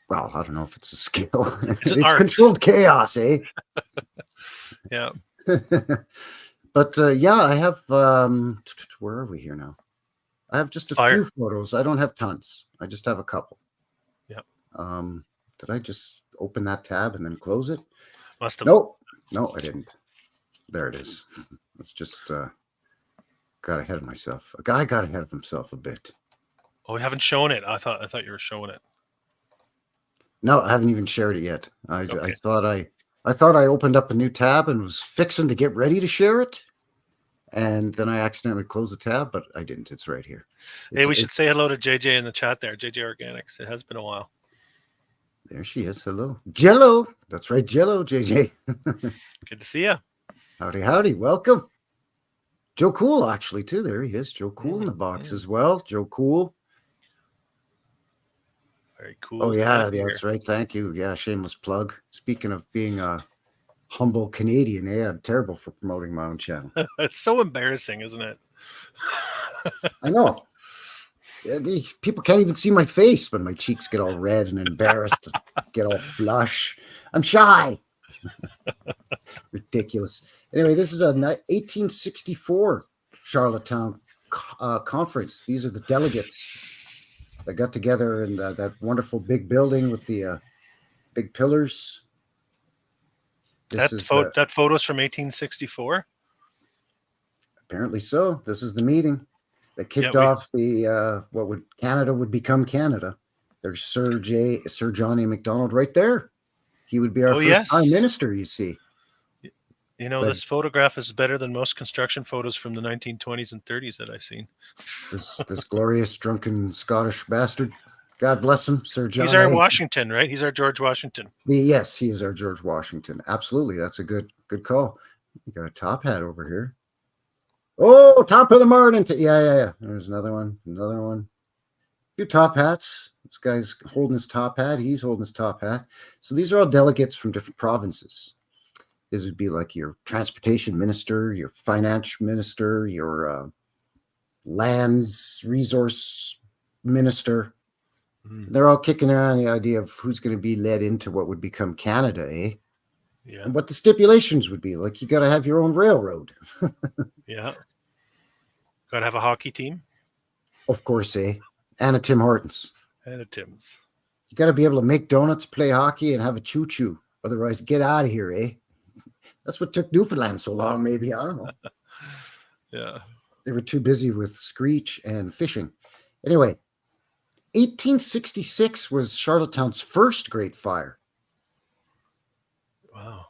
Well, I don't know if it's a skill. It's an It's art. controlled chaos, eh? Yeah. But I have. Where are we here now? I have just a Fire. few photos. I don't have tons. I just have a couple. Yeah. Did I just open that tab and then close it? Must have. No, I didn't. There it is. It's just got ahead of myself. A guy got ahead of himself a bit. Oh, we haven't shown it. I thought you were showing it. No, I haven't even shared it yet. I Okay. thought I opened up a new tab and was fixing to get ready to share it, and then I accidentally closed the tab, but I didn't. It's right here. Hey, we should say hello to JJ in the chat there. JJ Organics. It has been a while. There she is. Hello, Jello. That's right, Jello. JJ. Good to see you. Howdy. Welcome. Joe Cool, actually, too. There he is. Joe Cool in the box as well. Joe Cool. Very cool. Oh, yeah, Glad to hear. that's right. Thank you. Yeah, shameless plug. Speaking of being a humble Canadian, I'm terrible for promoting my own channel. It's so embarrassing, isn't it? I know. These people can't even see my face when my cheeks get all red and embarrassed, get all flush. I'm shy. Ridiculous. Anyway, this is a 1864 Charlottetown conference. These are the delegates that got together in that wonderful big building with the big pillars. That photo's from 1864. Apparently so. This is the meeting that kicked off the Canada would become Canada. There's Sir John A. Macdonald right there. He would be our first prime minister, you see. You know, this photograph is better than most construction photos from the 1920s and 30s that I've seen. This glorious drunken Scottish bastard. God bless him, Sir John. He's our Washington, right? He's our George Washington. Yes, he is our George Washington. Absolutely. That's a good call. You got a top hat over here. Oh, top of the morning. Yeah. There's another one. A few top hats. This guy's holding his top hat. He's holding his top hat. So these are all delegates from different provinces. This would be like your transportation minister, your finance minister, your lands resource minister. They're all kicking around the idea of who's going to be led into what would become Canada, eh? Yeah. And what the stipulations would be. Like, you got to have your own railroad. Yeah. Got to have a hockey team. Of course, eh? And a Tim Hortons. And a Tim's. You got to be able to make donuts, play hockey, and have a choo-choo. Otherwise, get out of here, eh? That's what took Newfoundland so long, maybe. I don't know. Yeah. They were too busy with screech and fishing. Anyway, 1866 was Charlottetown's first Great Fire. Wow.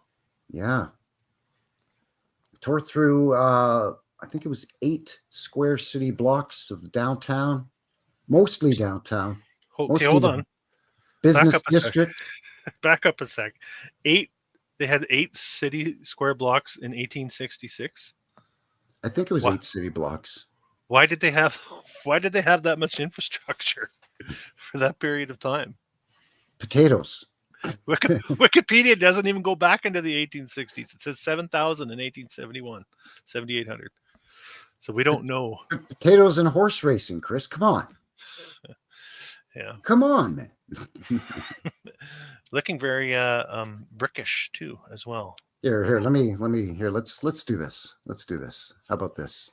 Yeah. Tore through, I think it was 8 square city blocks of downtown, mostly downtown. Okay, hold on. Business district. Back up a sec. They had 8 city square blocks in 1866. I think it was 8 city blocks. Why did they have that much infrastructure for that period of time? Potatoes. Wikipedia doesn't even go back into the 1860s. It says 7,000 in 1871, 7,800. So we don't know. Potatoes and horse racing, Chris. Come on. Yeah. Come on, man. Looking very brickish too, as well. Here. Let me. Here, let's do this. Let's do this. How about this?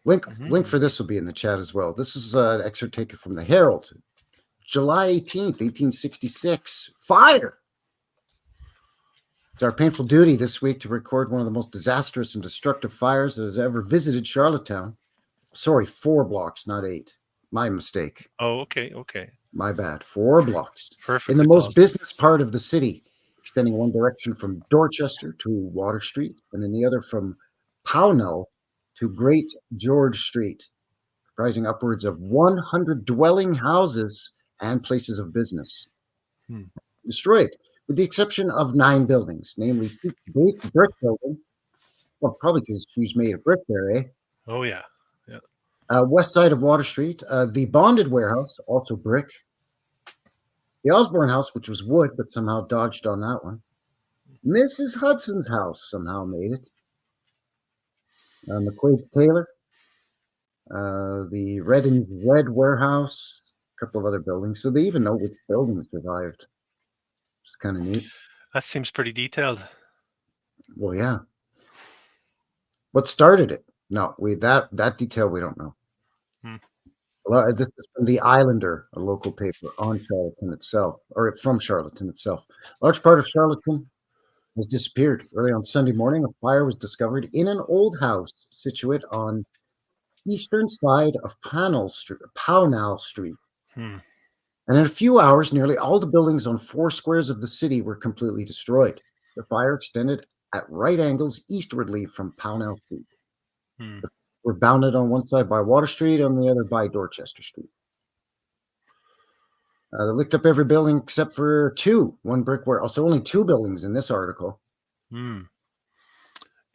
Link for this will be in the chat as well. This is an excerpt taken from the Herald, July 18th, 1866. Fire! It's our painful duty this week to record one of the most disastrous and destructive fires that has ever visited Charlottetown. Sorry, 4 blocks, not 8. My mistake. Oh, okay. My bad. 4 blocks. Perfect. In the most business part of the city, extending one direction from Dorchester to Water Street, and in the other from Pownell to Great George Street, comprising upwards of 100 dwelling houses and places of business. Destroyed, with the exception of 9 buildings, namely Great Brick Building. Well, probably because she's made of brick there, eh? Oh, yeah. West side of Water Street, the Bonded Warehouse, also brick. The Osborne House, which was wood, but somehow dodged on that one. Mrs. Hudson's house somehow made it. McQuaid's Taylor, the Reddin's Red Warehouse, a couple of other buildings. So they even know which buildings survived. It's kind of neat. That seems pretty detailed. Well, yeah. What started it? No, that detail we don't know. This is from the Islander, a local paper on Charlottetown itself, or from Charlottetown itself. A large part of Charlottetown has disappeared. Early on Sunday morning, a fire was discovered in an old house situate on eastern side of Pownell Street. And in a few hours, nearly all the buildings on 4 squares of the city were completely destroyed. The fire extended at right angles eastwardly from Pownell Street. We're bounded on one side by Water Street, on the other by Dorchester Street. They licked up every building except for 2. 1 brick warehouse. So only 2 buildings in this article.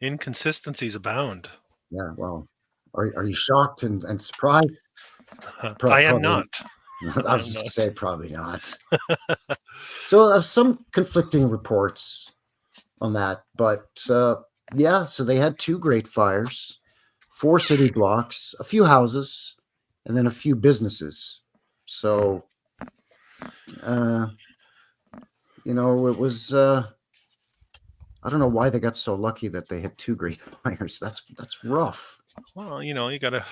Inconsistencies abound. Yeah, well, are you shocked and surprised? I am not. I was just going to say probably not. So some conflicting reports on that. But yeah, so they had 2 great fires, 4 city blocks, a few houses, and then a few businesses. So It was. I don't know why they got so lucky that they had 2 great fires. That's rough. Well, you gotta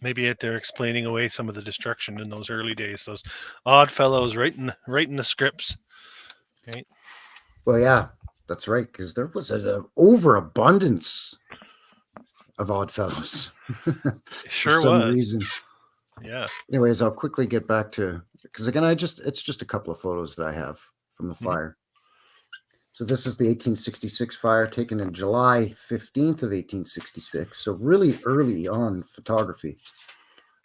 maybe they're explaining away some of the destruction in those early days. Those odd fellows writing the scripts, right? Well, yeah, that's right, because there was an overabundance of odd fellows. Sure for some was. reason. Yeah. Anyways, I'll quickly get back to, because again, it's just a couple of photos that I have from the fire. So this is the 1866 fire taken in July 15th of 1866. So really early on photography.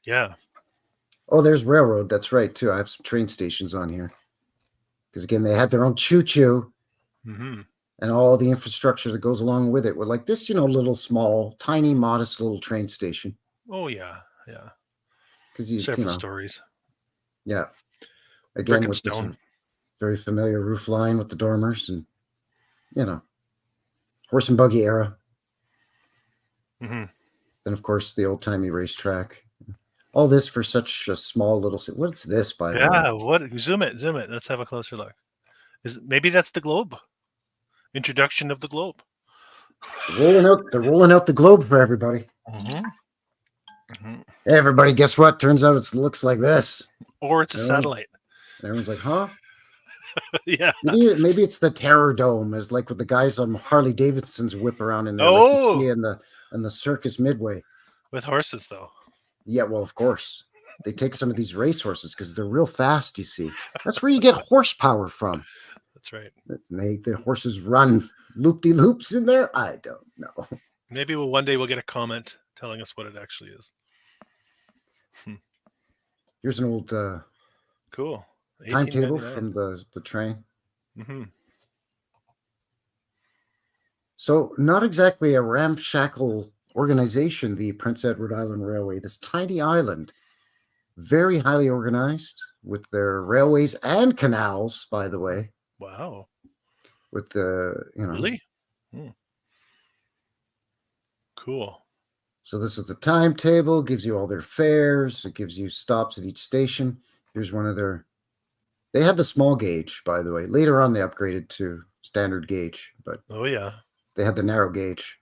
Yeah. Oh, there's railroad. That's right, too. I have some train stations on here. Because again, they had their own choo-choo and all the infrastructure that goes along with it. With like this, little small, tiny, modest little train station. Oh, yeah. Yeah. Because several stories. Yeah. Again, Brick with and this stone. very familiar roof line with the dormers and, horse and buggy era. Then, of course, the old-timey racetrack. All this for such a small little... What's this, by the way? Yeah, what? Zoom it. Let's have a closer look. Maybe that's the globe? Introduction of the globe. They're rolling out the globe for everybody. Everybody, guess what? Turns out it looks like this. Or it's a satellite. And everyone's like, huh? Yeah. Maybe it's the Terror Dome, as like with the guys on Harley Davidson's whip around in there. Oh! Like you see in the circus midway. With horses, though. Yeah, well, of course. They take some of these race horses because they're real fast, you see. That's where you get horsepower from. That's right. The horses run loop-de-loops in there? I don't know. Maybe one day we'll get a comment telling us what it actually is. Here's an old cool timetable from the train. So not exactly a ramshackle organization, the Prince Edward Island Railway. This tiny island, very highly organized with their railways and canals, by the way. Wow. With the, Really? Cool. So this is the timetable, gives you all their fares. It gives you stops at each station. Here's one of they had the small gauge, by the way. Later on, they upgraded to standard gauge, but oh yeah, they had the narrow gauge.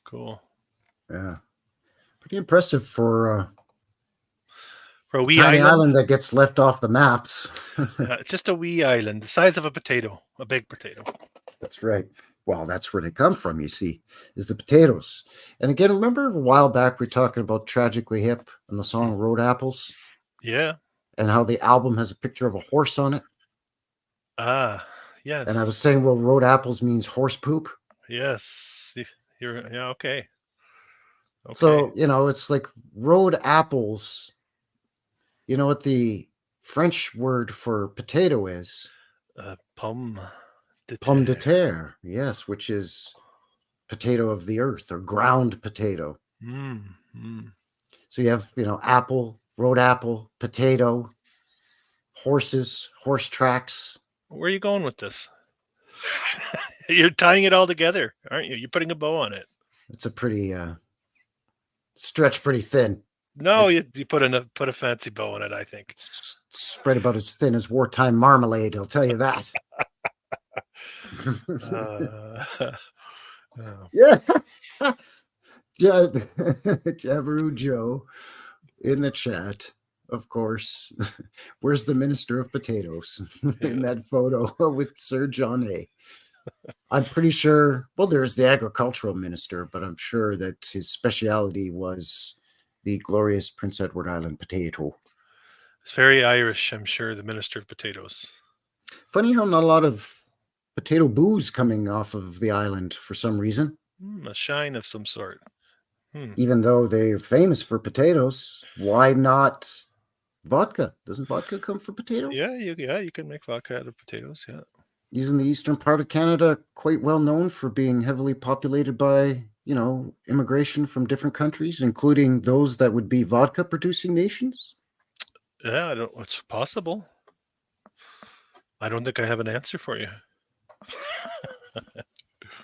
Cool. Yeah. Pretty impressive for a wee tiny island that gets left off the maps. It's just a wee island, the size of a potato, a big potato. That's right. Well, that's where they come from, you see, is the potatoes. And again, remember a while back we were talking about Tragically Hip and the song Road Apples? Yeah. And how the album has a picture of a horse on it? Ah, yes. And I was saying, well, road apples means horse poop. Yes. Okay. So, it's like road apples. You know what the French word for potato is? Pomme de terre. Pomme de terre, yes, which is potato of the earth or ground potato. So you have, apple, road apple, potato, horses, horse tracks. Where are you going with this? You're tying it all together, aren't you? You're putting a bow on it. It's a pretty stretch pretty thin. No, you put a fancy bow on it, I think. It's spread about as thin as wartime marmalade, I'll tell you that. Yeah. Yeah. Jabaroo Joe in the chat, of course. Where's the Minister of Potatoes in that photo with Sir John A? I'm pretty sure, well, there's the agricultural minister, but I'm sure that his speciality was the glorious Prince Edward Island potato. It's very Irish, I'm sure, the Minister of Potatoes. Funny how not a lot of potato booze coming off of the island for some reason. A shine of some sort. Even though they're famous for potatoes, why not vodka? Doesn't vodka come from potato? Yeah, you can make vodka out of potatoes, yeah. Isn't the eastern part of Canada quite well known for being heavily populated by, immigration from different countries, including those that would be vodka-producing nations? Yeah, it's possible. I don't think I have an answer for you.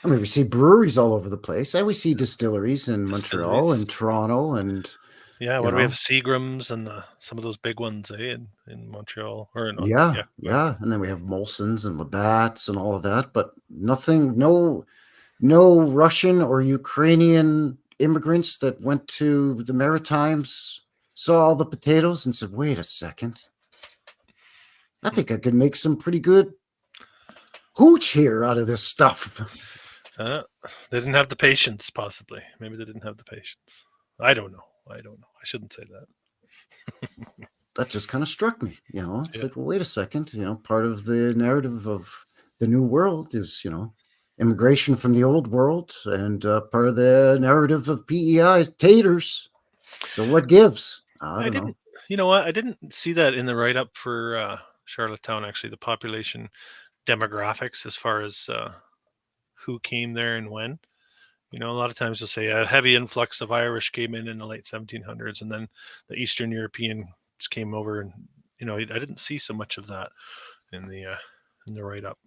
I mean, we see breweries all over the place, and we see distilleries in Montreal and Distilleries. Toronto, and Yeah, you what do we know, have? Seagrams and some of those big ones, in Montreal or in yeah, yeah, yeah, and then we have Molson's and Labatt's and all of that, but nothing, no Russian or Ukrainian immigrants that went to the Maritimes, saw all the potatoes and said, "Wait a second, I think I could make some pretty good hooch here out of this stuff." They didn't have the patience, possibly. Maybe they didn't have the patience. I don't know. I shouldn't say that. That just kind of struck me, it's Yeah. like, well, wait a second, part of the narrative of the new world is, immigration from the old world, and part of the narrative of PEI is taters. So what gives? I don't know. didn't. You know what? I didn't see that in the write-up for Charlottetown. Actually, the population demographics as far as who came there and when. A lot of times you'll say a heavy influx of Irish came in the late 1700s, and then the Eastern Europeans came over, and I didn't see so much of that in the write-up.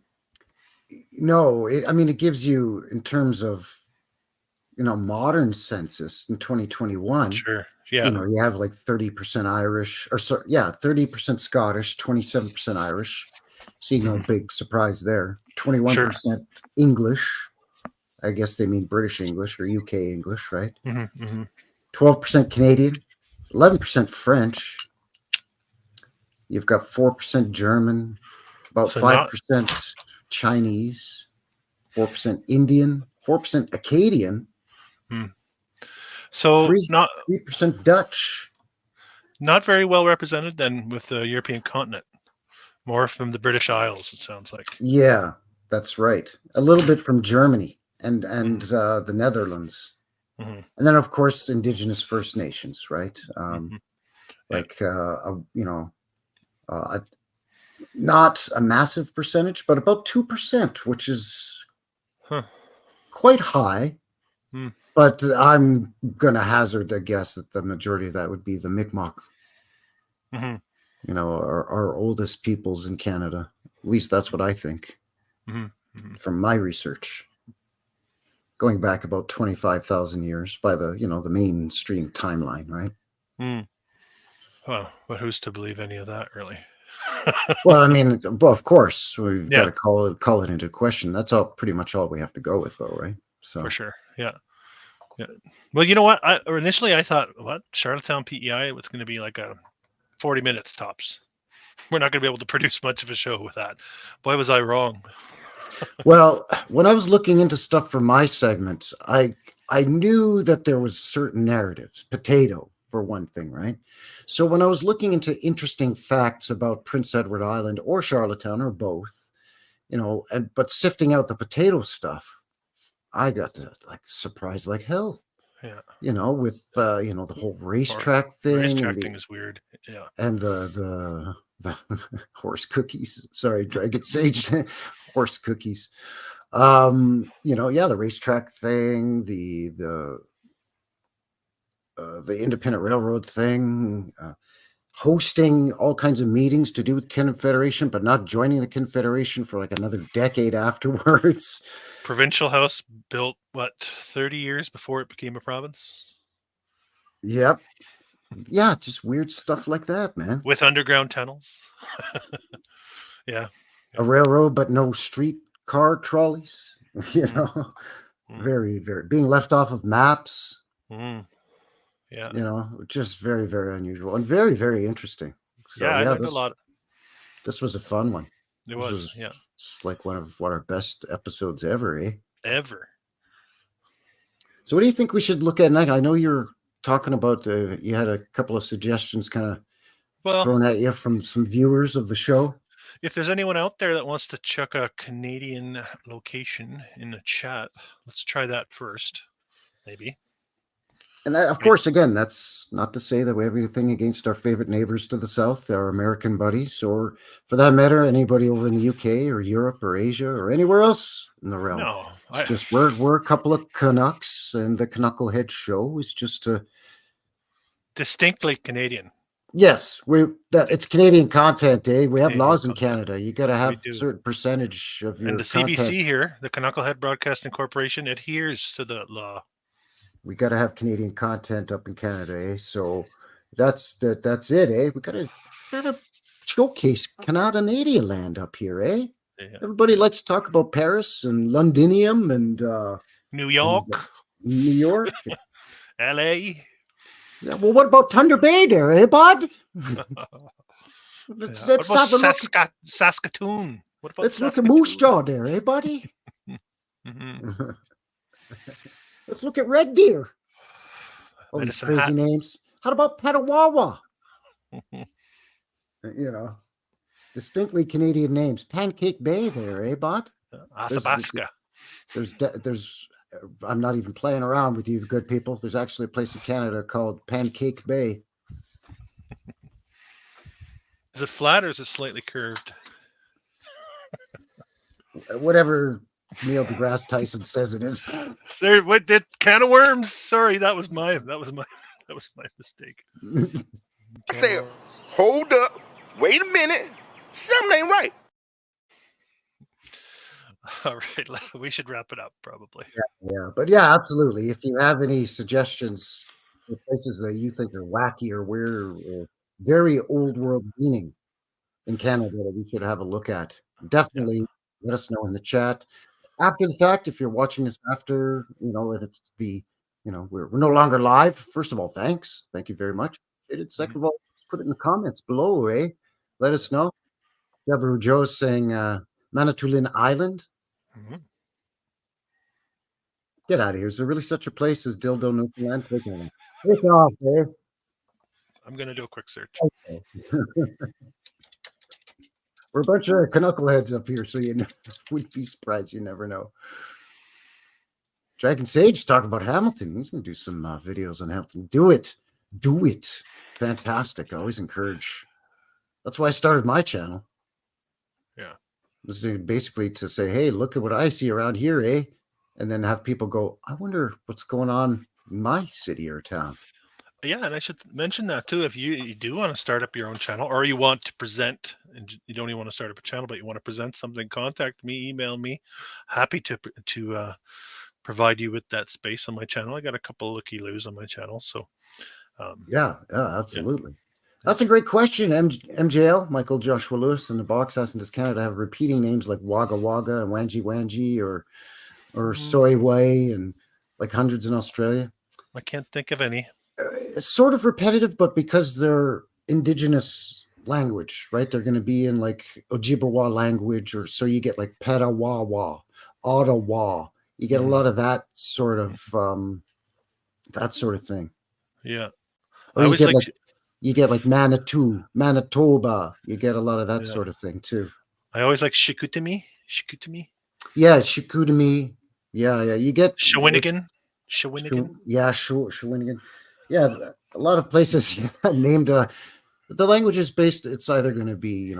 No, it gives you, in terms of, modern census in 2021. Sure. Yeah. You have like 30% Irish, or 30% Scottish, 27% Irish. See, no big surprise there. 21% English. I guess they mean British English or UK English, right? 12% Canadian, 11% French. You've got 4% German, about 5% Chinese, 4% Indian, 4% Acadian. So 3% Dutch. Not very well represented then with the European continent. More from the British Isles, it sounds like. Yeah, that's right. A little bit from Germany and the Netherlands. And then, of course, Indigenous First Nations, right? Not a massive percentage, but about 2%, which is quite high. But I'm going to hazard a guess that the majority of that would be the Mi'kmaq. Our oldest peoples in Canada. At least that's what I think from my research. Going back about 25,000 years by the mainstream timeline, right? Well, but who's to believe any of that, really? Well, of course, we've got to call it into question. That's pretty much all we have to go with, though, right? So for sure, yeah. Well, you know what? Initially I thought, what, Charlottetown PEI? It's going to be like a 40 minutes tops. We're not going to be able to produce much of a show with that. Boy, was I wrong. Well, when I was looking into stuff for my segments, I knew that there was certain narratives, potato for one thing, right? So when I was looking into interesting facts about Prince Edward Island or Charlottetown or both, but sifting out the potato stuff, I got surprised like hell. Yeah. With the whole racetrack thing. Racetrack thing is weird. Yeah. And the horse cookies. Sorry, Dragon Sage horse cookies. The racetrack thing, the independent railroad thing, hosting all kinds of meetings to do with Confederation, but not joining the Confederation for like another decade afterwards. Provincial House built, 30 years before it became a province? Yep. Yeah, just weird stuff like that, man. With underground tunnels. Yeah. A railroad, but no streetcar trolleys. Very, very being left off of maps. Yeah. Just very, very unusual and very, very interesting. So, I learned a lot. This was a fun one. It was, yeah. It's like one of our best episodes ever, eh? Ever. So what do you think we should look at next? I know you're talking about, you had a couple of suggestions kind of thrown at you from some viewers of the show. If there's anyone out there that wants to chuck a Canadian location in the chat, let's try that first, maybe. And that, of course, again, that's not to say that we have anything against our favorite neighbors to the south, our American buddies, or for that matter, anybody over in the UK or Europe or Asia or anywhere else in the realm. No, it's just we're a couple of Canucks, and the Knucklehead show is just a distinctly Canadian. Yes, it's Canadian content, eh? We have Canadian laws in content. Canada. You got to have do. a certain percentage of your And the content. CBC here, the Knucklehead Broadcasting Corporation, adheres to the law. We got to have Canadian content up in Canada, eh? So that's it, eh? We gotta showcase Canadian land up here, eh? Yeah. Everybody likes to talk about Paris and Londinium and New York, New York. LA. Yeah, well, what about Thunder Bay there, eh, bud? Let's What about have a look. Saskatoon? What about Let's look at Saskatoon? Moose Jaw there, eh, buddy? Mhm. Let's look at Red Deer. All these Medicine crazy Hat. names. How about Petawawa? You know, distinctly Canadian names. Pancake Bay there, eh, bud? Athabasca. There's I'm not even playing around with you good people. There's actually a place in Canada called Pancake Bay. Is it flat or is it slightly curved? Whatever Neil deGrasse Tyson says it is. There, what did can of worms? Sorry, that was my mistake. I said, hold up, wait a minute, something ain't right. All right, we should wrap it up probably. Yeah, but yeah, absolutely. If you have any suggestions for places that you think are wacky or weird or very old world meaning in Canada that we should have a look at, definitely let us know in the chat. After the fact, if you're watching this after, if it's we're no longer live. First of all, thank you very much. Second of all, put it in the comments below, eh? Let us know. Deborah Joe's saying Manitoulin Island. Get out of here. Is there really such a place as Dildo, Newfoundland? Take off, eh? I'm going to do a quick search. Okay. We're a bunch of knuckleheads up here, so you wouldn't be surprised. You never know. Dragon Sage talking about Hamilton. He's going to do some videos on Hamilton. Do it. Fantastic. I always encourage. That's why I started my channel. Yeah. This is basically to say, hey, look at what I see around here, eh? And then have people go, I wonder what's going on in my city or town. Yeah, and I should mention that too. If you do want to start up your own channel, or you want to present, and you don't even want to start up a channel, but you want to present something, contact me, email me. Happy to provide you with that space on my channel. I got a couple of looky-loos on my channel, so yeah, absolutely. Yeah. That's a great question. MJL, Michael Joshua Lewis in the box asking, does Canada have repeating names like Wagga Wagga and Wanji Wanji or Soy Way and like hundreds in Australia? I can't think of any. Sort of repetitive, but because they're indigenous language, right? They're going to be in like Ojibwa language, or so you get like Petawawa, Ottawa. You get a lot of that sort of thing. Yeah. Or you get like Manitou, Manitoba. You get a lot of that sort of thing too. I always like Chicoutimi. Yeah, Chicoutimi. Yeah. You get Shawinigan. Yeah, Shawinigan. Yeah, a lot of places named. The language is based. It's either going to be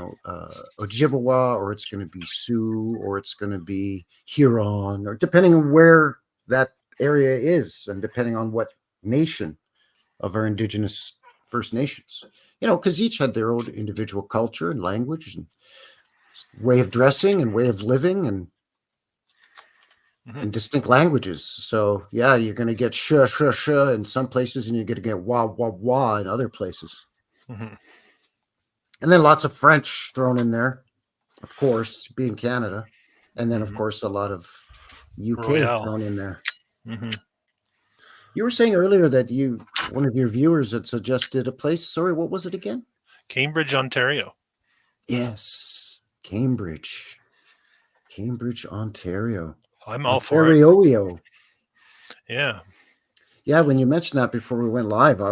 Ojibwa, or it's going to be Sioux, or it's going to be Huron, or depending on where that area is, and depending on what nation of our indigenous First Nations. Because each had their own individual culture and language and way of dressing and way of living and distinct languages. So yeah, you're going to get sh in some places, and you're going to get wah in other places. And then lots of French thrown in there, of course, being Canada. And then, of course, a lot of UK thrown in there. You were saying earlier that one of your viewers had suggested a place. Sorry, what was it again? Cambridge, Ontario. Yes, Cambridge, Ontario. I'm all for it. Yeah. Yeah, when you mentioned that before we went live, I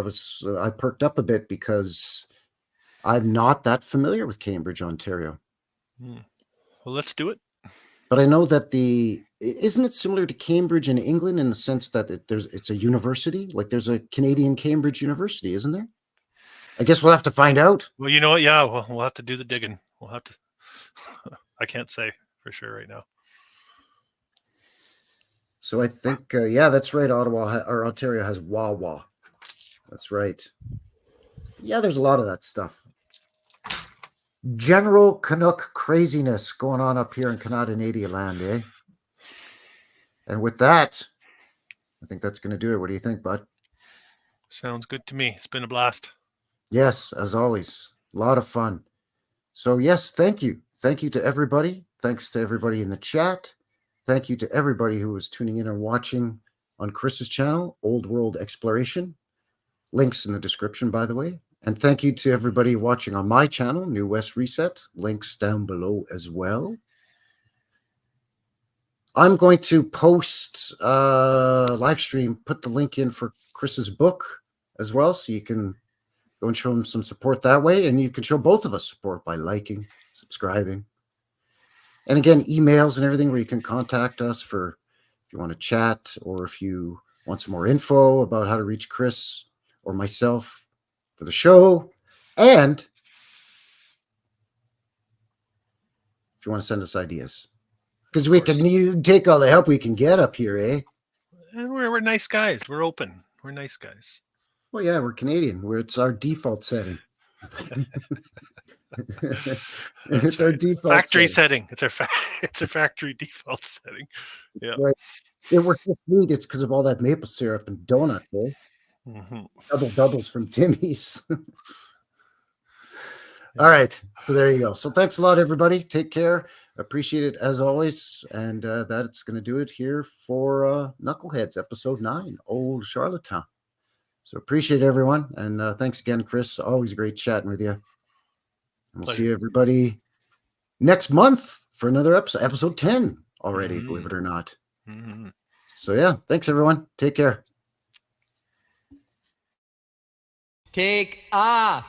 perked up a bit because I'm not that familiar with Cambridge, Ontario. Well, let's do it. But I know that isn't it similar to Cambridge in England in the sense that it's a university? Like there's a Canadian Cambridge University, isn't there? I guess we'll have to find out. Well, you know what? Yeah, we'll have to do the digging. We'll have to. I can't say for sure right now. So I think, that's right. Ontario has Wawa. That's right. Yeah, there's a lot of that stuff. General Canuck craziness going on up here in Canadian land, eh? And with that, I think that's going to do it. What do you think, bud? Sounds good to me. It's been a blast. Yes, as always, a lot of fun. So yes, thank you. Thank you to everybody. Thanks to everybody in the chat. Thank you to everybody who was tuning in and watching on Chris's channel, Old World Exploration. Links in the description, by the way. And thank you to everybody watching on my channel, New West Reset. Links down below as well. I'm going to post live stream, put the link in for Chris's book as well, so you can go and show him some support that way. And you can show both of us support by liking, subscribing. And again, emails and everything where you can contact us for if you want to chat or if you want some more info about how to reach Chris or myself for the show. And if you want to send us ideas. Because we can take all the help we can get up here, eh? And we're nice guys. We're open. We're nice guys. Well, yeah, we're Canadian. It's our default setting. It's our default factory setting. It's a factory default setting. Yeah. Right. It we're so sweet. It's because of all that maple syrup and donut, eh? Double doubles from Timmy's. All right. So there you go. So thanks a lot, everybody. Take care. Appreciate it as always. And that's going to do it here for Knuckleheads, episode 9, Old Charlottetown. So appreciate everyone. And thanks again, Chris. Always great chatting with you. And we'll see everybody next month for another episode 10 already, believe it or not. So yeah, thanks everyone. Take care. Take off,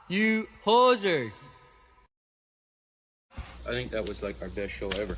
you hosers. I think that was like our best show ever.